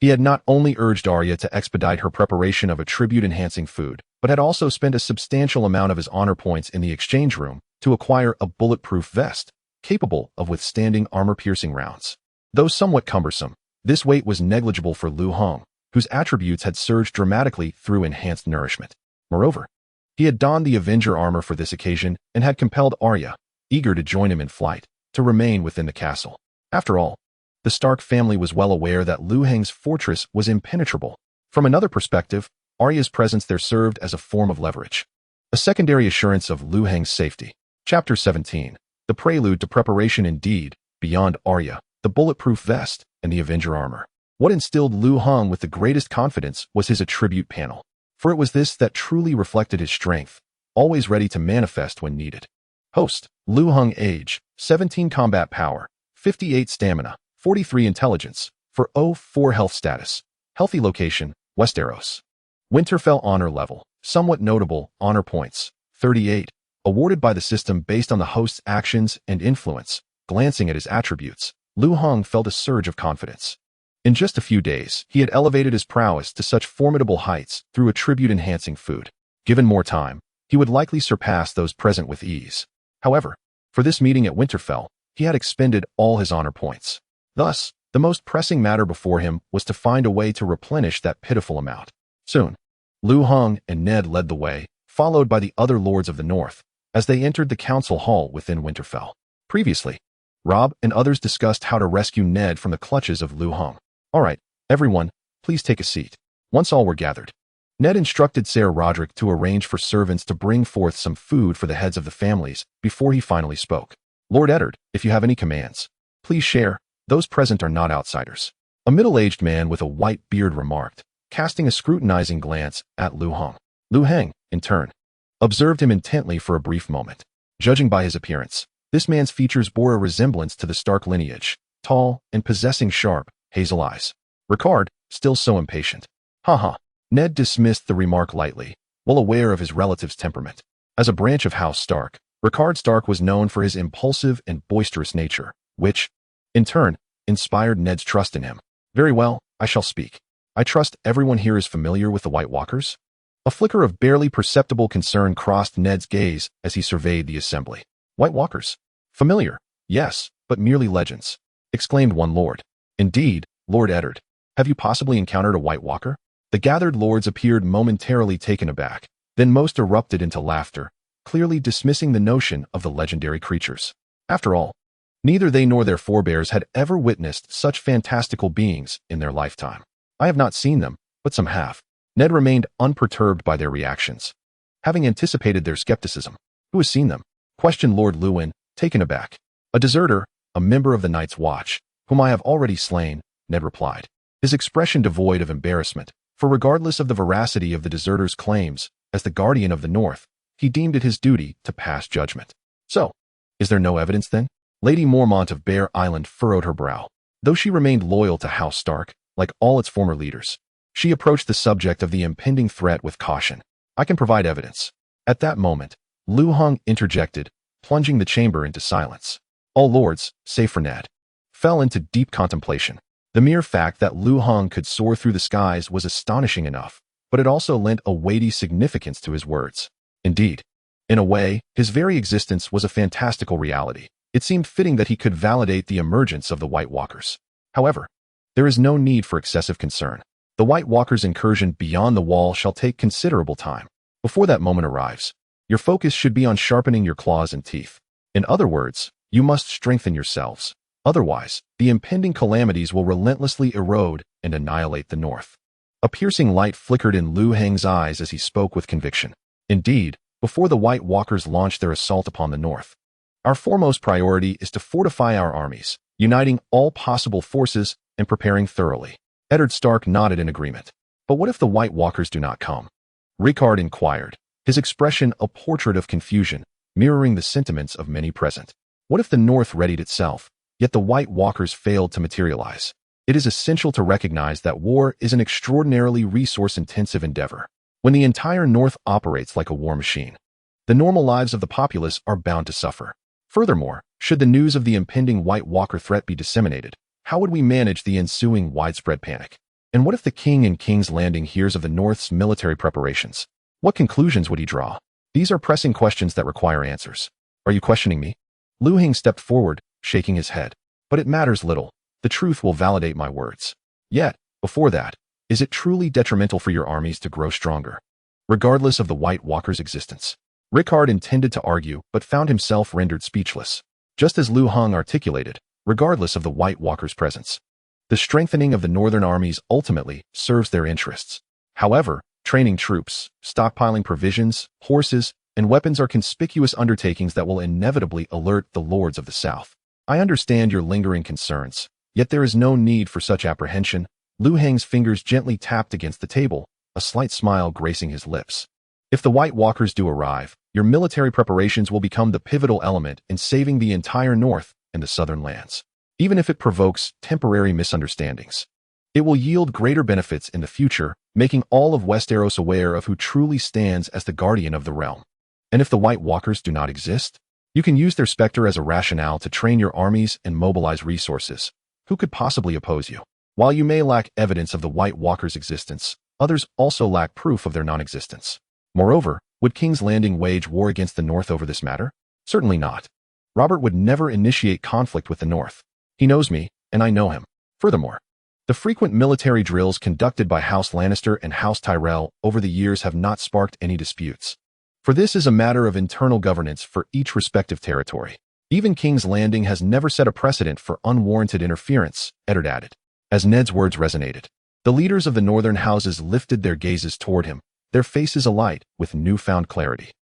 he had not only urged Arya to expedite her preparation of a tribute-enhancing food, but had also spent a substantial amount of his honor points in the exchange room to acquire a bulletproof vest, capable of withstanding armor-piercing rounds. Though somewhat cumbersome, this weight was negligible for Lu Hung, whose attributes had surged dramatically through enhanced nourishment. Moreover, he had donned the Avenger armor for this occasion and had compelled Arya, eager to join him in flight, to remain within the castle. After all, the Stark family was well aware that Lu Heng's fortress was impenetrable. From another perspective, Arya's presence there served as a form of leverage, a secondary assurance of Lu Heng's safety. Chapter 17. The prelude to preparation indeed, beyond Arya, the bulletproof vest, and the Avenger armor. What instilled Lu Hung with the greatest confidence was his attribute panel, for it was this that truly reflected his strength, always ready to manifest when needed. Host, Lu Hung age, 17 combat power, 58 stamina, 43 intelligence, for 04 health status. Healthy location, Westeros. Winterfell honor level, somewhat notable, honor points, 38, awarded by the system based on the host's actions and influence. Glancing at his attributes, Lu Hung felt a surge of confidence. In just a few days, he had elevated his prowess to such formidable heights through attribute-enhancing food. Given more time, he would likely surpass those present with ease. However, for this meeting at Winterfell, he had expended all his honor points. Thus, the most pressing matter before him was to find a way to replenish that pitiful amount. Soon, Lu Hung and Ned led the way, followed by the other lords of the North, as they entered the council hall within Winterfell. Previously, Robb and others discussed how to rescue Ned from the clutches of Lu Hung. All right, everyone, please take a seat. Once all were gathered, Ned instructed Ser Roderick to arrange for servants to bring forth some food for the heads of the families before he finally spoke. Lord Eddard, if you have any commands, please share. Those present are not outsiders. A middle-aged man with a white beard remarked, casting a scrutinizing glance at Lu Hong. Lu Heng, in turn, observed him intently for a brief moment. Judging by his appearance, this man's features bore a resemblance to the Stark lineage, tall and possessing sharp, hazel eyes. Ricard, still so impatient. Ha. Ned dismissed the remark lightly, well aware of his relative's temperament. As a branch of House Stark, Ricard Stark was known for his impulsive and boisterous nature, which, in turn, inspired Ned's trust in him. Very well, I shall speak. I trust everyone here is familiar with the White Walkers? A flicker of barely perceptible concern crossed Ned's gaze as he surveyed the assembly. White Walkers? Familiar, yes, but merely legends, exclaimed one lord. Indeed, Lord Eddard. Have you possibly encountered a White Walker? The gathered lords appeared momentarily taken aback, then most erupted into laughter, clearly dismissing the notion of the legendary creatures. After all, neither they nor their forebears had ever witnessed such fantastical beings in their lifetime. I have not seen them, but some have. Ned remained unperturbed by their reactions, having anticipated their skepticism. Who has seen them? Questioned Lord Lewin, taken aback. A deserter, a member of the Night's Watch, whom I have already slain, Ned replied, his expression devoid of embarrassment, for regardless of the veracity of the deserter's claims, as the guardian of the North, he deemed it his duty to pass judgment. So, is there no evidence then? Lady Mormont of Bear Island furrowed her brow. Though she remained loyal to House Stark, like all its former leaders, she approached the subject of the impending threat with caution. I can provide evidence. At that moment, Lu Hong interjected, plunging the chamber into silence. All lords, save for Ned, fell into deep contemplation. The mere fact that Lu Hong could soar through the skies was astonishing enough, but it also lent a weighty significance to his words. Indeed, in a way, his very existence was a fantastical reality. It seemed fitting that he could validate the emergence of the White Walkers. However, there is no need for excessive concern. The White Walkers' incursion beyond the wall shall take considerable time. Before that moment arrives, your focus should be on sharpening your claws and teeth. In other words, you must strengthen yourselves. Otherwise, the impending calamities will relentlessly erode and annihilate the North. A piercing light flickered in Lu Heng's eyes as he spoke with conviction. Indeed, before the White Walkers launch their assault upon the North, our foremost priority is to fortify our armies, uniting all possible forces and preparing thoroughly. Eddard Stark nodded in agreement. But what if the White Walkers do not come? Ricard inquired, his expression a portrait of confusion, mirroring the sentiments of many present. What if the North readied itself, yet the White Walkers failed to materialize? It is essential to recognize that war is an extraordinarily resource-intensive endeavor. When the entire North operates like a war machine, the normal lives of the populace are bound to suffer. Furthermore, should the news of the impending White Walker threat be disseminated, how would we manage the ensuing widespread panic? And what if the king in King's Landing hears of the North's military preparations? What conclusions would he draw? These are pressing questions that require answers. Are you questioning me? Lu Heng stepped forward, shaking his head. But it matters little. The truth will validate my words. Yet, before that, is it truly detrimental for your armies to grow stronger, regardless of the White Walker's existence? Ricard intended to argue, but found himself rendered speechless. Just as Lu Hong articulated, regardless of the White Walker's presence, the strengthening of the northern armies ultimately serves their interests. However, training troops, stockpiling provisions, horses, and weapons are conspicuous undertakings that will inevitably alert the lords of the South. I understand your lingering concerns, yet there is no need for such apprehension. Lu Heng's fingers gently tapped against the table, a slight smile gracing his lips. If the White Walkers do arrive, your military preparations will become the pivotal element in saving the entire North and the southern lands. Even if it provokes temporary misunderstandings, it will yield greater benefits in the future, making all of Westeros aware of who truly stands as the guardian of the realm. And if the White Walkers do not exist, you can use their specter as a rationale to train your armies and mobilize resources. Who could possibly oppose you? While you may lack evidence of the White Walkers' existence, others also lack proof of their non-existence. Moreover, would King's Landing wage war against the North over this matter? Certainly not. Robert would never initiate conflict with the North. He knows me, and I know him. Furthermore, the frequent military drills conducted by House Lannister and House Tyrell over the years have not sparked any disputes. For this is a matter of internal governance for each respective territory. Even King's Landing has never set a precedent for unwarranted interference, Eddard added. As Ned's words resonated, the leaders of the northern houses lifted their gazes toward him, their faces alight with newfound clarity.